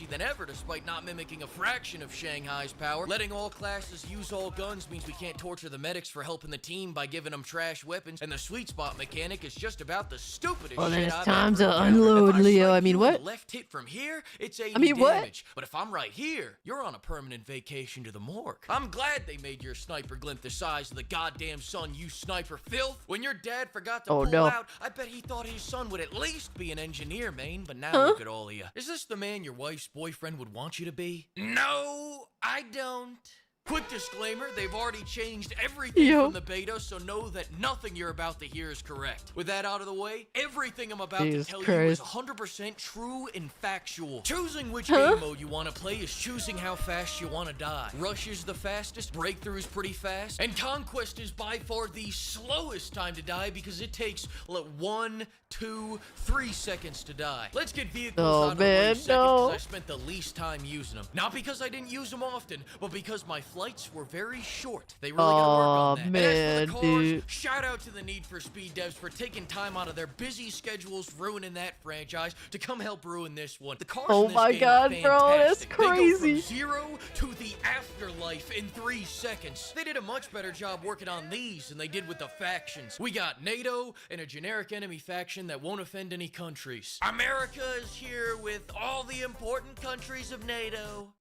Than ever, despite not mimicking a fraction of Shanghai's power. Letting all classes use all guns means we can't torture the medics for helping the team by giving them trash weapons, and the sweet spot mechanic is just about the stupidest Well, then shit it's I've time ever to encountered. unload, If Leo. strike I mean, you in what? the left hit from here, it's 80 I mean, what? damage. But if I'm right here, you're on a permanent vacation to the morgue. I'm glad they made your sniper glint the size of the goddamn sun, you sniper filth. When your dad forgot to Oh, pull no. out, I bet he thought his son would at least be an engineer, man. But now Huh? look at all of you. Is this the man your wife's boyfriend would want you to be? No, I don't. Quick disclaimer, they've already changed everything Yo. from the beta, so know that nothing you're about to hear is correct. With that out of the way, everything I'm about Jesus to tell Christ. you is 100% true and factual. Choosing which Huh? game mode you want to play is choosing how fast you want to die. Rush is the fastest, Breakthrough is pretty fast, and Conquest is by far the slowest time to die because it takes, 1, 2, 3 seconds to die. Let's get vehicles Oh, out of the way man, second because no. I spent the least time using them. Not because I didn't use them often, but because my flights were very short. They really gotta work on that. And as for man, the cars, dude. shout out to the Need for Speed devs for taking time out of their busy schedules ruining that franchise to come help ruin this one. The cars Oh in this my game God, are bro, that's fantastic. They go crazy. from 0 to the afterlife in 3 seconds. They did a much better job working on these than they did with the factions. We got NATO and a generic enemy faction that won't offend any countries. America is here with all the important countries of NATO.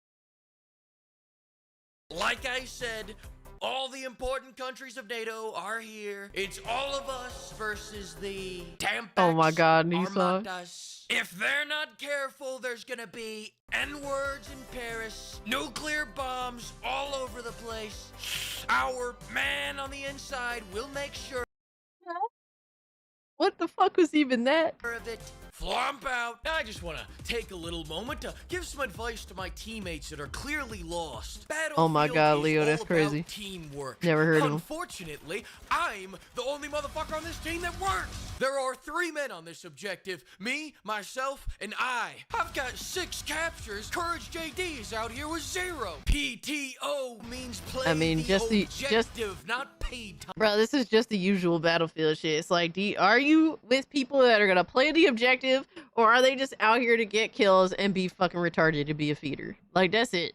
Like I said, all the important countries of NATO are here. It's all of us versus the Tampax Oh my God, Nissan. Armadas. If they're not careful, there's gonna be N-words in Paris, nuclear bombs all over the place. Our man on the inside will make sure What the fuck was even that? of it. Flomp out. I just want to take a little moment to give some advice to my teammates that are clearly lost. Oh my Battlefield God, is Leo, all that's about crazy. Teamwork. Never heard of him. Unfortunately, I'm the only motherfucker on this team that works. There are 3 men on this objective. Me, myself, and I. I've got 6 captures. Courage JD is out here with 0. PTO means play I mean, just the- objective, not paid time. Bro, this is just the usual Battlefield shit. It's like, are you with people that are gonna play the objective, or are they just out here to get kills and be fucking retarded to be a feeder? Like, that's it.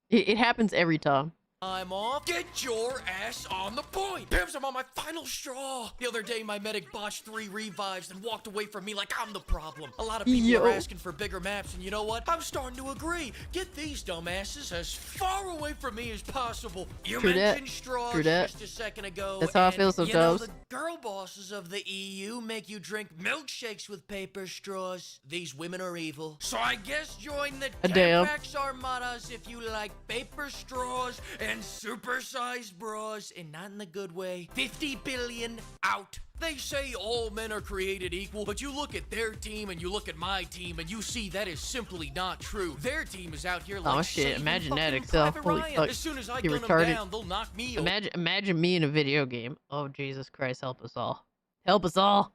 It happens every time. I'm off. Get your ass on the point. Pips, I'm on my final straw. The other day, my medic botched 3 revives and walked away from me like I'm the problem. A lot of people are asking for bigger maps, and you know what? I'm starting to agree. Get these dumbasses as far away from me as possible. You mentioned straws just a second ago. That's how I feel sometimes. You know, the girl bosses of the EU make you drink milkshakes with paper straws. These women are evil. So I guess join the Tampax Armadas if you like paper straws and supersized bras, and not in the good way. 50 billion out. They say all men are created equal, but you look at their team and you look at my team and you see that is simply not true. Their team is out here like shit, imagine that, Excel. Holy fuck. As soon as I You're gun them retarded. down, they'll knock me over. Imagine me in a video game. Oh, Jesus Christ, help us all. Help us all.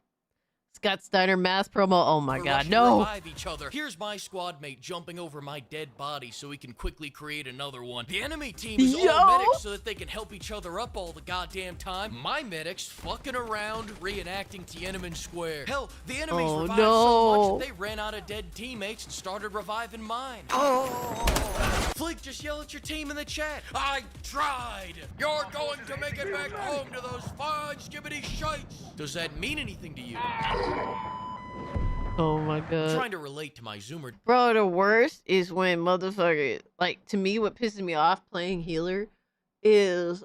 Scott Steiner mass promo. Oh my god, no. Revive each other. Here's my squad mate jumping over my dead body so he can quickly create another one. The enemy team is all medics so that they can help each other up all the goddamn time. My medics fucking around reenacting Tiananmen Square. Hell, the enemies revived so much that they ran out of dead teammates and started reviving mine. Flick, just yell at your team in the chat. I tried. You're going to make it back home to those fine skibbity shites. Does that mean anything to you? Oh my god. I'm trying to relate to my Zoomer. Bro, the worst is when motherfucker, like, to me, what pisses me off playing healer is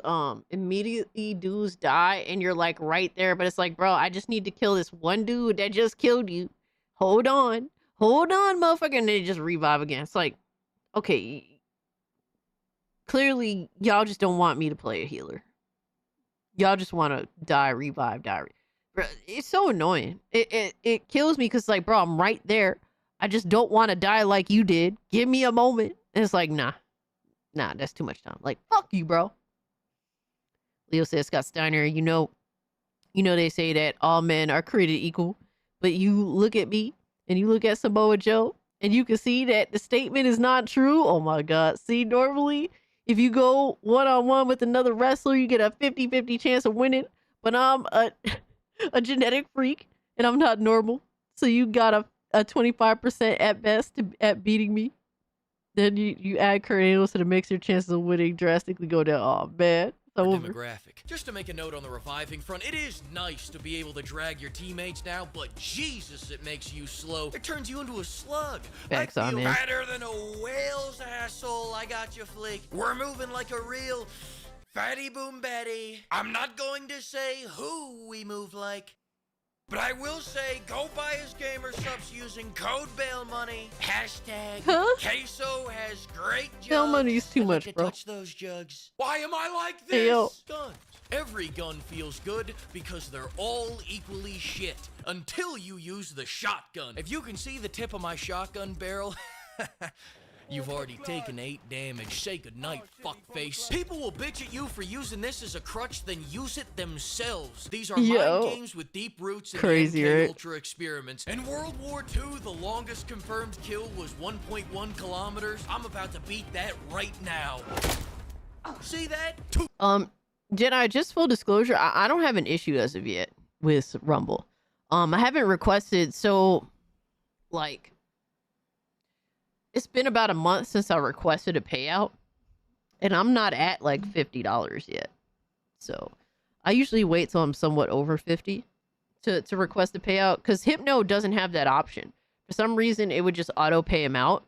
immediately dudes die and you're like right there, but it's like, bro, I just need to kill this one dude that just killed you. Hold on, motherfucker, and then just revive again. It's like, okay, clearly y'all just don't want me to play a healer. Y'all just want to die, revive, die. Bro, it's so annoying. It kills me because, like, bro, I'm right there. I just don't want to die like you did. Give me a moment. And it's like, nah, that's too much time. Like, fuck you, bro. Leo says, Scott Steiner, you know they say that all men are created equal, but you look at me and you look at Samoa Joe and you can see that the statement is not true. Oh my god. See, normally if you go one-on-one with another wrestler, you get a 50-50 chance of winning, but I'm a genetic freak and I'm not normal, so you got a 25% at best at beating me. Then you add Kurt Angle to the mix, your chances of winning drastically go down. Oh man, it's over. Demographic. Just to make a note on the reviving front, it is nice to be able to drag your teammates now, but Jesus, it makes you slow. It turns you into a slug. Facts I feel on it. better than a whale's asshole. I got you, Flick. We're moving like a real fatty boom Betty. I'm not going to say who we move like, but I will say go buy his gamer subs using code bail money. Hashtag Queso has great jugs. Bail money's too much, bro. Touch those jugs. Why am I like this? Hey, yo. Guns. Every gun feels good because they're all equally shit until you use the shotgun. If you can see the tip of my shotgun barrel, you've already taken 8 damage. Say goodnight, fuckface. People will bitch at you for using this as a crutch, then use it themselves. These are mind games with deep roots in Crazy, the MK right? Ultra experiments. In World War II, the longest confirmed kill was 1.1 kilometers. I'm about to beat that right now. See that? Jedi, just full disclosure, I don't have an issue as of yet with Rumble. I haven't requested, so, like, it's been about a month since I requested a payout, and I'm not at like $50 yet. So I usually wait till I'm somewhat over 50 to request a payout, because Hypno doesn't have that option. For some reason, it would just auto pay him out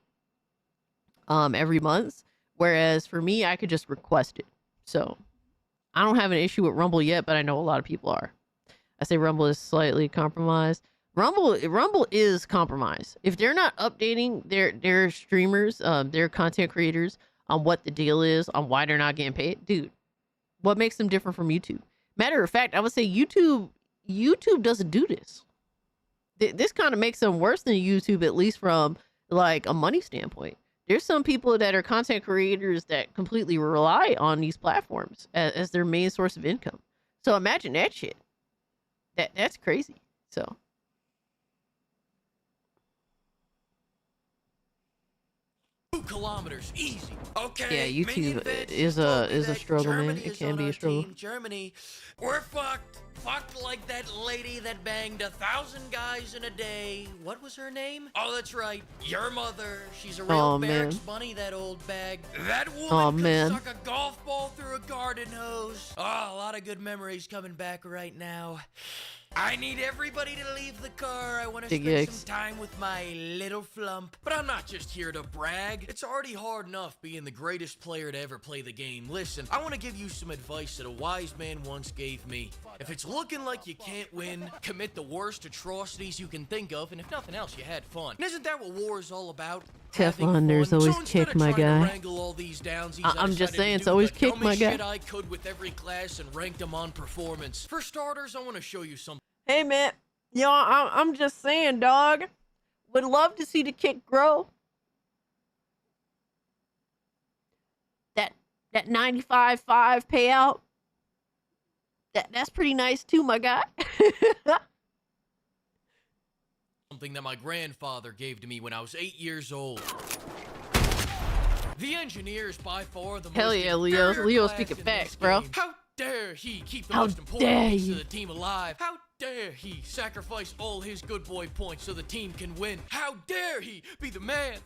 every month, whereas for me, I could just request it. So I don't have an issue with Rumble yet, but I know a lot of people are. I say Rumble is slightly compromised. Rumble is compromised. If they're not updating their streamers, their content creators on what the deal is, on why they're not getting paid, dude, what makes them different from YouTube? Matter of fact, I would say YouTube doesn't do this. This kind of makes them worse than YouTube, at least from like a money standpoint. There's some people that are content creators that completely rely on these platforms as their main source of income. So imagine that shit. That's crazy. So. kilometers, easy. Okay. Yeah, Minion YouTube Vince is told me a that struggle, man. Germany It is can on be our a struggle. team. Germany, we're fucked. Fucked like that lady that banged 1,000 guys in a day. What was her name? Oh, that's right. Your mother. She's a real Aw, barracks man. bunny, that old bag. That woman Aw, could man. suck a golf ball through a garden hose. Oh, a lot of good memories coming back right now. I need everybody to leave the car. I want to Big spend yikes. some time with my little flump. But I'm not just here to brag. It's already hard enough being the greatest player to ever play the game. Listen, I want to give you some advice that a wise man once gave me. If it's looking like you can't win, commit the worst atrocities you can think of, and if nothing else, you had fun. And isn't that what war is all about? Teflon, there's always So instead kick, of my trying to guy. wrangle all these downsies, I'm I just decided saying, to it's do always the kick, my dumbest guy. shit I could with every class and ranked them on performance. For starters, I want to show you something. Hey, man. Yo, I'm just saying, dog. Would love to see the kick grow. That 95.5 payout. That's pretty nice too, my guy. Something that my grandfather gave to me when I was 8 years old. The engineer is by far the Hell most yeah, Leo. inferior Leo class speaking in facts, this bro. game. How dare he keep the How most important dare piece you. of the team alive? How dare he sacrifice all his good boy points so the team can win? How dare he be the man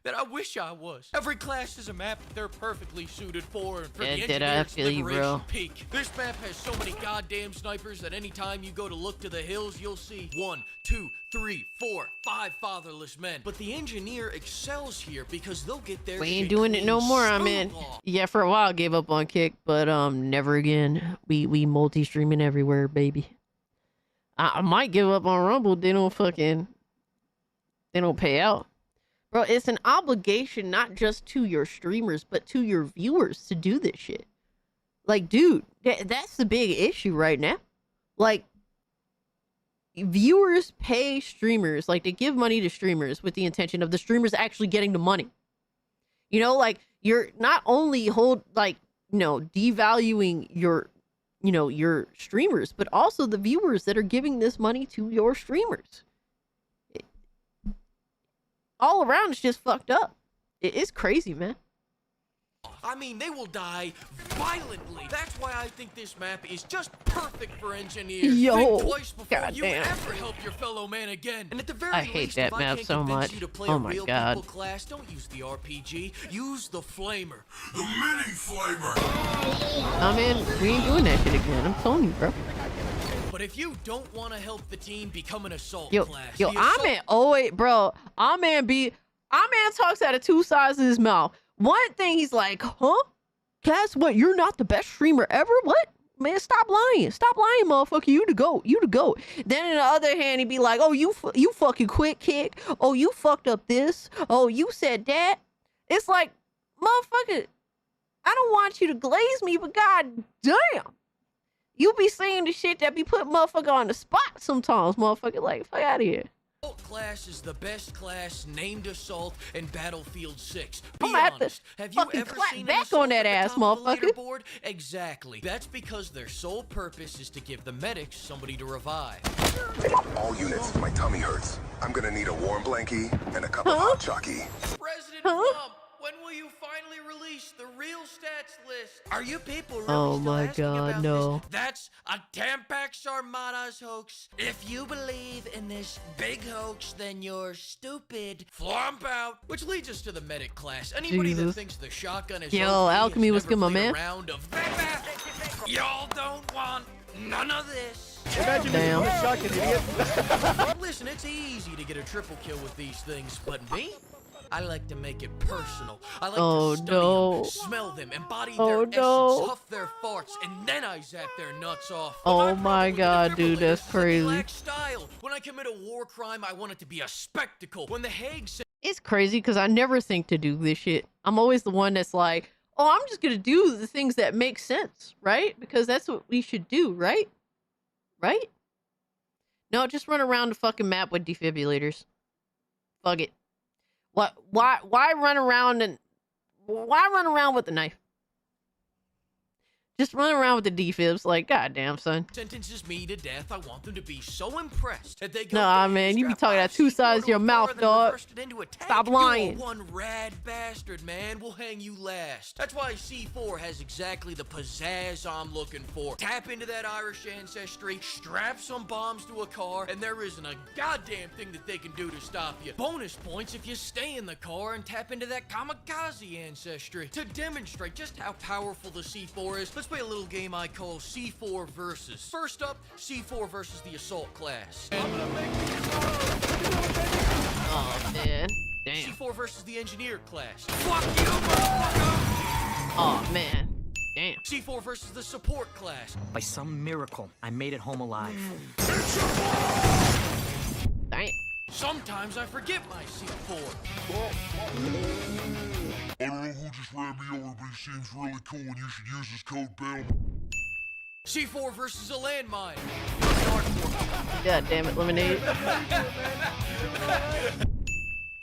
that I wish I was? Every class is a map that they're perfectly suited for, and for Yeah, the did I engineer's feel you, liberation bro? peak. This map has so many goddamn snipers that anytime you go to look to the hills, you'll see 1, 2, 3, 4, 5 fatherless men. But the engineer excels here because they'll get their We shit ain't doing it no clean more, smooth man. off. Yeah, for a while I gave up on kick, but never again. We multi-streaming everywhere, baby. I might give up on Rumble. They don't pay out. Bro, it's an obligation not just to your streamers, but to your viewers to do this shit. Like, dude, that's the big issue right now. Like, viewers pay streamers, like, they give money to streamers with the intention of the streamers actually getting the money. You know, like, you're not only devaluing your streamers, but also the viewers that are giving this money to your streamers. All around, it's just fucked up. It's crazy, man. I mean, they will die violently. That's why I think this map is just perfect for engineers. Yo, Think twice before you goddamn. ever help your fellow man again. And at the very I hate least, that if I map can't so convince much. you to play Oh a my real God. people class, don't use the RPG. Use the flamer. The mini flamer. I mean, we ain't doing that shit again. I'm telling you, bro. But if you don't want to help the team become an assault Yo, class, yo, the I'm assault- in. Oh wait, bro. Our man talks out of two sides of his mouth. One thing he's like, huh? Cass, what? You're not the best streamer ever? What? Man, stop lying. Stop lying, motherfucker. You the GOAT. You the GOAT. Then on the other hand, he'd be like, oh, you fucking quit kick. Oh, you fucked up this. Oh, you said that. It's like, motherfucker, I don't want you to glaze me, but god damn. You be saying the shit that be putting motherfucker on the spot sometimes, motherfucker. Like, fuck out of here. Assault class is the best class named Assault in Battlefield 6. Be I'ma have to honest, have you fucking ever clap seen an back assault on that at the ass, top of the motherfucker. leaderboard? Exactly. That's because their sole purpose is to give the medics somebody to revive. All units, my tummy hurts. I'm gonna need a warm blankie and a cup of hot chalky. President Trump, when will you finally release the real stats list? Are you people really Oh still my asking God, about no. this? That's a Tampax Armada's hoax. If you believe in this big hoax, then you're stupid. Flump out. Which leads us to the medic class. Anybody that Jesus. thinks the shotgun is Yo, OP has Alchemy, what's never good, my played a man? round of y'all don't want none of this. Damn. Listen, it's easy to get a triple kill with these things, but me? I like to make it personal. I like Oh, to study no. them, smell them, embody Oh, their no. essence, huff their farts, and then I zap their nuts off. Oh my God, dude, that's crazy. Lack style. When I commit a war crime, I want it to be a spectacle. When the Hague says It's crazy because I never think to do this shit. I'm always the one that's like, oh, I'm just gonna do the things that make sense, right? Because that's what we should do, right? Right? No, just run around the fucking map with defibrillators. Fuck it. What? Why run around with a knife? Just run around with the defibs like, goddamn, son. Sentences me to death. I want them to be so impressed that they go. Nah, man, you be talking out two sides of your mouth, dog. Stop lying. You're one rad bastard, man. We'll hang you last. That's why C4 has exactly the pizzazz I'm looking for. Tap into that Irish ancestry, strap some bombs to a car, and there isn't a goddamn thing that they can do to stop you. Bonus points if you stay in the car and tap into that kamikaze ancestry. To demonstrate just how powerful the C4 is, let's play a little game I call C4 Versus. First up, C4 versus the assault class. Oh, man. Damn. C4 versus the engineer class. Fuck you, motherfucker! Oh, man. Damn. C4 versus the support class. By some miracle, I made it home alive. Damn. Sometimes I forget my C4. I don't know who just ran me over, but he seems really cool and you should use his code BAIL. C4 versus a landmine. God damn it, Lemonade.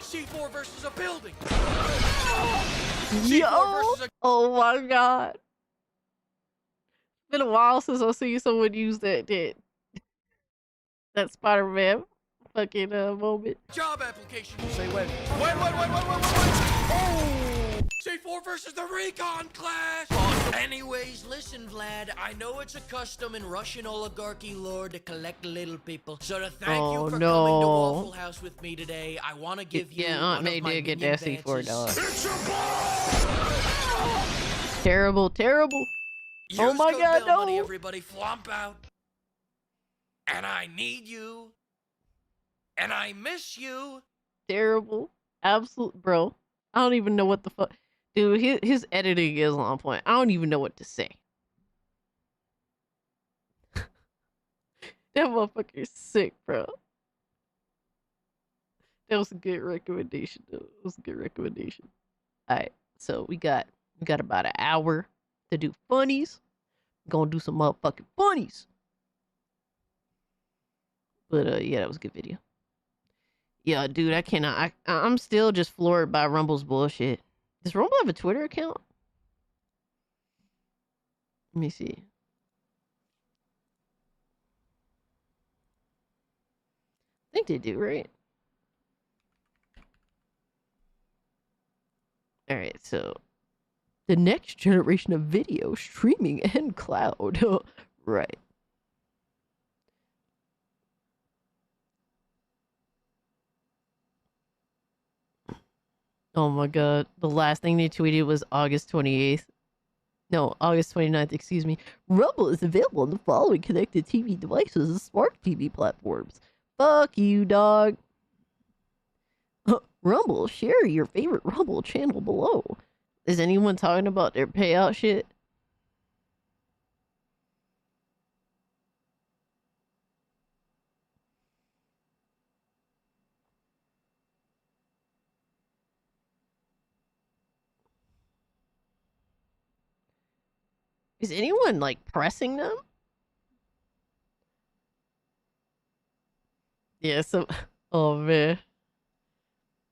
C4 versus a building. Yo! Oh my god. It's been a while since I've seen someone use that that Spider-Man fucking moment. Job application. Say when. When? Oh! C4 versus the recon class. Anyways, listen, Vlad. I know it's a custom in Russian oligarchy lore to collect little people. So to thank you for coming to Waffle House with me today, I want to give you Aunt May did get that C4 dog. advances. Terrible. Oh my Use god, code BAIL money, no. everybody, flump out. And I need you. And I miss you. Terrible. Absolute, bro. I don't even know what the fuck. Dude, his editing is on point. I don't even know what to say. That motherfucker is sick, bro. That was a good recommendation, though. It was a good recommendation. Alright, so we got about an hour to do funnies. Gonna do some motherfucking funnies. But yeah, that was a good video. Yeah, dude, I cannot. I'm still just floored by Rumble's bullshit. Does Rumble have a Twitter account? Let me see. I think they do, right? Alright, so the next generation of video streaming and cloud. Right. Oh my god. The last thing they tweeted was August 28th. No, August 29th, excuse me. Rumble is available on the following connected TV devices and smart TV platforms. Fuck you, dog. Rumble, share your favorite Rumble channel below. Is anyone talking about their payout shit? Is anyone, like, pressing them? Yeah, so... Oh, man.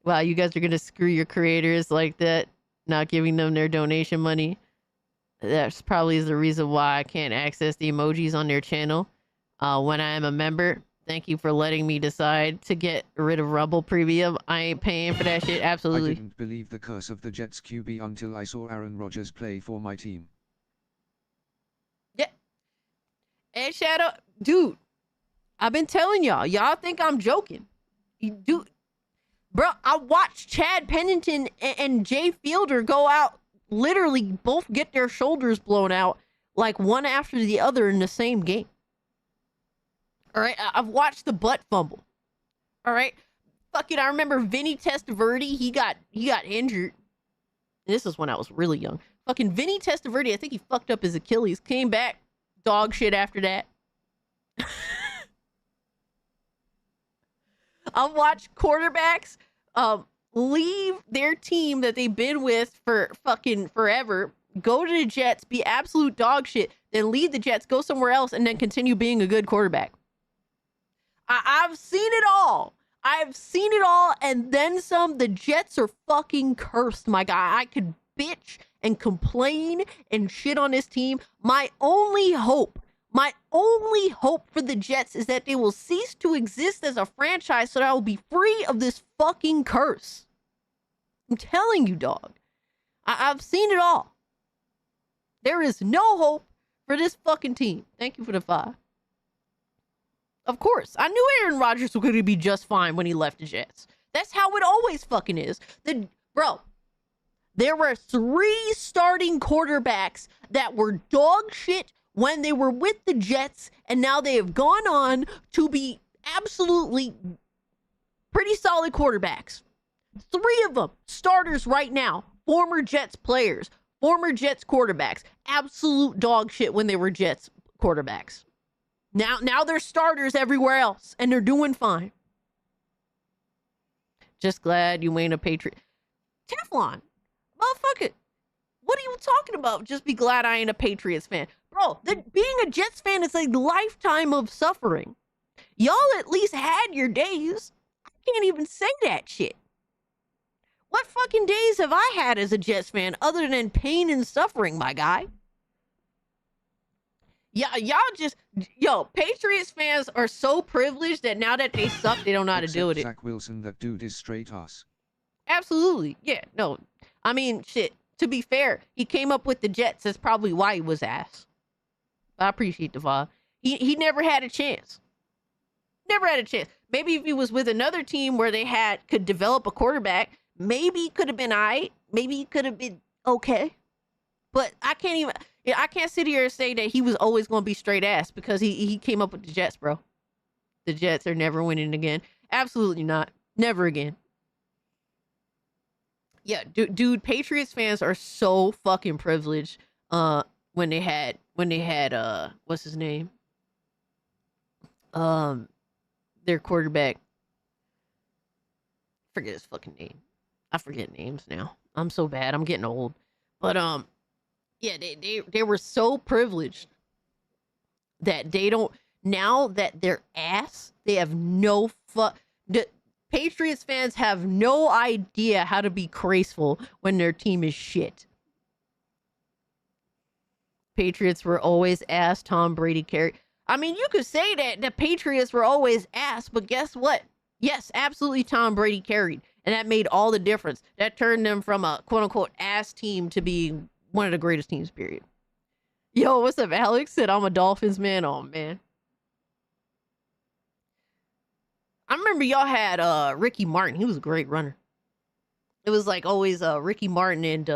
Wow, you guys are gonna screw your creators like that, not giving them their donation money. That's probably the reason why I can't access the emojis on their channel when I am a member. Thank you for letting me decide to get rid of Rumble Premium. I ain't paying for that shit, absolutely. I didn't believe the curse of the Jets QB until I saw Aaron Rodgers play for my team. And Shadow, dude, I've been telling y'all think I'm joking. Dude, bro, I watched Chad Pennington and Jay Fielder go out, literally both get their shoulders blown out, like one after the other in the same game. All right, I've watched the butt fumble. All right, fucking, I remember Vinny Testaverde, he got injured. This is when I was really young. Fucking Vinny Testaverde, I think he fucked up his Achilles, came back. Dog shit after that. I've watched quarterbacks leave their team that they've been with for fucking forever, go to the Jets, be absolute dog shit, then leave the Jets, go somewhere else, and then continue being a good quarterback. I've seen it all. I've seen it all, and then some. The Jets are fucking cursed, my guy. I could bitch and complain and shit on his team. My only hope for the Jets is that they will cease to exist as a franchise so that I will be free of this fucking curse. I'm telling you, dog. I've seen it all. There is no hope for this fucking team. Thank you for the 5. Of course. I knew Aaron Rodgers was going to be just fine when he left the Jets. That's how it always fucking is. Bro, there were 3 starting quarterbacks that were dog shit when they were with the Jets, and now they have gone on to be absolutely pretty solid quarterbacks. 3 of them, starters right now, former Jets players, former Jets quarterbacks, absolute dog shit when they were Jets quarterbacks. Now they're starters everywhere else, and they're doing fine. Just glad you ain't a Patriot. Teflon, motherfucker, what are you talking about? Just be glad I ain't a Patriots fan. Bro, being a Jets fan is a lifetime of suffering. Y'all at least had your days. I can't even say that shit. What fucking days have I had as a Jets fan other than pain and suffering, my guy? Yeah, Patriots fans are so privileged that now that they suck, they don't know how to deal with it. Zach Wilson, that dude is straight ass. Absolutely. Yeah, no. I mean, shit, to be fair, he came up with the Jets. That's probably why he was ass. I appreciate the vibe. He never had a chance. Never had a chance. Maybe if he was with another team where they could develop a quarterback, maybe he could have been all right. Maybe he could have been okay. But I can't sit here and say that he was always going to be straight ass because he came up with the Jets, bro. The Jets are never winning again. Absolutely not. Never again. Yeah, dude, Patriots fans are so fucking privileged. When they had what's his name? Their quarterback. Forget his fucking name. I forget names now. I'm so bad. I'm getting old. But yeah, they were so privileged that they don't, now that they're ass, they have no the Patriots fans have no idea how to be graceful when their team is shit. Patriots were always ass. Tom Brady carried. I mean, you could say that the Patriots were always ass, but guess what? Yes, absolutely, Tom Brady carried. And that made all the difference. That turned them from a quote-unquote ass team to being one of the greatest teams, period. Yo, what's up, Alex? Said, I'm a Dolphins man. Oh, man. I remember y'all had Ricky Martin. He was a great runner. It was like always Ricky Martin and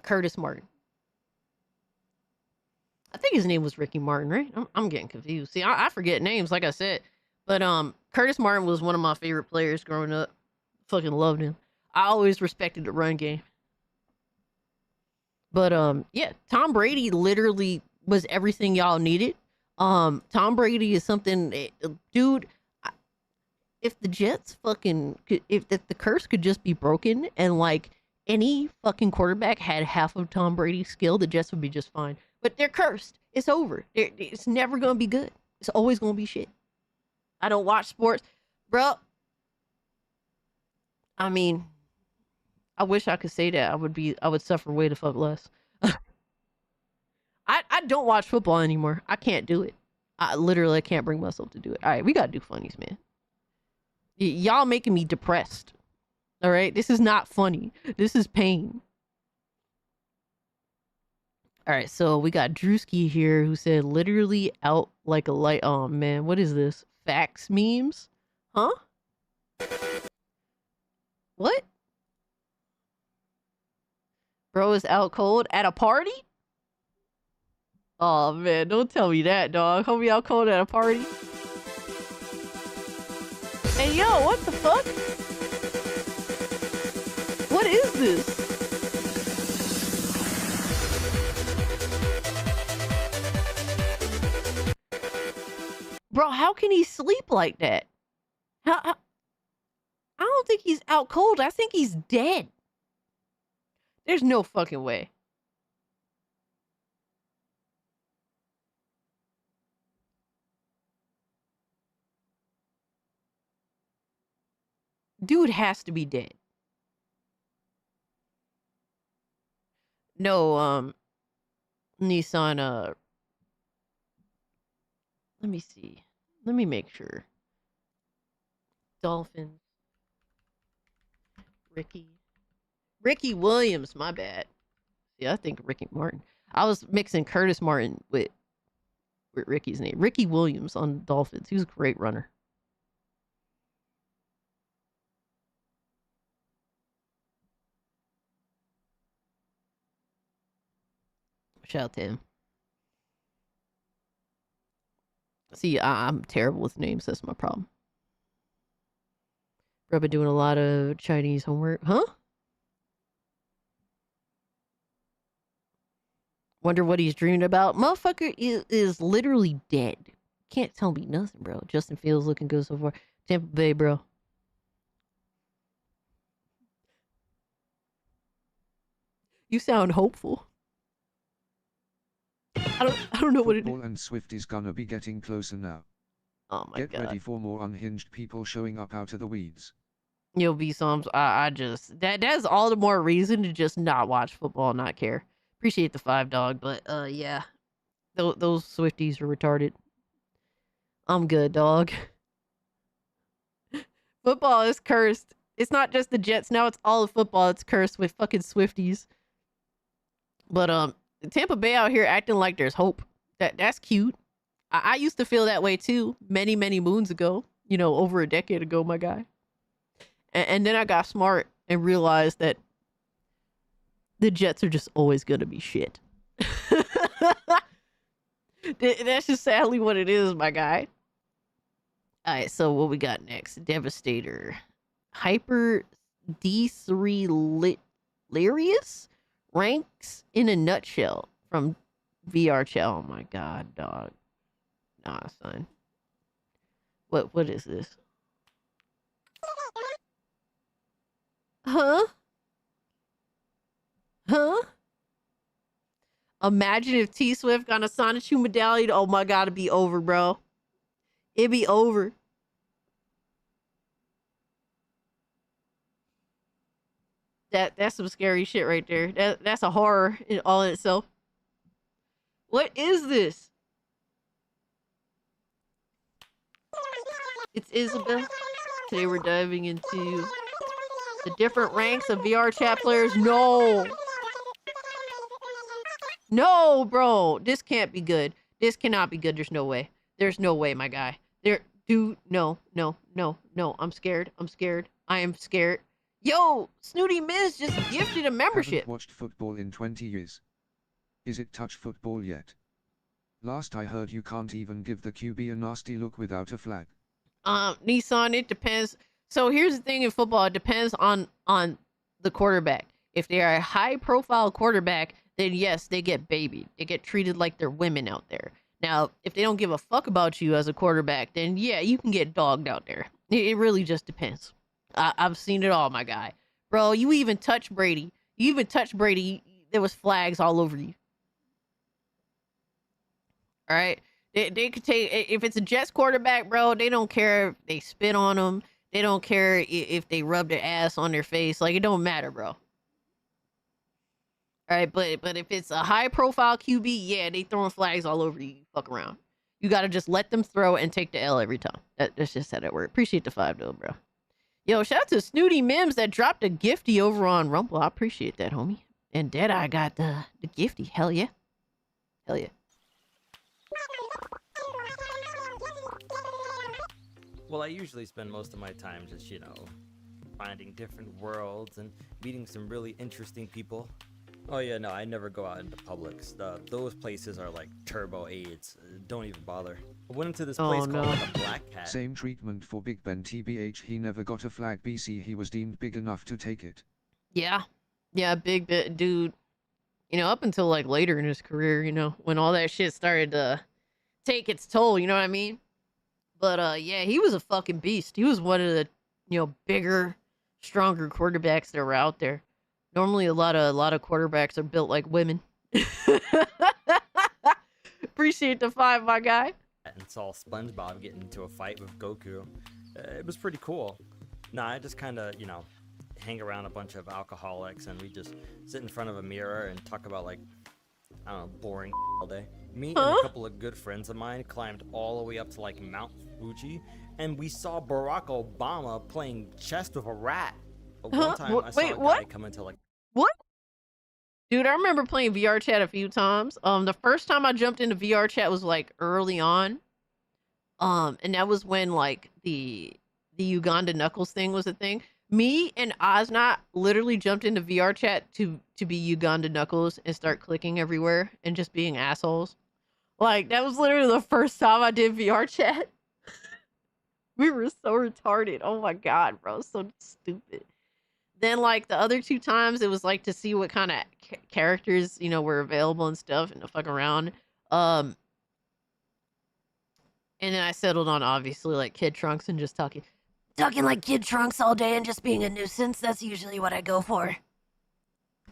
Curtis Martin. I think his name was Ricky Martin, right? I'm getting confused. See, I forget names, like I said. But Curtis Martin was one of my favorite players growing up. Fucking loved him. I always respected the run game. But yeah, Tom Brady literally was everything y'all needed. Tom Brady is something, dude. If the Jets fucking if the curse could just be broken and like any fucking quarterback had half of Tom Brady's skill, the Jets would be just fine. But they're cursed. It's over. It's never gonna be good. It's always gonna be shit. I don't watch sports, bro. I mean, I wish I could say that. I would suffer way the fuck less. I don't watch football anymore. I can't do it. I literally can't bring myself to do it. All right, we gotta do funnies, man. Y'all making me depressed. All right, this is not funny. This is pain. All right, so we got Drewski here who said literally out like a light. Oh man, what is this? Facts memes? Huh? What? Bro is out cold at a party? Oh man, don't tell me that, dog. Homie out cold at a party? Hey yo, what the fuck? What is this? Bro, how can he sleep like that? I don't think he's out cold. I think he's dead. There's no fucking way. Dude has to be dead. No, Nissan, let me see. Let me make sure. Dolphins. Ricky Williams, my bad. Yeah, I think Ricky Martin. I was mixing Curtis Martin with Ricky's name. Ricky Williams on Dolphins. He was a great runner. Shout out to him. See, I'm terrible with names. That's my problem. I've been doing a lot of Chinese homework. Huh? Wonder what he's dreaming about. Motherfucker is literally dead. Can't tell me nothing, bro. Justin Fields looking good so far. Tampa Bay, bro. You sound hopeful. I don't know what it is. Football and Swift is gonna be getting closer now. Oh my god. Get ready for more unhinged people showing up out of the weeds. Yo, B-Soms, I just... That's all the more reason to just not watch football and not care. Appreciate the $5, dog, but, yeah. Those Swifties are retarded. I'm good, dog. Football is cursed. It's not just the Jets. Now it's all of football. It's cursed with fucking Swifties. But, Tampa Bay out here acting like there's hope. That's cute. I used to feel that way, too. Many, many moons ago. You know, over a decade ago, my guy. And then I got smart and realized that the Jets are just always going to be shit. That's just sadly what it is, my guy. All right, so what we got next? Devastator. Hyper D3 Larius ranks in a nutshell from VR chat. Oh my god, dog. Nah, son. What is this? Huh? Imagine if T Swift got a Sonic 2 medallion. Oh my god, it'd be over, bro. It'd be over. That's some scary shit right there. That's a horror in all in itself. What is this? It's Isabel. Today we're diving into the different ranks of VR chat players. No, bro. This can't be good. This cannot be good. There's no way. There's no way, my guy. No. I'm scared. I am scared. Yo, Snooty Miz just gifted a membership. Haven't watched football in 20 years. Is it touch football yet? Last I heard you can't even give the QB a nasty look without a flag. Nissan, it depends. So here's the thing in football, it depends on the quarterback. If they are a high profile quarterback, then yes, they get babied. They get treated like they're women out there. Now, if they don't give a fuck about you as a quarterback, then yeah, you can get dogged out there. It really just depends. I've seen it all, my guy. Bro, you even touch Brady. There was flags all over you. All right? They could take... If it's a Jets quarterback, bro, they don't care if they spit on them. They don't care if they rub their ass on their face. Like, it don't matter, bro. All right, but if it's a high-profile QB, yeah, they throwing flags all over you. Fuck around. You got to just let them throw and take the L every time. That's just how that works. Appreciate the $5, though, bro. Yo, shout out to Snooty Mims that dropped a gifty over on Rumble. I appreciate that, homie. And Deadeye got the gifty. Hell yeah. Hell yeah. Well, I usually spend most of my time just, finding different worlds and meeting some really interesting people. Oh yeah, no, I never go out into Publix. Those places are like turbo AIDS. Don't even bother. I went into this place called like a Black Cat. Same treatment for Big Ben TBH. He never got a flag BC. He was deemed big enough to take it. Yeah. Yeah, Big Ben, dude. Up until like later in his career, when all that shit started to take its toll, you know what I mean? But yeah, he was a fucking beast. He was one of the, bigger, stronger quarterbacks that were out there. Normally, a lot of quarterbacks are built like women. Appreciate the $5, my guy. And saw SpongeBob get into a fight with Goku. It was pretty cool. Nah, I just kind of, hang around a bunch of alcoholics and we just sit in front of a mirror and talk about like, I don't know, boring all day. Me and a couple of good friends of mine climbed all the way up to like Mount Fuji, and we saw Barack Obama playing chess with a rat. But one time I saw a guy come into like, what? Dude, I remember playing VR chat a few times. The first time I jumped into VR chat was like early on. And that was when like the Uganda Knuckles thing was a thing. Me and Oznot literally jumped into VR chat to be Uganda Knuckles and start clicking everywhere and just being assholes. Like, that was literally the first time I did VR chat. We were so retarded. Oh my god, bro. So stupid. Then, like, the other 2 times, it was, like, to see what kind of characters, you know, were available and stuff and to fuck around. And then I settled on, obviously, like, Kid Trunks and just talking like Kid Trunks all day and just being a nuisance. That's usually what I go for.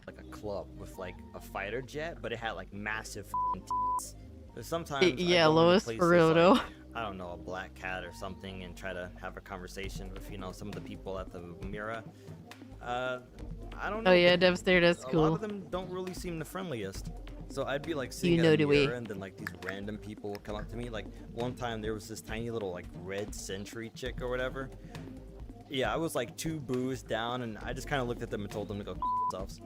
like a club with like a fighter jet, but it had like massive tits. Sometimes yeah, Lois, for real though. Like, I don't know, a black cat or something, and try to have a conversation with, you know, some of the people at the mirror. I don't know. Oh yeah, Devastator, that's cool. A lot of them don't really seem the friendliest. So I'd be like sitting at a mirror, and then like these random people would come up to me. Like one time there was this tiny little like red sentry chick or whatever. Yeah, I was like 2 boos down, and I just kind of looked at them and told them to go themselves.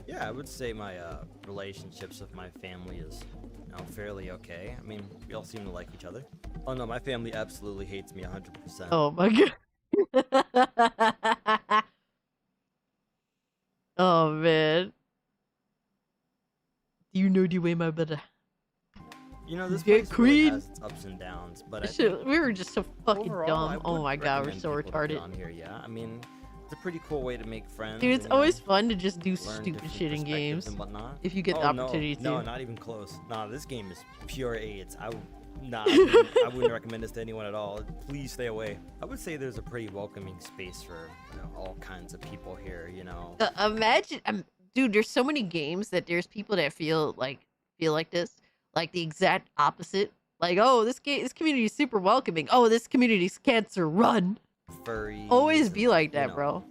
Yeah, I would say my relationships with my family is, you know, fairly okay. I mean, we all seem to like each other. Oh no, my family absolutely hates me 100%. Oh my god. Oh man. You know the way, my brother. You know, this place really has its ups and downs, but I think we were just so fucking overall, dumb. Oh my god, we're so retarded. On here, yeah. I mean, it's a pretty cool way to make friends. Dude, it's and, always know, fun to just do stupid shit in games. And whatnot. If you get the opportunity to. No, not even close. Nah, this game is pure AIDS. I wouldn't recommend this to anyone at all. Please stay away. I would say there's a pretty welcoming space for, you know, all kinds of people here, you know. Imagine, dude, there's so many games that there's people that feel like this, like the exact opposite. Like, oh, this community is super welcoming. Oh, this community's cancer run. Furries. Always be like that, you know, bro.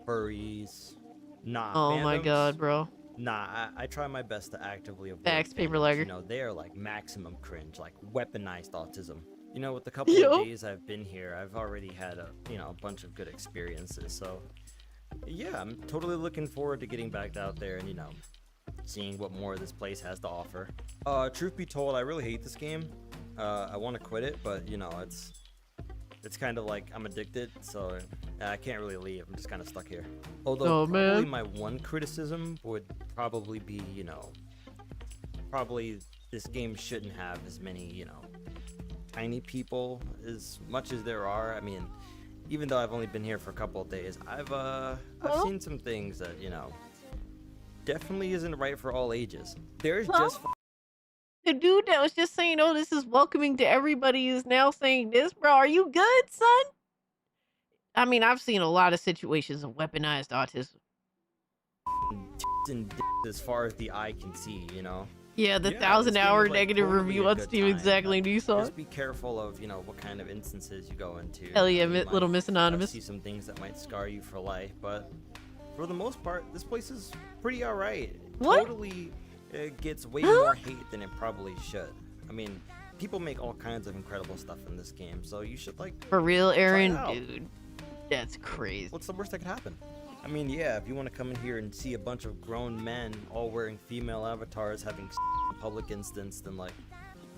Furries. Nah. Oh fandoms, my god, bro. Nah, I try my best to actively avoid Facts, paper fandoms. lager. You know, they are like maximum cringe, like weaponized autism. You know, with the couple of days I've been here, I've already had a bunch of good experiences. So, yeah, I'm totally looking forward to getting back out there and, you know, seeing what more this place has to offer. Truth be told, I really hate this game. I want to quit it, but you know, it's kind of like I'm addicted, so I can't really leave. I'm just kind of stuck here. Although probably my one criticism would probably be, you know, probably this game shouldn't have as many, you know, tiny people as much as there are. I mean, even though I've only been here for a couple of days, I've seen some things that, you know, definitely isn't right for all ages. There's just the dude that was just saying, oh, this is welcoming to everybody is now saying this, bro. Are you good, son? I mean, I've seen a lot of situations of weaponized autism. And as far as the eye can see, you know. Yeah, the 1,000-hour negative review on Steam exactly. Nissan. Just be careful of, you know, what kind of instances you go into. Hell yeah, Little Miss Anonymous. See some things that might scar you for life, but for the most part, this place is pretty alright. Totally gets way more hate than it probably should. I mean, people make all kinds of incredible stuff in this game, so you should like. For real, Aaron, dude, that's crazy. What's the worst that could happen? I mean, yeah, if you want to come in here and see a bunch of grown men all wearing female avatars having in public instance, then like,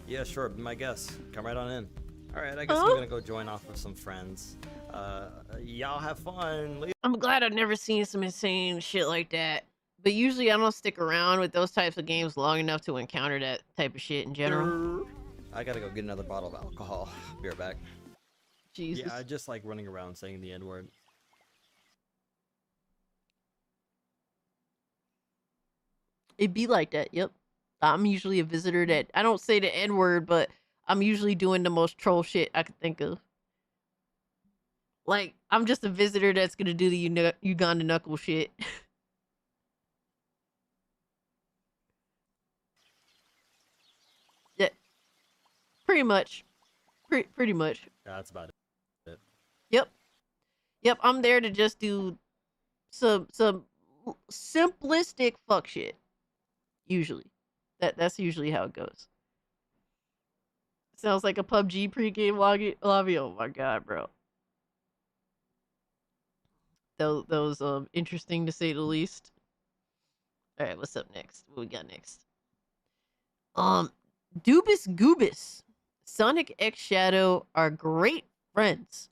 yeah, sure, be my guest. Come right on in. All right, I guess I'm gonna go join off with some friends. Y'all have fun. I'm glad I've never seen some insane shit like that. But usually I don't stick around with those types of games long enough to encounter that type of shit in general. I gotta go get another bottle of alcohol. Be right back. Jesus. Yeah, I just like running around saying the N-word. It'd be like that, yep. I'm usually a visitor that, I don't say the N-word, but I'm usually doing the most troll shit I could think of. Like, I'm just a visitor that's gonna do the Uganda knuckle shit. Yeah. Pretty much. Pretty much. Yeah, that's about it. Yep. Yep, I'm there to just do some simplistic fuck shit. Usually. That's usually how it goes. Sounds like a PUBG pregame lobby. Oh my god, bro. Those interesting to say the least. All right, what's up next? What we got next? Dubus Goobus, Sonic X Shadow are great friends.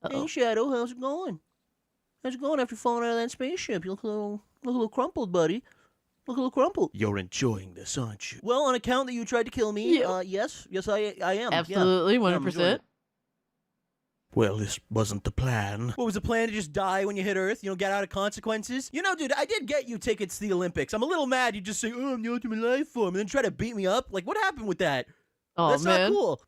Hey Shadow, how's it going? How's it going after falling out of that spaceship? You look a little crumpled, buddy. Look a little crumpled. You're enjoying this, aren't you? Well, on account that you tried to kill me, yes, I am. Absolutely, yeah. 100%. Well, this wasn't the plan. What was the plan, to just die when you hit Earth? You know, get out of consequences? You know, dude, I did get you tickets to the Olympics. I'm a little mad you just say, oh, I'm the ultimate life form, and then try to beat me up. Like, what happened with that? Oh, That's man. not cool.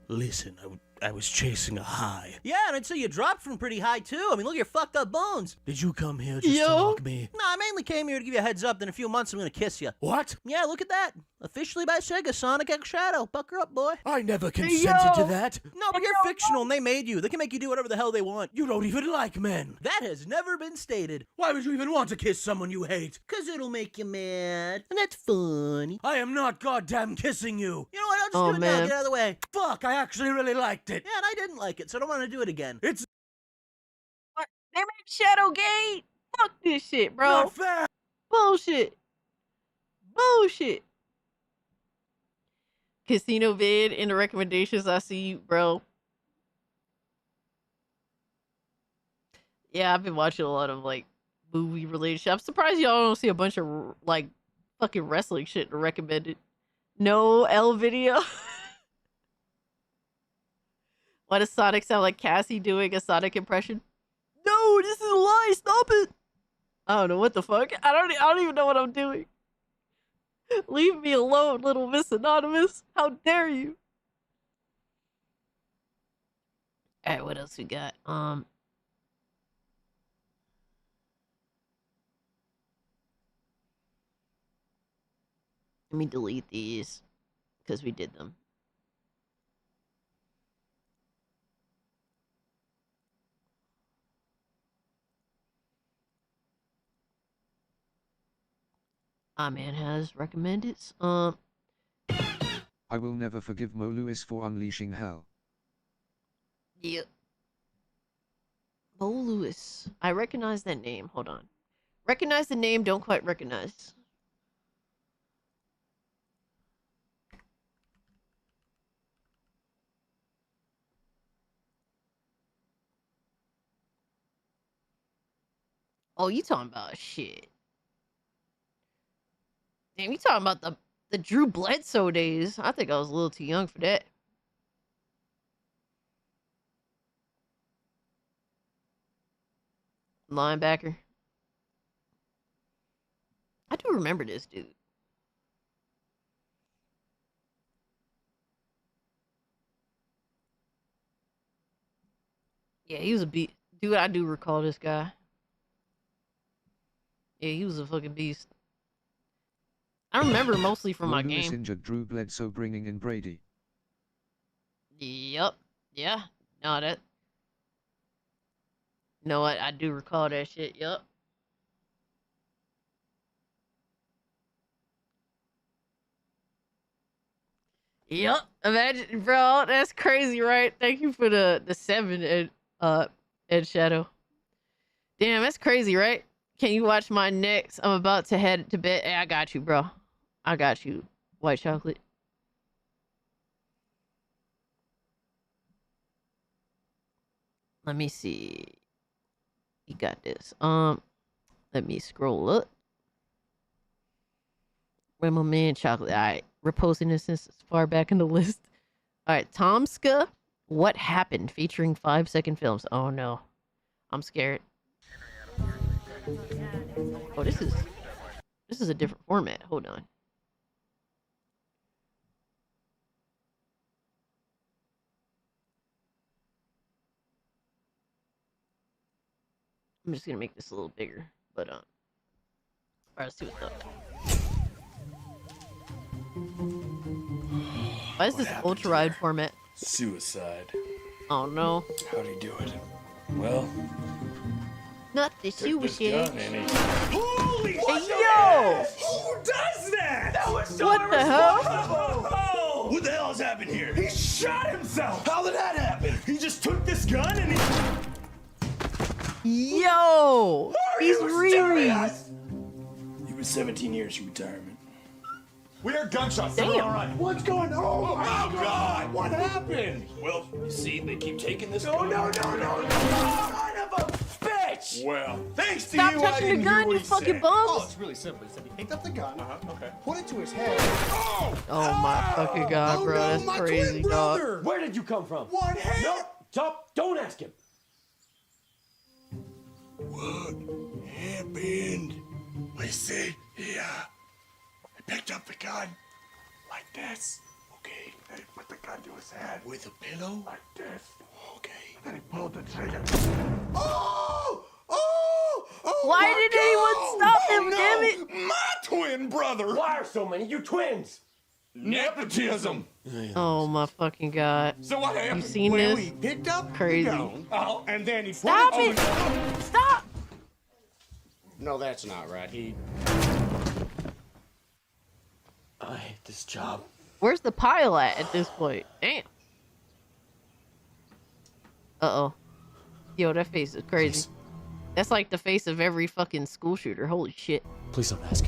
Listen, I was chasing a high. Yeah, and I'd say you dropped from pretty high, too. I mean, look at your fucked up bones. Did you come here just to mock me? No, I mainly came here to give you a heads up that in a few months I'm gonna kiss you. What? Yeah, look at that. Officially by Sega, Sonic X Shadow. Buck her up, boy. I never consented to that. No, but you're fictional and they made you. They can make you do whatever the hell they want. You don't even like men. That has never been stated. Why would you even want to kiss someone you hate? Because it'll make you mad. And that's funny. I am not goddamn kissing you. You know what? I'll just do it now. Get out of the way. Fuck, I actually really liked it. Yeah, and I didn't like it, so I don't want to do it again. It's... What? They made Shadow gay? Fuck this shit, bro. Not fair. Bullshit. Bullshit. Casino vid in the recommendations I see, bro. Yeah, I've been watching a lot of like movie related shit. I'm surprised y'all don't see a bunch of like fucking wrestling shit recommended. No L video. Why does Sonic sound like Cassie doing a Sonic impression? No, this is a lie. Stop it. I don't know what the fuck. I don't even know what I'm doing. Leave me alone, little Miss Anonymous. How dare you? Alright, what else we got? Let me delete these because we did them. Man has recommended. I will never forgive Mo Lewis for unleashing hell. Yep. Mo Lewis. I recognize that name. Hold on. Recognize the name, don't quite recognize. Oh, you talking about shit. Damn, you talking about the Drew Bledsoe days. I think I was a little too young for that. Linebacker. I do remember this dude. Yeah, he was a beast. Dude, I do recall this guy. Yeah, he was a fucking beast. I remember mostly from Mo my Lewis game. injured Drew Bledsoe, bringing in Brady. Yep. Yeah. No, that. You know what? I do recall that shit. Yep. Yep. Imagine, bro. That's crazy, right? Thank you for the 7 Ed Shadow. Damn, that's crazy, right? Can you watch my next? I'm about to head to bed. Hey, I got you, bro. I got you. White chocolate. Let me see. You got this. Let me scroll up. Where my man chocolate? All right, reposting this since it's far back in the list. All right, Tomska. What happened? Featuring 5-second films. Oh no, I'm scared. Oh, this is a different format. Hold on. I'm just gonna make this a little bigger, but alright, let's see what's up. Why is this ultra wide format? Suicide. Oh no. How'd he do it? Well, Not the took this gun and he... Holy Hey, shit! yo! Who does that? That was so What the hell? irresponsible! What the hell has happened here? He shot himself! How did that happen? He just took this gun and he... Yo! He's you Riri. serious? He was 17 years from retirement. We heard gunshots. Damn. All right. What's going on? Oh, God! What happened? Well, you see, they keep taking this gun. No! Son of a bitch! Well, thanks to Stop you, I touching didn't the hear gun, what you he fucking said. bums! It's really simple. He said he picked up the gun, Okay. put it to his head. Oh my fucking god, bro. That's my crazy, twin dog. brother! Where did you come from? What happened? No, stop. Don't ask him. What happened? We see, he picked up the gun like this. Okay, then he put the gun to his head. With a pillow? Like this. Okay. Then he pulled the trigger. Oh! Why my didn't God! anyone stop him, damn it? My twin brother! Why are so many you twins? Nepotism! Oh my fucking god. So what happened? You seen Well, this? he picked up Crazy. the gun, and then he Stop put it! Stop! No, that's not right. I hate this job. Where's the pile at this point? Damn. Uh-oh. Yo, that face is crazy. That's like the face of every fucking school shooter. Holy shit. Please don't ask.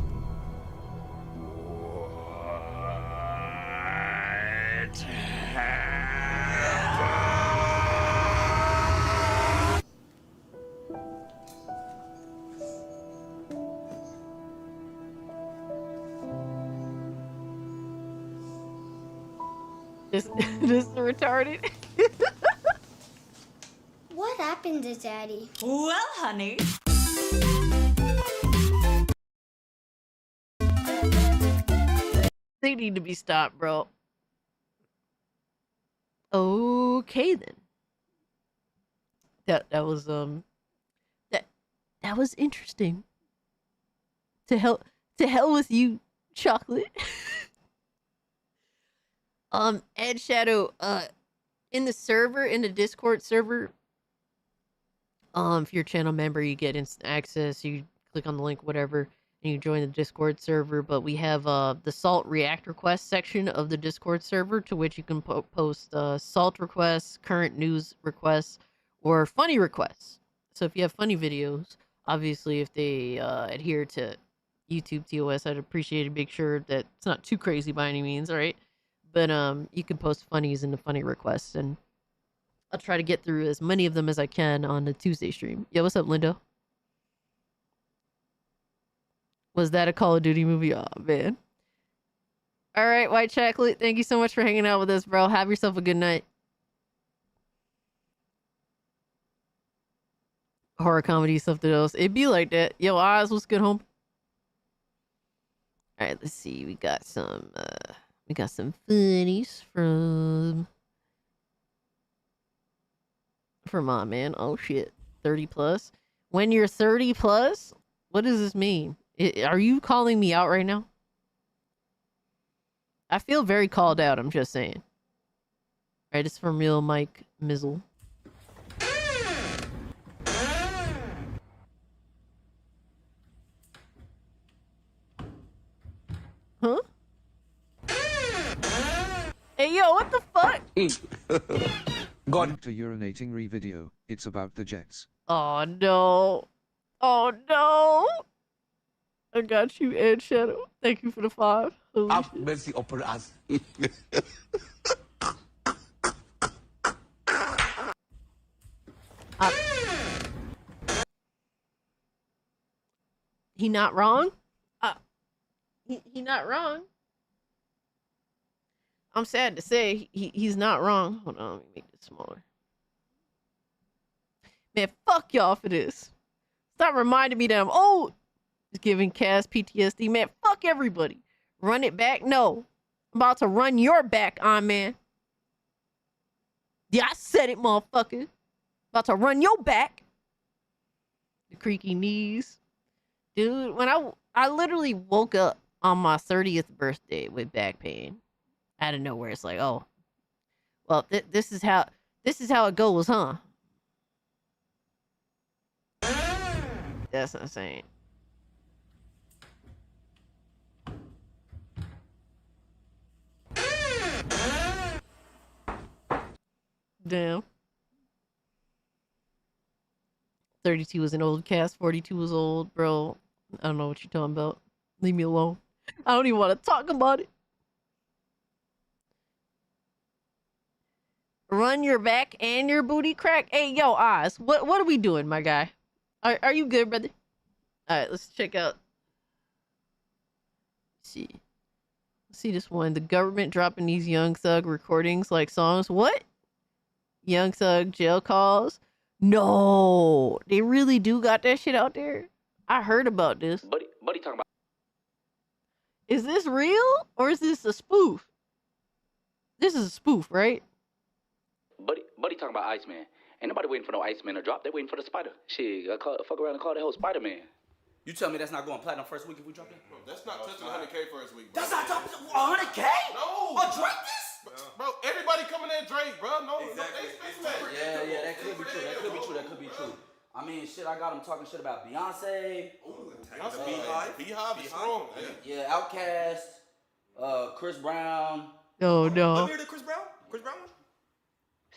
This is retarded. What happened to Daddy? Well, honey. They need to be stopped, bro. Okay then. That was that was interesting. To hell with you, chocolate. Ed Shadow, in the server, in the Discord server, if you're a channel member, you get instant access. You click on the link, whatever, and you join the Discord server. But we have the Salt React request section of the Discord server, to which you can post Salt requests, current news requests, or funny requests. So if you have funny videos, obviously if they adhere to YouTube TOS, I'd appreciate it. Make sure that it's not too crazy by any means, all right? But you can post funnies in the funny requests, and I'll try to get through as many of them as I can on the Tuesday stream. Yo, what's up, Lindo? Was that a Call of Duty movie? Oh, man. All right, White Chocolate, thank you so much for hanging out with us, bro. Have yourself a good night. Horror comedy, something else. It'd be like that. Yo, Oz, what's good, home? All right, let's see. We got some funnies from my man. Oh shit, 30 plus. When you're 30 plus, what does this mean? Are you calling me out right now? I feel very called out. I'm just saying. All right, it's from real Mike Mizzle. Huh? Hey, yo, what the fuck? Link to urinating re-video. It's about the Jets. Oh, no. Oh, no. I got you, Ed Shadow. Thank you for the 5. Have mercy upon us. He not wrong? He not wrong. I'm sad to say he's not wrong. Hold on, let me make this smaller. Man, fuck y'all for this. Stop reminding me that I'm old. Just giving Cass PTSD. Man, fuck everybody. Run it back? No. I'm about to run your back on, man. Yeah, I said it, motherfucker. About to run your back. The creaky knees. Dude, when I literally woke up on my 30th birthday with back pain. Out of nowhere. It's like, oh, well, this is how This is how it goes, huh? That's insane. Damn. 32 was an old cast, 42 was old, bro. I don't know what you're talking about. Leave me alone. I don't even want to talk about it. Run your back and your booty crack. Hey, yo, Oz, what are we doing, my guy? Are you good, brother? All right, let's check out. Let's see this one. The government dropping these Young Thug recordings like songs. What? Young Thug jail calls? No, they really do got that shit out there. I heard about this. Buddy talking about. Is this real or is this a spoof? This is a spoof, right? Buddy talking about Iceman. Ain't nobody waiting for no Iceman to drop. They waiting for the Spider. Shit, fuck around and call that whole Spider-Man. You tell me that's not going platinum first week if we drop it? Bro, that's not touching 100K first week, bro. That's not touching 100K? No. Oh, Drake this? Bro, everybody coming at Drake, bro. No, Exactly. they spacing that. Yeah, that could be true. That could be true. I mean, shit, I got him talking shit about Beyonce. Beehive is strong. Yeah, Outkast, Chris Brown. Oh, no. Let me hear the Chris Brown one?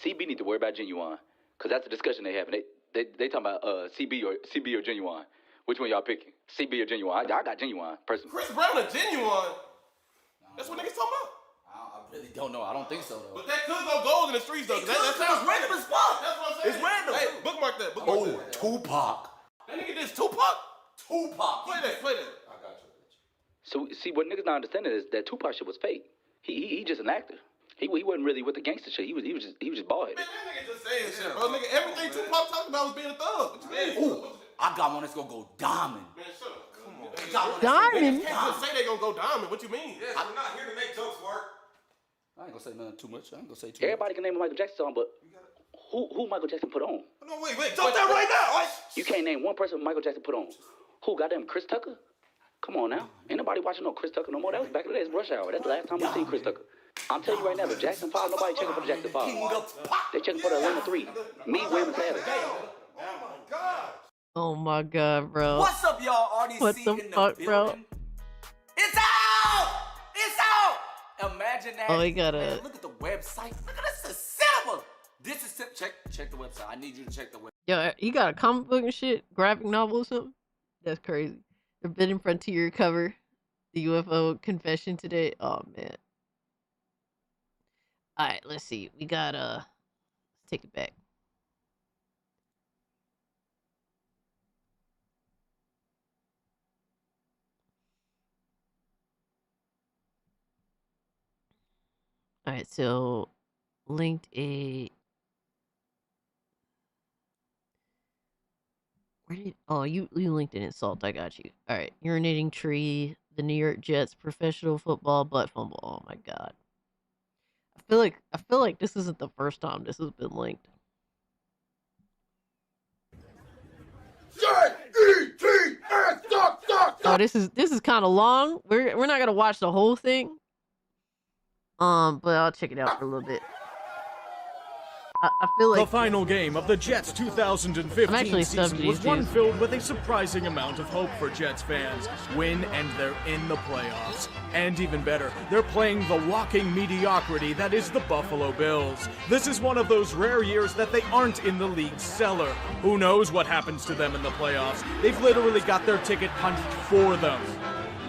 CB need to worry about Genuine, cause that's the discussion they having. They talking about CB or Genuine. Which one y'all picking? CB or Genuine? I got Genuine personally. Chris Brown or Genuine? That's what niggas talking about. I really don't know. I don't think so though. But that could go gold in the streets though. That sounds random as fuck. That's what I'm saying. It's random. Hey, bookmark that. Bookmark that. Tupac. That nigga did Tupac. Play that. I got you. So see, what niggas not understanding is that Tupac shit was fake. He just an actor. He wasn't really with the gangster shit. He was just bald headed. Man, that nigga just saying shit, bro. Nigga, everything Tupac talked about was being a thug. What you mean? Ooh, I got one that's gonna go diamond. Man, shut up. Come on. Diamond? You can't just say they gonna go diamond. What you mean? Yes, I'm not here to make jokes work. I ain't gonna say nothing too much. Everybody can name a Michael Jackson song, but who Michael Jackson put on? No, wait. Jump that right now. You can't name one person Michael Jackson put on. Who? Goddamn Chris Tucker? Come on now. Ain't nobody watching no Chris Tucker no more. That was back in the days, Rush Hour. That's the last time we seen Chris Tucker. I'm telling you right now, the Jackson 5, nobody checking for the Jackson 5. They checking for the Atlanta 3. Me, Wham, and Savage. Oh my god, bro. What's up, y'all? RDC What the in fuck, the bro? building. It's out! It's out! Imagine that. Oh, he got a- Man, look at the website. Look at this. It's cinema. This is check the website. I need you to check the website. Yo, you got a comic book and shit? Graphic novel or something? That's crazy. Forbidden Frontier cover. The UFO confession today. Oh, man. Alright, let's see. We got, let's take it back. Alright, so linked a where did you linked an insult, I got you. Alright, urinating tree, the New York Jets professional football butt fumble. Oh my god. I feel like this isn't the first time this has been linked. Oh, this is kind of long. We're not gonna watch the whole thing. But I'll check it out for a little bit. I feel like the final game of the Jets 2015 season was one filled with a surprising amount of hope for Jets fans. Win and they're in the playoffs. And even better, they're playing the walking mediocrity that is the Buffalo Bills. This is one of those rare years that they aren't in the league's cellar. Who knows what happens to them in the playoffs? They've literally got their ticket punched for them.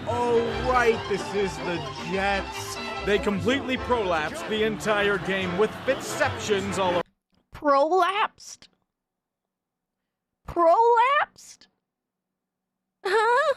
Oh right, this is the Jets. They completely prolapsed the entire game with Fitzceptions all over. Prolapsed? Prolapsed? Huh?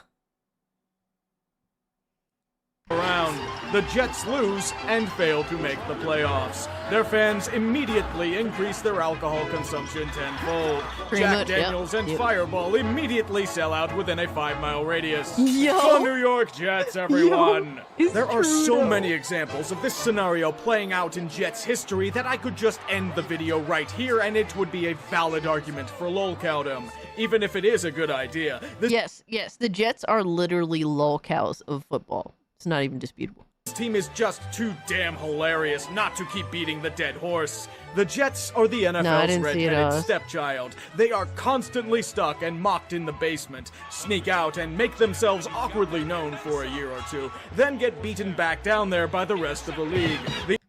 Around. The Jets lose and fail to make the playoffs. Their fans immediately increase their alcohol consumption tenfold. Jack Daniels and Fireball immediately sell out within a 5-mile radius. Yo. The New York Jets, everyone! Yo, there are true, so though. many examples of this scenario playing out in Jets history that I could just end the video right here and it would be a valid argument for lolcowdom. Even if it is a good idea. Yes, the Jets are literally lolcows of football. It's not even disputable. team is just too damn hilarious not to keep beating the dead horse. The Jets are the NFL's red-headed stepchild. They are constantly stuck and mocked in the basement, sneak out and make themselves awkwardly known for a year or two, then get beaten back down there by the rest of the league.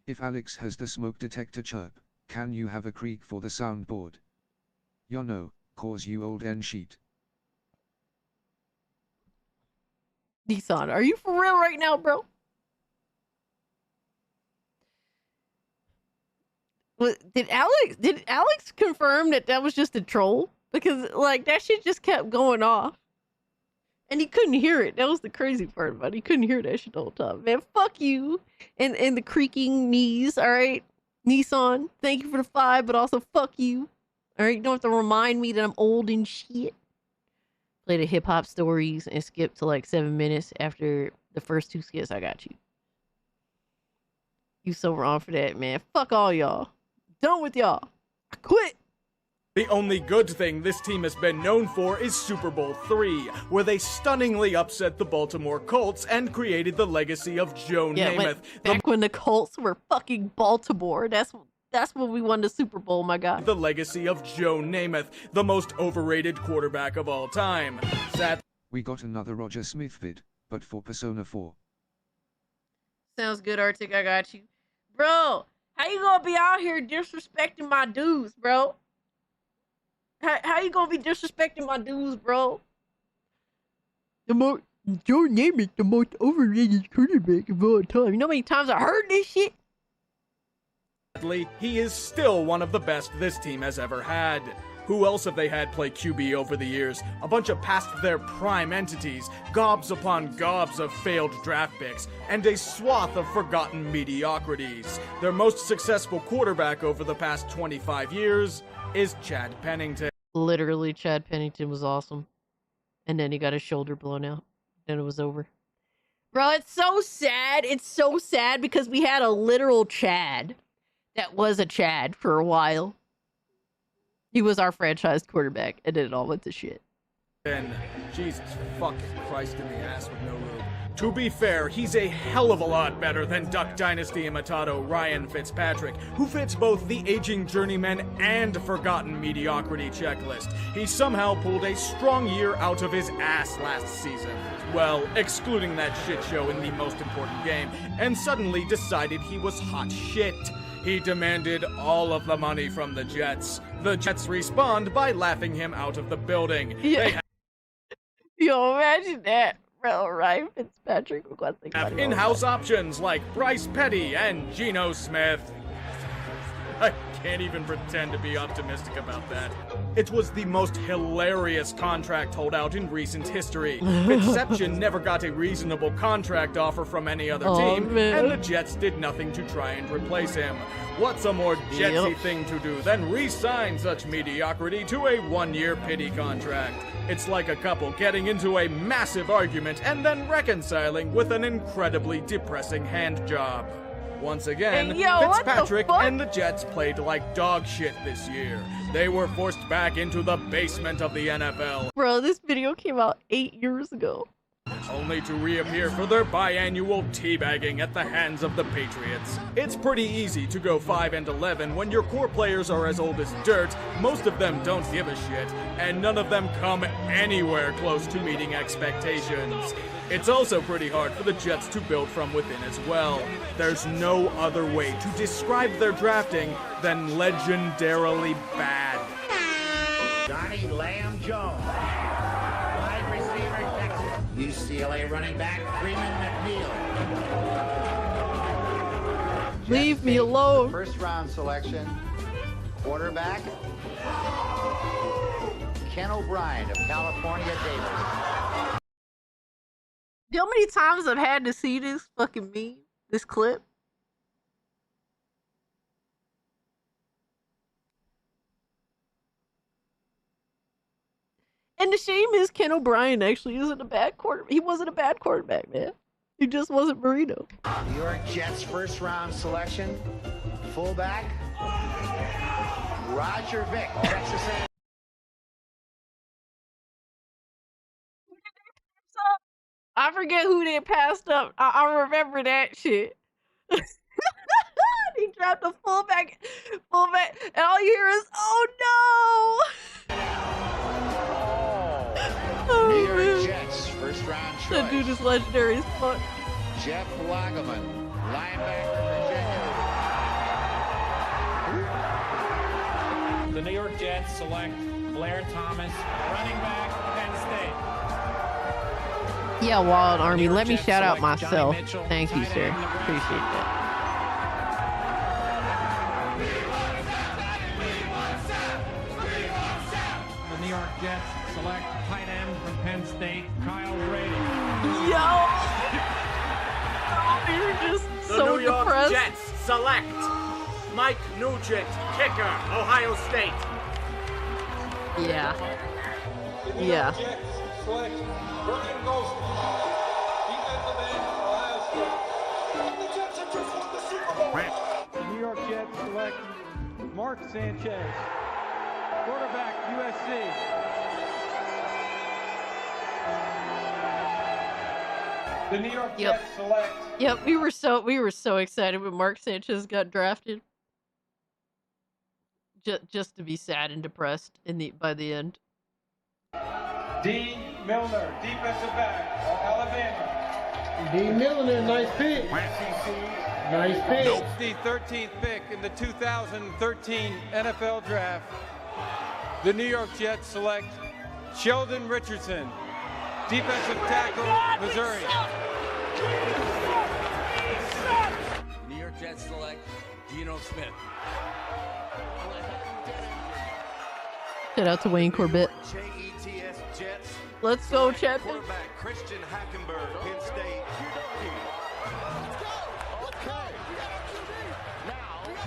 If Alex has the smoke detector chirp, can you have a creak for the soundboard? You know, cause you old N sheet. Nissan, are you for real right now, bro? Did Alex confirm that was just a troll? Because like that shit just kept going off. And he couldn't hear it. That was the crazy part about it. He couldn't hear that shit the whole time. Man, fuck you. And the creaking knees, alright? Nissan, thank you for the 5, but also fuck you. Alright, you don't have to remind me that I'm old and shit. Play the hip-hop stories and skip to like 7 minutes after the first 2 skits. I got you. You so wrong for that, man. Fuck all y'all. Done with y'all. I quit. The only good thing this team has been known for is Super Bowl III, where they stunningly upset the Baltimore Colts and created the legacy of Joe Namath. Back when the Colts were fucking Baltimore, that's when we won the Super Bowl, my guy. The legacy of Joe Namath, the most overrated quarterback of all time. We got another Roger Smith vid, but for Persona 4. Sounds good, Arctic. I got you. Bro, how you gonna be out here disrespecting my dudes, bro? How you gonna be disrespecting my dudes, bro? Joe Namath, the most overrated quarterback of all time. You know how many times I heard this shit? Sadly, he is still one of the best this team has ever had. Who else have they had play QB over the years? A bunch of past their prime entities, gobs upon gobs of failed draft picks, and a swath of forgotten mediocrities. Their most successful quarterback over the past 25 years is Chad Pennington. Literally, Chad Pennington was awesome. And then he got his shoulder blown out. Then it was over. Bro, it's so sad. It's so sad because we had a literal Chad that was a Chad for a while. He was our franchise quarterback, and then it all went to shit. And Jesus fucking Christ in the ass with no lube. To be fair, he's a hell of a lot better than Duck Dynasty imitato Ryan Fitzpatrick, who fits both the aging journeyman and forgotten mediocrity checklist. He somehow pulled a strong year out of his ass last season. Well, excluding that shit show in the most important game, and suddenly decided he was hot shit. He demanded all of the money from the Jets. The Jets respond by laughing him out of the building. Yeah. Yo, imagine that. Bro, Ryan Fitzpatrick. They have in-house options like Bryce Petty and Geno Smith. I can't even pretend to be optimistic about that. It was the most hilarious contract holdout in recent history. Fitzception never got a reasonable contract offer from any other team, and the Jets did nothing to try and replace him. What's a more Jetsy thing to do than re-sign such mediocrity to a one-year pity contract? It's like a couple getting into a massive argument and then reconciling with an incredibly depressing hand job. Once again, Fitzpatrick and the Jets played like dog shit this year. They were forced back into the basement of the NFL. Bro, this video came out 8 years ago. Only to reappear for their biannual teabagging at the hands of the Patriots. It's pretty easy to go 5-11 when your core players are as old as dirt, most of them don't give a shit, and none of them come anywhere close to meeting expectations. It's also pretty hard for the Jets to build from within as well. There's no other way to describe their drafting than legendarily bad. Johnny Lamb Jones, wide receiver Texas, UCLA running back Freeman McNeil. Leave me alone. First round selection, quarterback Ken O'Brien of California Davis. You know how many times I've had to see this fucking meme? This clip? And the shame is Ken O'Brien actually isn't a bad quarterback. He wasn't a bad quarterback, man. He just wasn't Burrito. New York Jets first round selection, fullback Roger Vick, Texas A&M. I forget who they passed up. I remember that shit. He dropped a fullback, and all you hear is, "Oh no!" Oh, New York man. Jets, first round choice. That dude is legendary as fuck. Jeff Lageman, linebacker, Virginia. The New York Jets select Blair Thomas, running back, Penn State. Yeah, Wild Army. Let me Jets shout out select Johnny myself. Mitchell, Thank you, tight sir. end, Nebraska. Appreciate that. The New York Jets select tight end from Penn State, Kyle Brady. Yo! We were just The so New York depressed. Jets select Mike Nugent, kicker, Ohio State. Yeah. Yeah. Select Bergen Ghost, defensive end, Ohio State. The New York Jets select Mark Sanchez, quarterback, USC. The New York Yep. Jets select Yep, we were so excited when Mark Sanchez got drafted. Just to be sad and depressed by the end. D. Milner, defensive back, Alabama. D. Milner, nice pick. Nice pick. The 13th pick in the 2013 NFL Draft. The New York Jets select Sheldon Richardson, defensive tackle, Missouri. New York Jets select Geno Smith. Shout out to Wayne Corbett. JETS Jets. Let's go, champion. Quarterback Christian Hackenberg, Penn State.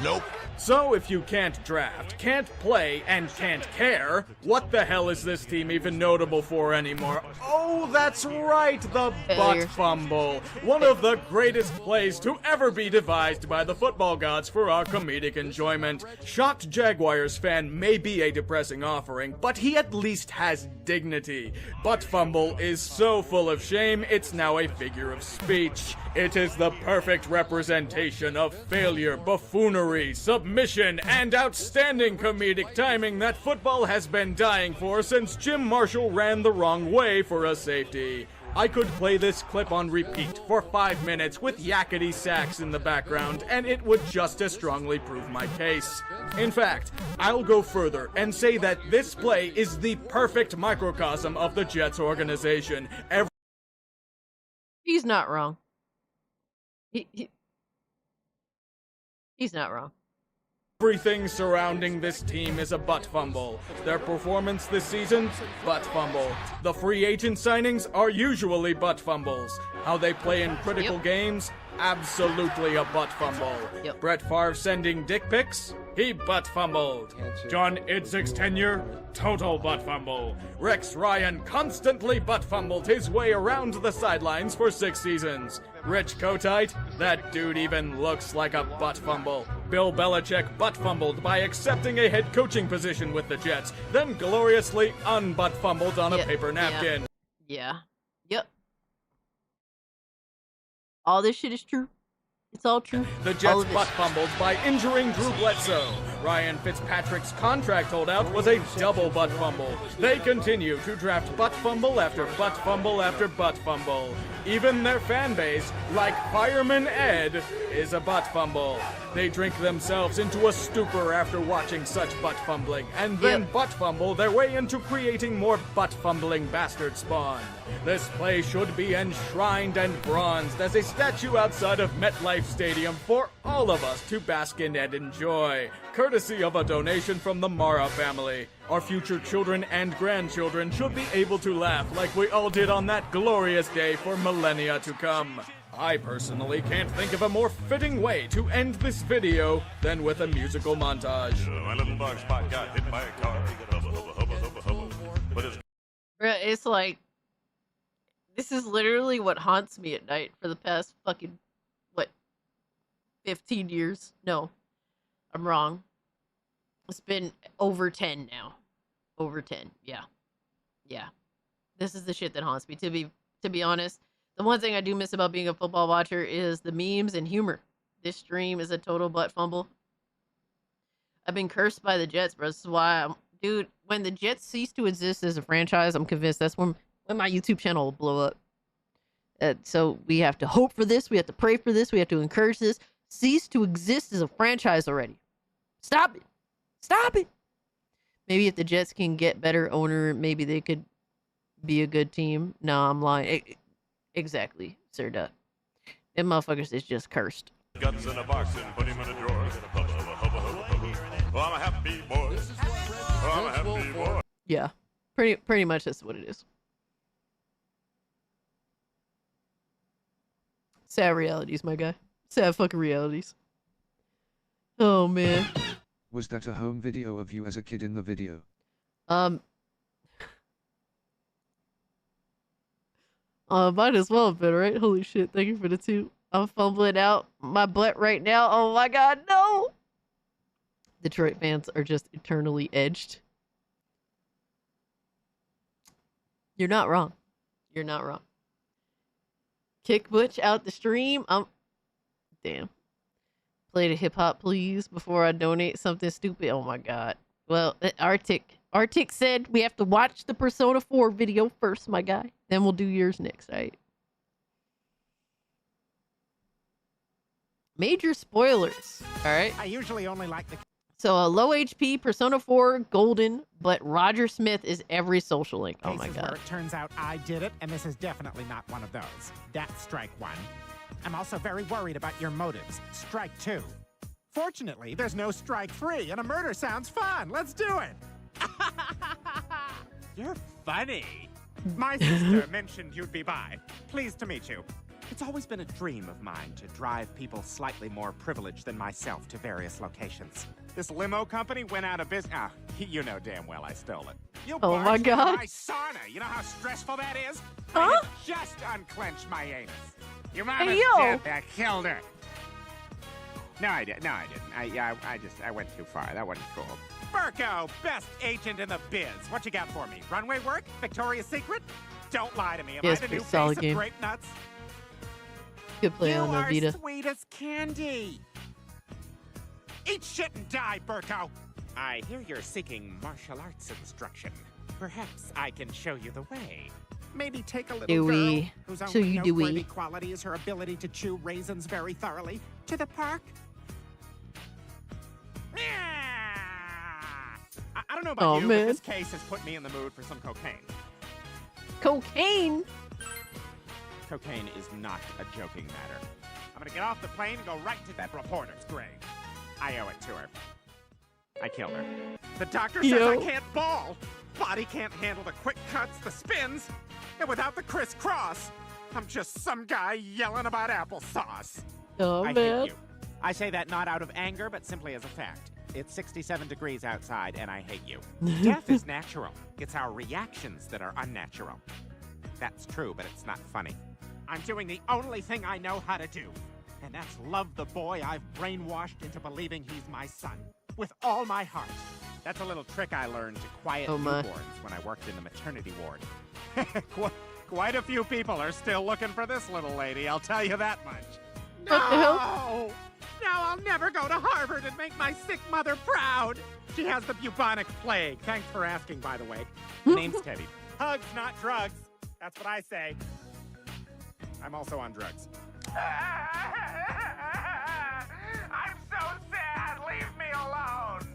Nope. So if you can't draft, can't play, and can't care, what the hell is this team even notable for anymore? Oh, that's right, the butt fumble. One of the greatest plays to ever be devised by the football gods for our comedic enjoyment. Shocked Jaguars fan may be a depressing offering, but he at least has dignity. Butt fumble is so full of shame, it's now a figure of speech. It is the perfect representation of failure, buffoonery, submission, and outstanding comedic timing that football has been dying for since Jim Marshall ran the wrong way for a safety. I could play this clip on repeat for 5 minutes with yakety sax in the background, and it would just as strongly prove my case. In fact, I'll go further and say that this play is the perfect microcosm of the Jets organization. He's not wrong. He's not wrong. Everything surrounding this team is a butt fumble. Their performance this season, butt fumble. The free agent signings are usually butt fumbles. How they play in critical games, absolutely a butt fumble. Brett Favre sending dick pics, he butt fumbled. John Idzik's tenure, total butt fumble. Rex Ryan constantly butt fumbled his way around the sidelines for 6 seasons. Rich Kotite, that dude even looks like a butt fumble. Bill Belichick butt fumbled by accepting a head coaching position with the Jets, then gloriously unbutt fumbled on a paper napkin. Yeah. Yep. All this shit is true. It's all true. The Jets butt fumbled by injuring Drew Bledsoe. Ryan Fitzpatrick's contract holdout was a double butt fumble. They continue to draft butt fumble after butt fumble after butt fumble. Even their fan base, like Fireman Ed, is a butt fumble. They drink themselves into a stupor after watching such butt fumbling, and then butt fumble their way into creating more butt fumbling bastard spawn. This play should be enshrined and bronzed as a statue outside of MetLife Stadium for all of us to bask in and enjoy, courtesy of a donation from the Mara family. Our future children and grandchildren should be able to laugh like we all did on that glorious day for millennia to come. I personally can't think of a more fitting way to end this video than with a musical montage. My little dog Spot got hit by a car. But It's like, this is literally what haunts me at night for the past fucking, 15 years? No, I'm wrong. It's been over 10 now. Over 10, yeah. Yeah. This is the shit that haunts me. To be honest, The one thing I do miss about being a football watcher is the memes and humor. This stream is a total butt fumble. I've been cursed by the Jets, bro. This is why dude, when the Jets cease to exist as a franchise, I'm convinced that's when my YouTube channel will blow up. So we have to hope for this. We have to pray for this. We have to encourage this. Cease to exist as a franchise already. Stop it. Stop it. Maybe if the Jets can get better owner, maybe they could be a good team. No, I'm lying. Exactly, Sir Duck. Them motherfuckers is just cursed. Guts in a box and put him in a drawer. Hubba, hubba, hubba, hubba, hubba. Oh, I'm a happy boy. Oh, I'm a happy boy. Yeah, pretty much that's what it is. Sad realities, my guy. Sad fucking realities. Oh man. Was that a home video of you as a kid in the video? Might as well have been, right? Holy shit, thank you for the 2. I'm fumbling out my butt right now. Oh my god, no! Detroit fans are just eternally edged. You're not wrong. You're not wrong. Kick Butch out the stream. Damn. Play the hip hop, please, before I donate something stupid. Oh my god. Well, Arctic said we have to watch the Persona 4 video first, my guy. Then we'll do yours next, right? Major spoilers. All right. I usually only like the. So a low HP Persona 4 Golden, but Roger Smith is every social link. Oh my Cases god. where it turns out I did it, and this is definitely not one of those. That's strike 1. I'm also very worried about your motives. Strike 2. Fortunately, there's no strike 3, and a murder sounds fun. Let's do it. You're funny. My sister mentioned you'd be by. Pleased to meet you. It's always been a dream of mine to drive people slightly more privileged than myself to various locations. This limo company went out of business. Ah, you know damn well I stole it. You Oh my barged into God. my sauna. You know how stressful that is? Huh? I had just unclenched my anus. Your mama's Hey, yo. dead. I killed her. No, I didn't. I went too far. That wasn't cool. Burko, best agent in the biz. What you got for me? Runway work? Victoria's Secret? Don't lie to me. Am Yeah, I it's the pretty new solid face game. of grape nuts? Good play You on are Vita. sweet as candy. Eat shit and die, Burko. I hear you're seeking martial arts instruction. Perhaps I can show you the way. Maybe take a little Do girl we? whose So only you do noteworthy we? quality is her ability to chew raisins very thoroughly to the park. I don't know about Oh, you, man. but this case has put me in the mood for some cocaine. Cocaine? Cocaine is not a joking matter. I'm gonna get off the plane and go right to that reporter's grave. I owe it to her. I killed her. The doctor says I Yo. can't ball. Body can't handle the quick cuts, the spins, and without the crisscross, I'm just some guy yelling about applesauce. Oh, I man. hate you. I say that not out of anger, but simply as a fact. It's 67 degrees outside, and I hate you. Death is natural. It's our reactions that are unnatural. That's true, but it's not funny. I'm doing the only thing I know how to do, and that's love the boy I've brainwashed into believing he's my son. With all my heart. That's a little trick I learned to quiet Oh, my. newborns when I worked in the maternity ward. Quite a few people are still looking for this little lady, I'll tell you that much. What the hell? No! Now I'll never go to Harvard and make my sick mother proud. She has the bubonic plague. Thanks for asking, by the way. Name's Teddy. Hugs, not drugs. That's what I say. I'm also on drugs. I'm so sad. Leave me alone.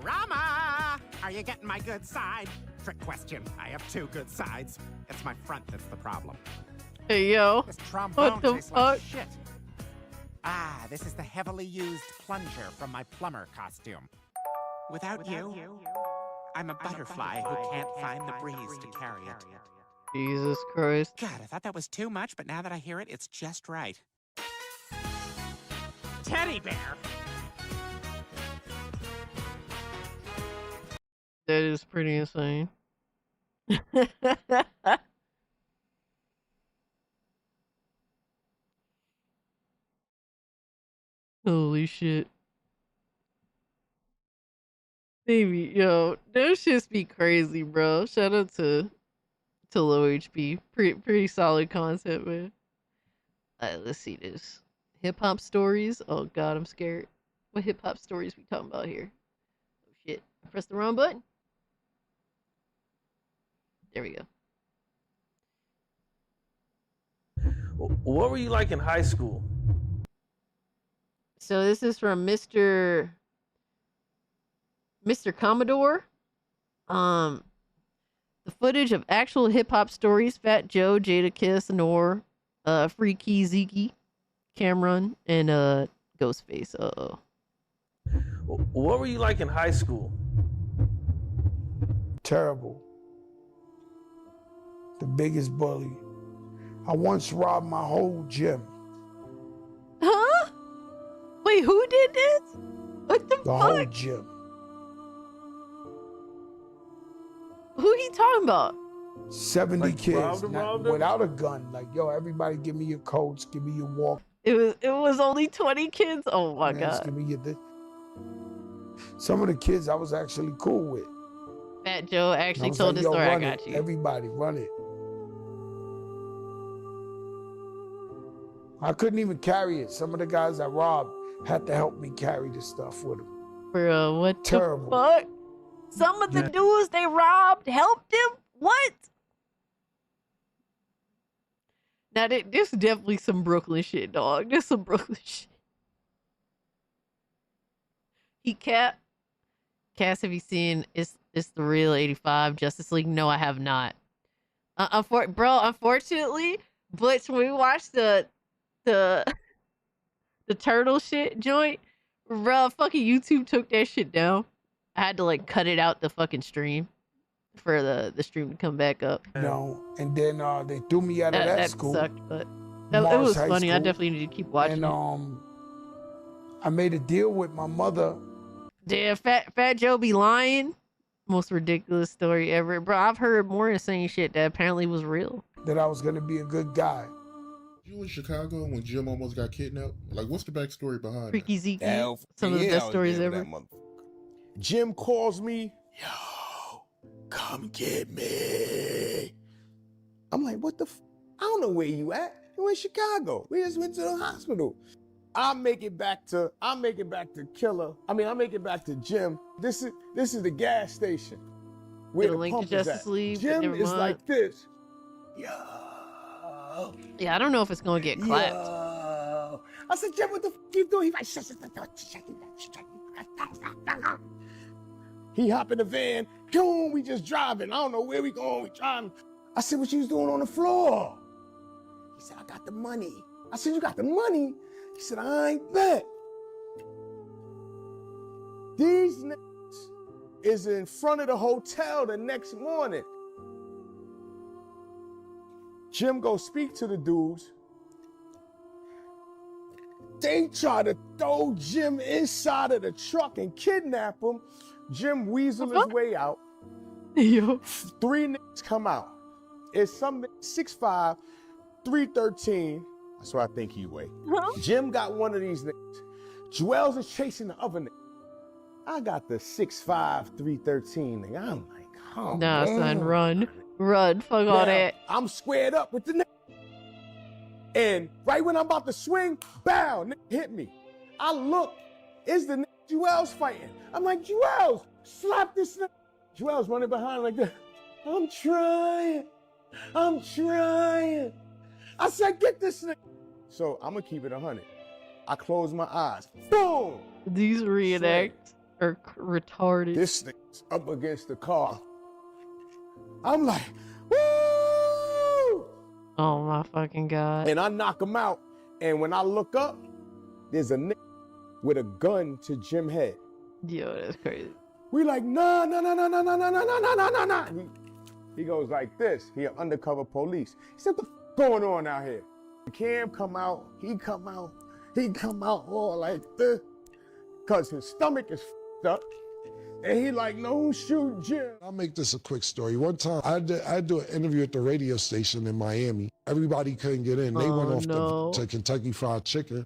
Drama! Are you getting my good side? Trick question. I have two good sides. It's my front that's the problem. Hey, yo. This trombone What the tastes fuck? like shit. Ah, this is the heavily used plunger from my plumber costume. Without you, I'm a butterfly who can't find the breeze to carry it. Jesus Christ. God, I thought that was too much, but now that I hear it, it's just right. Teddy bear! That is pretty insane. Holy shit. Baby, yo, those shits be crazy, bro. Shout out to to low HP. Pretty solid concept, man. Let's see this. Hip hop stories. Oh god, I'm scared. What hip hop stories we talking about here? Oh shit! I pressed the wrong button. There we go. What were you like in high school? So this is from Mr. Commodore. The footage of actual hip hop stories: Fat Joe, Jada Kiss, Nor, Freaky Zeke, Cameron, and Ghostface. Uh-oh. What were you like in high school? Terrible. The biggest bully. I once robbed my whole gym. Huh? Wait, who did this? What the fuck? The whole gym. Who he talking about? 70 Like, kids robbed him? without a gun. Like, yo, everybody give me your coats, give me your walk. It was only 20 kids. Oh my Mans, god. give me your this. Some of the kids I was actually cool with. Fat Joe And actually was told like, this yo, story. I run got it. you. Everybody, run it. I couldn't even carry it. Some of the guys I robbed had to help me carry the stuff with them. Bro, what Terrible. the fuck? Some of the dudes they robbed helped him? What? Now, this is definitely some Brooklyn shit, dog. This some Brooklyn shit. Cass, have you seen It's the Real 85 Justice League? No, I have not. Unfortunately, Butch, when we watched the turtle shit joint, bro, fucking YouTube took that shit down. I had to like cut it out the fucking stream for the stream to come back up. No, and then they threw me out of that school. Sucked, but it Mars was High funny. I School. definitely need to keep watching And it. I made a deal with my mother. Damn, Fat Joe be lying. Most ridiculous story ever, bro. I've heard more insane shit that apparently was real. That I was gonna be a good guy. You in Chicago when Jim almost got kidnapped? Like, what's the backstory behind Freaky that? Zeke, Hell, some of the yeah, best I was stories there with ever. that motherfucker. Jim calls me, yo, come get me. I'm like, what the I don't know where you at. You in Chicago. We just went to the hospital. I make it back to Killer. I make it back to Jim. This is the gas station. Where Get a the link to pump is Justice at. League, but Jim never is mind. like this. Yeah, I don't know if it's gonna get clapped. Yo. I said, Jim, what the you doing? He's like, shut the door. He hop in the van. Boom, we just driving. I don't know where we going. We driving. I said, what you was doing on the floor? He said, I got the money. I said, you got the money? He said, I ain't bet. These niggas is in front of the hotel the next morning. Jim go speak to the dudes. They try to throw Jim inside of the truck and kidnap him. Jim weasel his way out. Yo. 3 niggas come out. It's some 6'5", 313. That's what I think he weigh. Jim got one of these niggas. Joel's is chasing the other nigga. I got the 6'5", 313 nigga. I'm like, oh, Nah, son, man. run, fuck all Now, that. I'm squared up with the nigga. And right when I'm about to swing, bow, nigga hit me. I look, it's the nigga Joel's fighting. I'm like, Joel's, slap this nigga. Joel's running behind like that. I'm trying. I said, get this nigga. So I'm gonna keep it 100. I close my eyes. Boom! These reenacts are retarded. This nigga's up against the car. I'm like, woo! Oh my fucking god. And I knock him out. And when I look up, there's a nigga with a gun to Jim's head. Yo, that's crazy. We like, nah. He goes like this. He an undercover police. He said, what the f going on out here? Cam come out, he come out all like this. Cause his stomach is f***ed up. And he like, no, shoot Jim. I'll make this a quick story. One time, I do an interview at the radio station in Miami. Everybody couldn't get in. They went off to Kentucky Fried Chicken.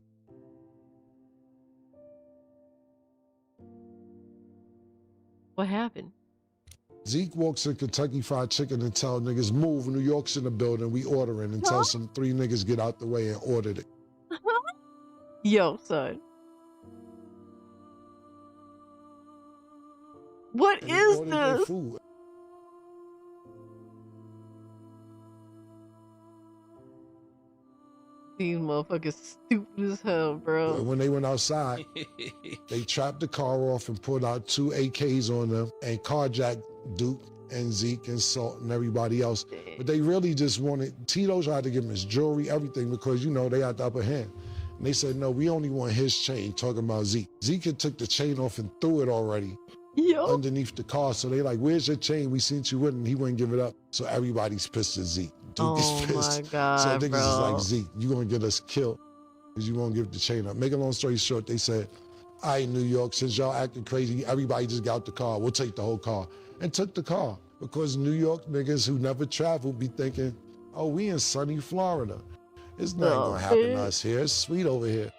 What happened? Zeke walks in Kentucky Fried Chicken and tell niggas, move, New York's in the building, we ordering, and tell some 3 niggas get out the way and ordered it. Yo, son. What And is ordered their this? food. These motherfuckers stupid as hell, bro. And when they went outside, they trapped the car off and pulled out 2 AKs on them and carjacked Duke and Zeke and Salt and everybody else. But they really just wanted, Tito tried to give him his jewelry, everything, because, you know, they had the upper hand. And they said, no, we only want his chain, talking about Zeke. Zeke had took the chain off and threw it already underneath the car. So they like, where's your chain? We seen you with it, and he wouldn't give it up. So everybody's pissed at Zeke. Duke is pissed. My God, so niggas bro. is like, Zeke, you gonna get us killed because you won't give the chain up. Make a long story short, they said, all right, New York, since y'all acting crazy, everybody just got out the car. We'll take the whole car. And took the car. Because New York niggas who never traveled be thinking, oh, we in sunny Florida. It's not gonna happen to us here. It's sweet over here.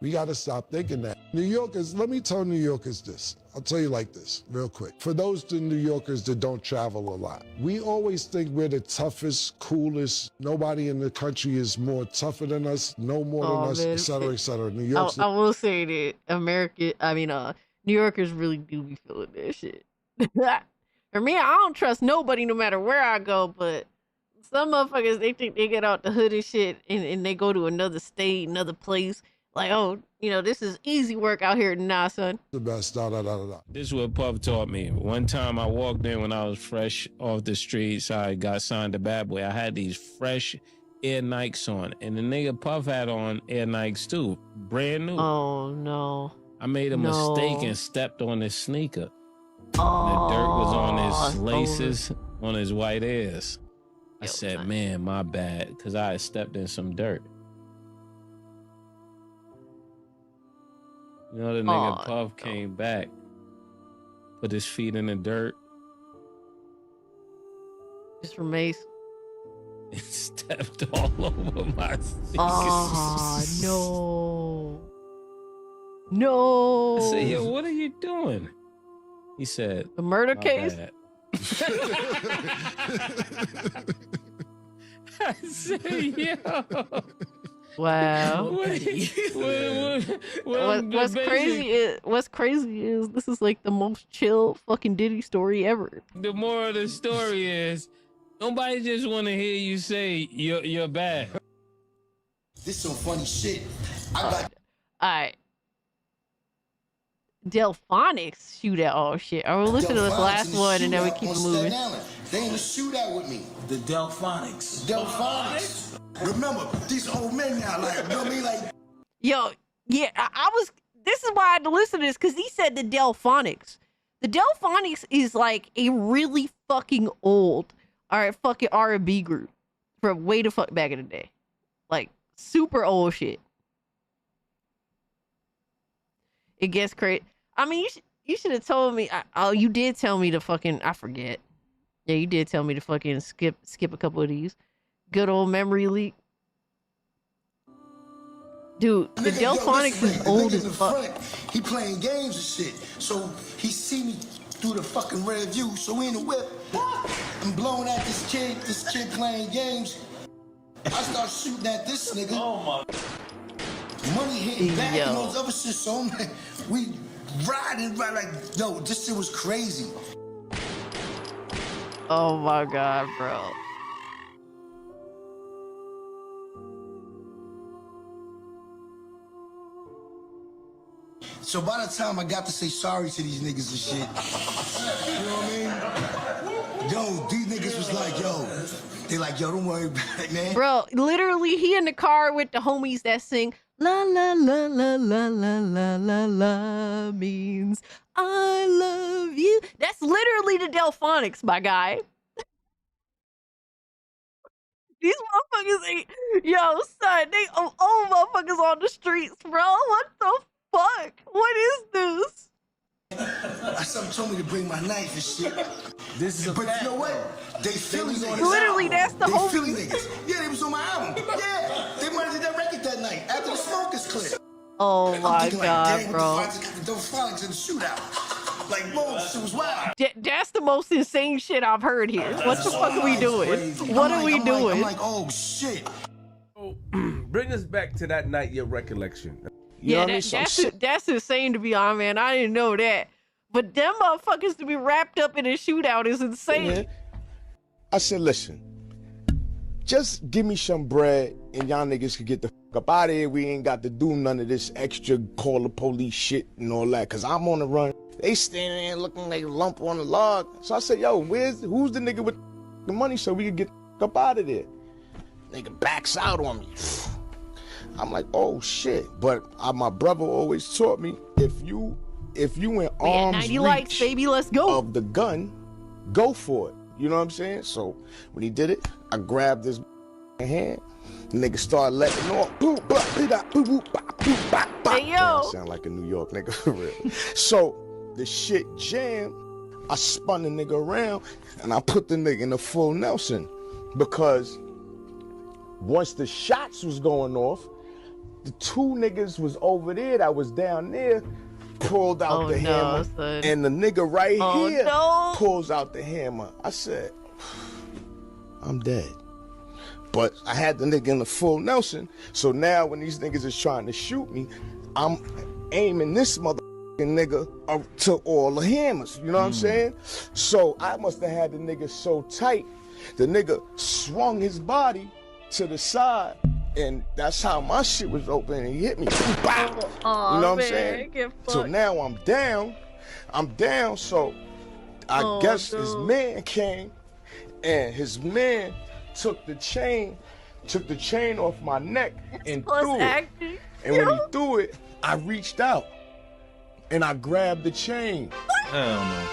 We gotta stop thinking that. New Yorkers, let me tell New Yorkers this. I'll tell you like this, real quick. For those New Yorkers that don't travel a lot, we always think we're the toughest, coolest. Nobody in the country is more tougher than us, no more than us, et cetera, et cetera. New York's I will say that New Yorkers really do be feeling that shit. For me, I don't trust nobody no matter where I go, but some motherfuckers, they think they get out the hood and shit and they go to another state, another place. Like, oh, you know, this is easy work out here. Nah, son. The best, This is what Puff taught me. One time I walked in when I was fresh off the streets. I got signed to Bad Boy. I had these fresh Air Nikes on, and the nigga Puff had on Air Nikes too, brand new. Oh, no. I made a mistake and stepped on his sneaker. The dirt was on his laces, on his white Airs. I said, man, my bad, because I had stepped in some dirt. You know, the nigga Puff came back, put his feet in the dirt. Just for Mace. And stepped all over my sneakers. Oh, no. No. I said, yo, what are you doing? He said, the murder "My case?" bad." I said, yo. Wow. What's crazy is this is like the most chill fucking Diddy story ever. The moral of the story is nobody just want to hear you say you're bad. This some funny shit. All right. Delphonics shootout. Oh shit. I will listen to this last one and then we keep moving. They in the shootout with me. The Delphonics. Delphonics. Remember, these old men now, like, you know what I mean? Like, yo, yeah, I was. This is why I had to listen to this because he said the Delphonics. The Delphonics is like a really fucking old, fucking R&B group from way the fuck back in the day, like super old shit. It gets crazy. I mean, you should have told me. You did tell me to fucking. I forget. Yeah, you did tell me to fucking skip a couple of these. Good old memory leak. Dude, the Delphonics is old as fuck. He playing games and shit. So he see me through the fucking rear view. So we in the whip. I'm blowing at this kid playing games. I start shooting at this nigga. Oh my. Money hitting back and those other shit. So we riding right like, yo, this shit was crazy. Oh my God, bro. So by the time I got to say sorry to these niggas and shit, you know what I mean? Yo, these niggas was like, yo, they like, yo, don't worry about it, man. Bro, literally, he in the car with the homies that sing la la la la la la la la la means I love you. That's literally the Delphonics, my guy. These motherfuckers ain't, yo, son, they old motherfuckers on the streets, bro. What the fuck? What is this? Somebody told me to bring my knife and shit. This is but you know what? They Philly niggas. Literally, that's the whole Philly niggas. Yeah, they was on my album. Yeah, they might have did that record that night after the Smokers clip. Oh my God, bro. The Delphonics in the shootout. Like, boom, shit was wild. That's the most insane shit I've heard here. What the fuck are we doing? What are we doing? I'm like, oh shit. Bring us back to that night, your recollection. You know Yeah, what I mean? that's insane to be honest, man. I didn't know that. But them motherfuckers to be wrapped up in a shootout is insane. Yeah. I said, listen, just give me some bread and y'all niggas can get the fuck up out of here. We ain't got to do none of this extra call the police shit and all that, cause I'm on the run. They standing there looking like a lump on a log. So I said, yo, who's the nigga with the money so we can get the fuck up out of there? Nigga backs out on me. I'm like, oh shit. But my brother always taught me, if you in arm's 90 reach likes, baby, let's go. of the gun, go for it. You know what I'm saying? So when he did it, I grabbed his hand. The nigga started letting off. Hey, yo. I sound like a New York nigga for real. So the shit jammed. I spun the nigga around and I put the nigga in a full Nelson, because once the shots was going off, the two niggas was over there that was down there pulled out the hammer, son. and the nigga right here no. pulls out the hammer. I said, I'm dead. But I had the nigga in the full Nelson, so now when these niggas is trying to shoot me, I'm aiming this motherfucking nigga up to all the hammers, you know what I'm saying? So I must have had the nigga so tight, the nigga swung his body to the side, and that's how my shit was open, and he hit me. Bow. You know what I'm saying? So now I'm down, so I guess his man came, and his man took the chain off my neck and threw it. And when he threw it, I reached out and I grabbed the chain. Hell no.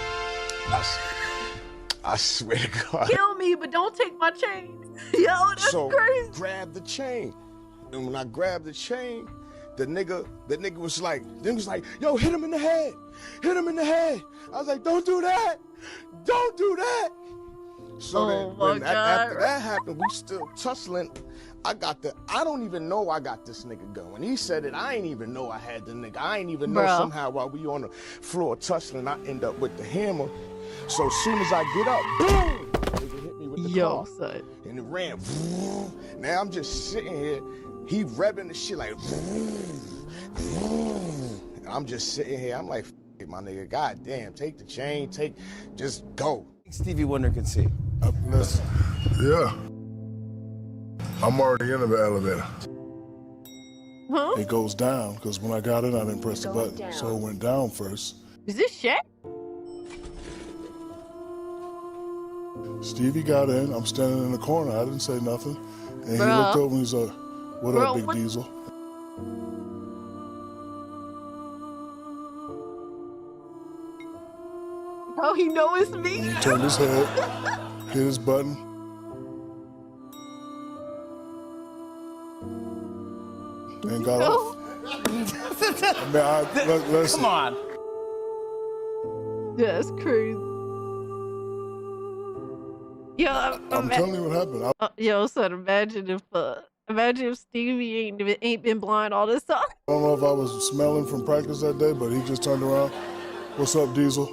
I swear to God. Kill me, but don't take my chain. Yo, that's crazy. Grab the chain. And when I grabbed the chain, the nigga was like, yo, hit him in the head. Hit him in the head. I was like, don't do that. Don't do that. So then after that happened, we still tussling. I don't even know I got this nigga gun. When he said it, I ain't even know I had the nigga. I ain't even know somehow while we on the floor tussling, I end up with the hammer. So as soon as I get up, boom, nigga hit me with the car. Son. And it ran. Now I'm just sitting here, he revving the shit like, and I'm just sitting here, I'm like, my nigga, goddamn, take the chain, just go. Stevie Wonder can see. Listen, yeah. I'm already in the elevator. Huh? It goes down, because when I got in, I didn't press the button. So it went down first. Is this Shaq? Stevie got in. I'm standing in the corner. I didn't say nothing. And he Bruh. looked over and he's like, what up, Big Diesel? Oh, he know it's me. And he turned his head, hit his button. And got off. Listen. Come on. That's crazy. Yo, I'm telling you what happened. Yo, son, imagine if Stevie ain't been blind all this time. I don't know if I was smelling from practice that day, but he just turned around. What's up, Diesel?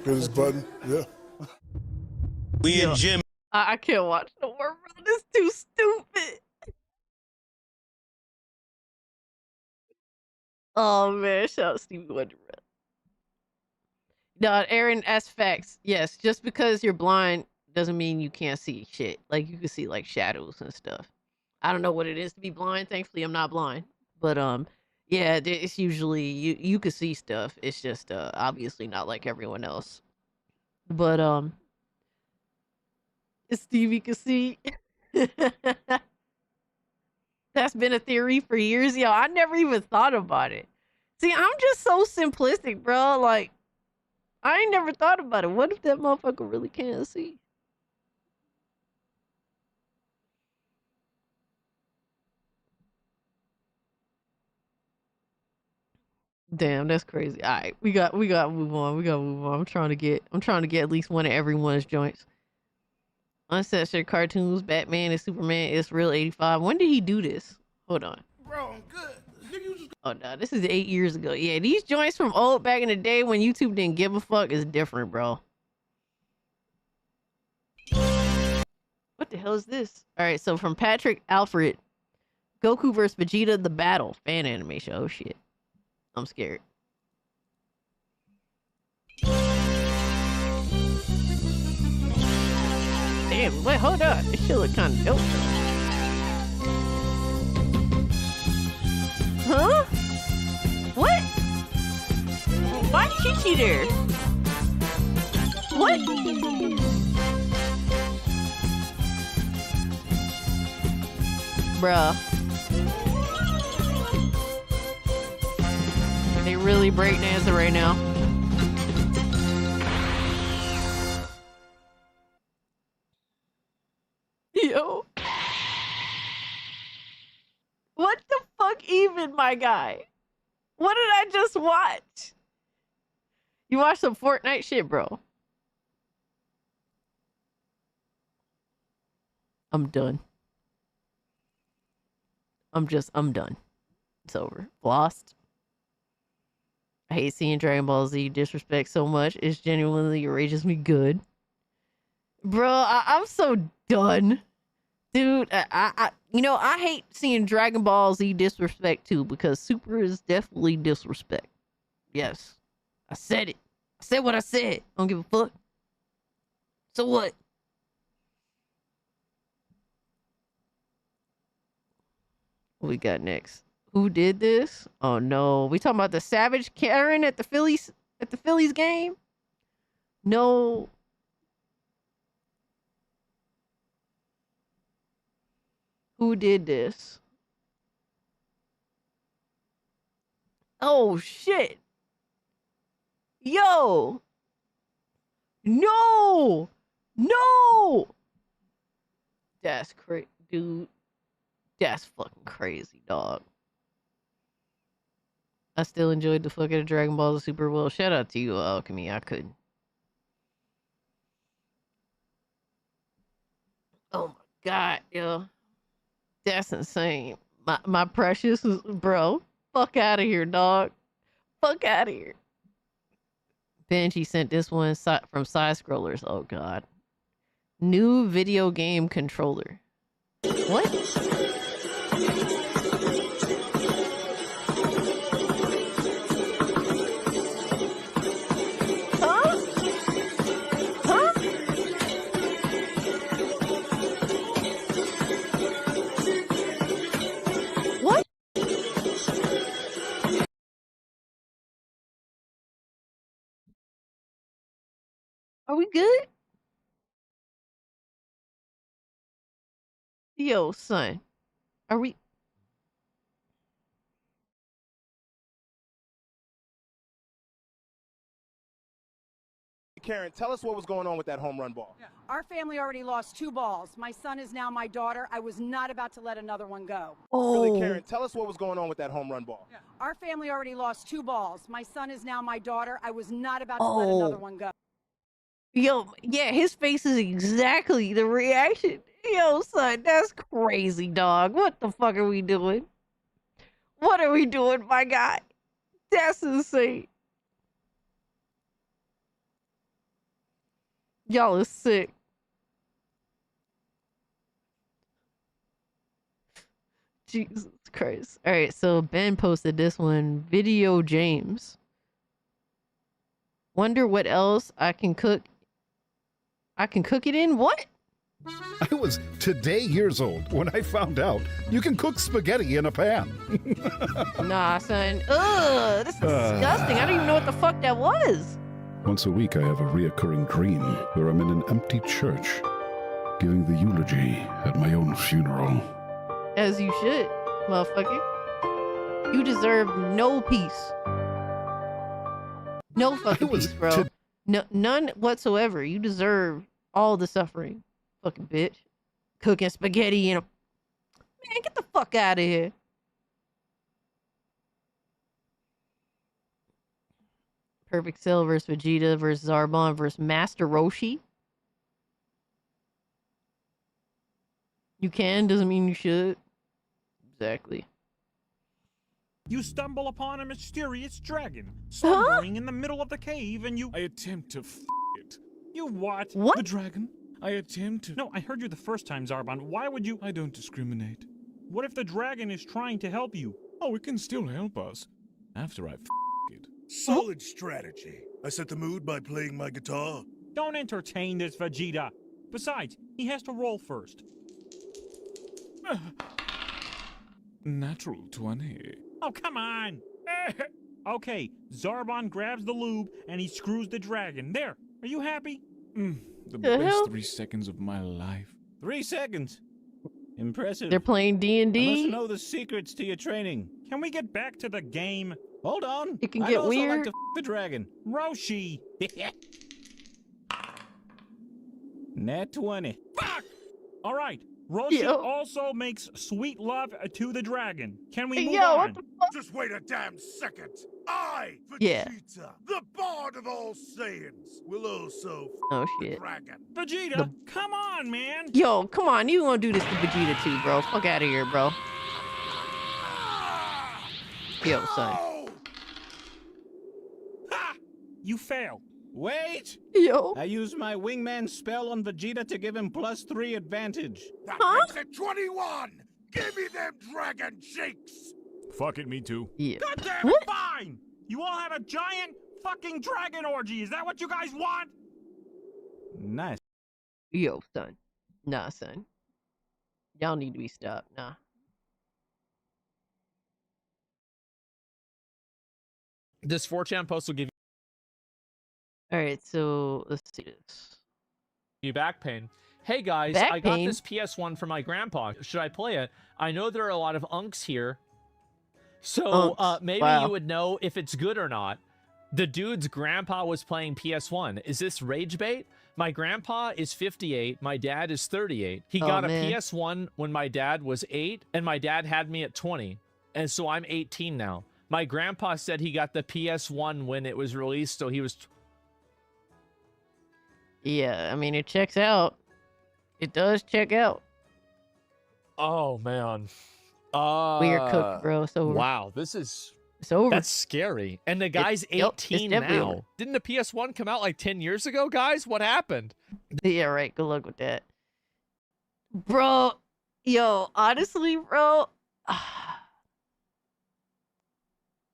Hit his button. Yeah. We and Jim. I can't watch no more, bro. This is too stupid. Oh man, shout out Stevie Wonder. No, Aaron, as facts. Yes, just because you're blind doesn't mean you can't see shit. Like you can see like shadows and stuff. I don't know what it is to be blind. Thankfully, I'm not blind. But yeah, it's usually you can see stuff. It's just obviously not like everyone else. But Stevie can see. That's been a theory for years. Yo, I never even thought about it. See, I'm just so simplistic, bro. Like, I ain't never thought about it. What if that motherfucker really can't see? Damn, that's crazy. All right, we got to move on. I'm trying to get at least one of everyone's joints. Uncensored cartoons, Batman and Superman is real 85. When did he do this? Hold on. Bro, I'm good. Nigga, you just Oh no, this is 8 years ago. Yeah, these joints from old back in the day when YouTube didn't give a fuck is different, bro. What the hell is this? All right, so from Patrick Alfred, Goku vs Vegeta: The Battle fan animation. Oh shit, I'm scared. Damn, wait, hold up. This shit look kind of dope. Huh? What? Why Chi-Chi there? What? Bruh. They really breakdancing right now. Yo. What the fuck even, my guy? What did I just watch? You watched some Fortnite shit, bro. I'm done. I'm done. It's over. Lost. I hate seeing Dragon Ball Z disrespect so much. It genuinely enrages me good. Bro, I'm so done. Dude, I hate seeing Dragon Ball Z disrespect too, because Super is definitely disrespect. Yes. I said it. I said what I said. I don't give a fuck. So what? What we got next? Who did this? Oh no. We talking about the Savage Karen at the Phillies game? No. Who did this? Oh shit. Yo. No. No. That's crazy, dude. That's fucking crazy, dog. I still enjoyed the fuck out of Dragon Ball Super well. Shout out to you, Alchemy. I couldn't. Oh my god, yo. That's insane. My precious, bro. Fuck out of here, dog. Fuck out of here. Benji sent this one from Side Scrollers. Oh god. New video game controller. What? Huh? Huh? What? Are we good? Yo, son. Are we? Karen, tell us what was going on with that home run ball. Our family already lost 2 balls. My son is now my daughter. I was not about to let another one go. Really, Karen, tell us what was going on with that home run ball. Our family already lost 2 balls. My son is now my daughter. I was not about to let another one go. Yo, yeah, his face is exactly the reaction. Yo, son, that's crazy, dog. What the fuck are we doing? What are we doing, my guy? That's insane. Y'all are sick. Jesus Christ. All right, so Ben posted this one. Video James. Wonder what else I can cook. I can cook it in? What? I was today years old when I found out you can cook spaghetti in a pan. Nah, son. Ugh, this is disgusting. I don't even know what the fuck that was. Once a week, I have a reoccurring dream where I'm in an empty church, giving the eulogy at my own funeral. As you should, motherfucker. You deserve no peace. No fucking peace, bro. No, none whatsoever. You deserve all the suffering. Fucking bitch. Cooking spaghetti in a... Man, get the fuck out of here. Perfect Cell versus Vegeta versus Zarbon versus Master Roshi. You can, doesn't mean you should. Exactly. You stumble upon a mysterious dragon slumbering in the middle of the cave, and you... I attempt to it. You what? What? The dragon? I attempt to... No, I heard you the first time, Zarbon. Why would you... I don't discriminate. What if the dragon is trying to help you? Oh, it can still help us. After I it. Solid strategy. I set the mood by playing my guitar. Don't entertain this Vegeta. Besides, he has to roll first. Natural 20. Oh, come on. Okay, Zarbon grabs the lube and he screws the dragon. There. Are you happy? The best 3 seconds of my life. 3 seconds. Impressive. They're playing D&D. I must know the secrets to your training. Can we get back to the game? Hold on. It can I'd get also weird. like to the dragon. Roshi. Net 20. Fuck! All right. Roshi also makes sweet love to the dragon. Can we move on? What the fuck? Just wait a damn second. I, Vegeta, Yeah. the bard of all Saiyans, will also Oh, the shit. dragon. Vegeta, come on, man. Yo, come on. You gonna do this to Vegeta too, bro. Fuck out of here, bro. Yo, son. Ha! You fail. Wait! Yo. I use my wingman spell on Vegeta to give him +3 advantage. That makes it 21. Give me them dragon cheeks. Fuck it, me too. Yeah. God damn it, fine! You all have a giant fucking dragon orgy. Is that what you guys want? Nice. Yo, son. Nah, son. Y'all need to be stopped. Nah. This 4chan post will give All right, so let's see this. you back pain. Hey guys, Back I got pain? this PS1 for my grandpa. Should I play it? I know there are a lot of unks here. So Unks, maybe wow. you would know if it's good or not. The dude's grandpa was playing PS1. Is this rage bait? My grandpa is 58. My dad is 38. He Oh, got a man. PS1 when my dad was 8, and my dad had me at 20. And so I'm 18 now. My grandpa said he got the PS1 when it was released, so he was... Yeah, I mean, it checks out. It does check out. Oh, man. Weird cook, bro. It's over. Wow, this is... It's over. That's scary. And the guy's Yep, it's 18 definitely now. over. Didn't the PS1 come out like 10 years ago, guys? What happened? Yeah, right. Good luck with that. Bro, yo, honestly, bro.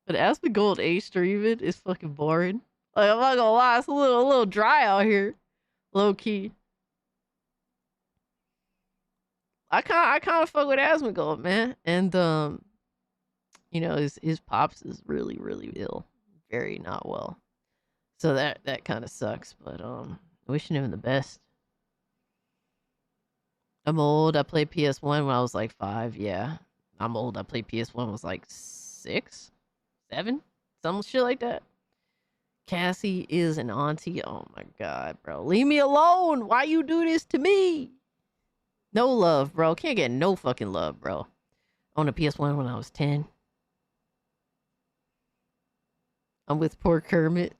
But as the Gold A streaming is fucking boring. Like, I'm not gonna lie, it's a little dry out here. Low key. I kind of fuck with Asmongold, man. And you know, his pops is really ill. Very not well. So that kind of sucks, but wishing him the best. I'm old. I played PS1 when I was like 5. Yeah. I'm old. I played PS1 when I was like 6, 7, some shit like that. Cassie is an auntie. Oh my god, bro. Leave me alone. Why you do this to me? No love, bro. Can't get no fucking love, bro. On a PS1 when I was 10. I'm with poor Kermit.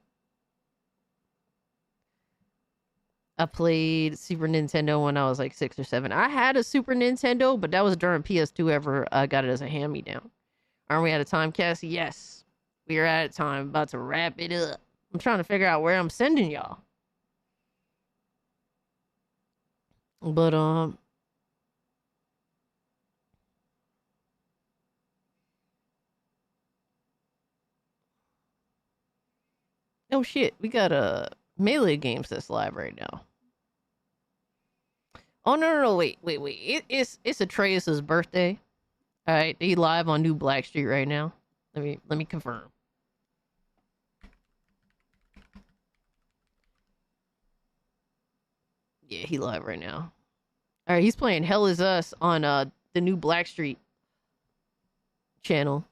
I played Super Nintendo when I was like 6 or 7. I had a Super Nintendo, but that was during PS2 ever. I got it as a hand-me-down. Aren't we out of time, Cassie? Yes. We are out of time. About to wrap it up. I'm trying to figure out where I'm sending y'all. But, oh shit, we got Melee Games that's live right now. Oh no, wait. It's Atreus' birthday. All right, he live on New Black Street right now. Let me confirm. Yeah, he live right now. All right, he's playing Hell Is Us on the New Black Street channel.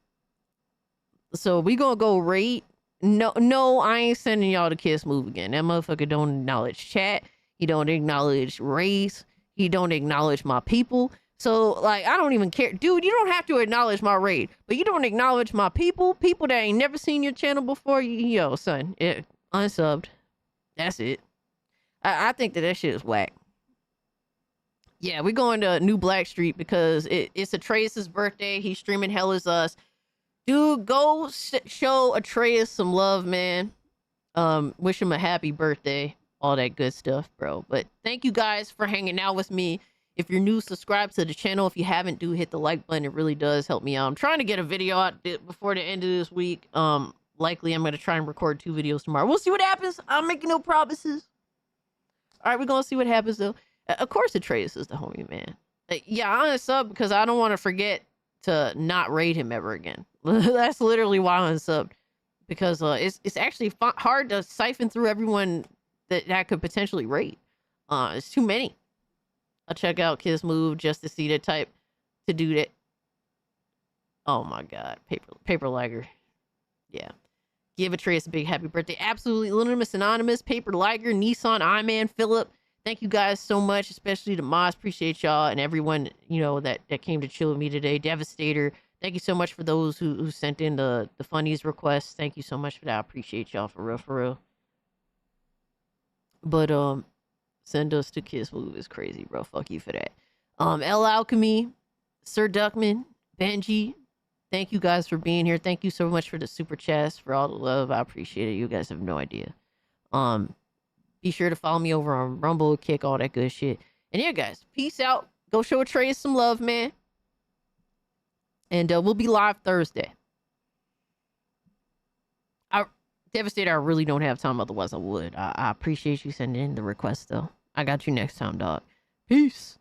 So we gonna go rate. No, I ain't sending y'all to Kiss Move again. That motherfucker don't acknowledge chat. He don't acknowledge race. He don't acknowledge my people. So, like, I don't even care. Dude, you don't have to acknowledge my raid. But you don't acknowledge my people. People that ain't never seen your channel before. Yo, son. Unsubbed. That's it. I think that shit is whack. Yeah, we're going to New Black Street because it's Atreus' birthday. He's streaming Hell Is Us. Dude, go show Atreus some love, man. Wish him a happy birthday. All that good stuff, bro. But thank you guys for hanging out with me. If you're new, subscribe to the channel. If you haven't, do hit the like button. It really does help me out. I'm trying to get a video out before the end of this week. Likely I'm going to try and record 2 videos tomorrow. We'll see what happens. I'm making no promises. All right, we're going to see what happens, though. Of course, Atreus is the homie, man. Yeah, I unsub because I don't want to forget to not raid him ever again. That's literally why I unsubbed. Because it's actually hard to siphon through everyone that could potentially raid. It's too many. I'll check out Kiss Move just to see the type to do that. Oh my God, paper Liger. Yeah. Give Atreus a big happy birthday. Absolutely Anonymous, Anonymous, Paper Liger, Nissan, Iman, Philip. Thank you guys so much, especially the mods. Appreciate y'all and everyone, you know, that came to chill with me today. Devastator. Thank you so much for those who sent in the funnies requests. Thank you so much for that. I appreciate y'all for real. But send us to Kiss Move is crazy, bro. Fuck you for that. L Alchemy, Sir Duckman, Benji. Thank you guys for being here. Thank you so much for the super chats, for all the love. I appreciate it. You guys have no idea. Be sure to follow me over on Rumble, Kick, all that good shit. And yeah, guys, peace out. Go show Atreus some love, man. And we'll be live Thursday. Devastator, I really don't have time. Otherwise, I would. I appreciate you sending in the request, though. I got you next time, dog. Peace.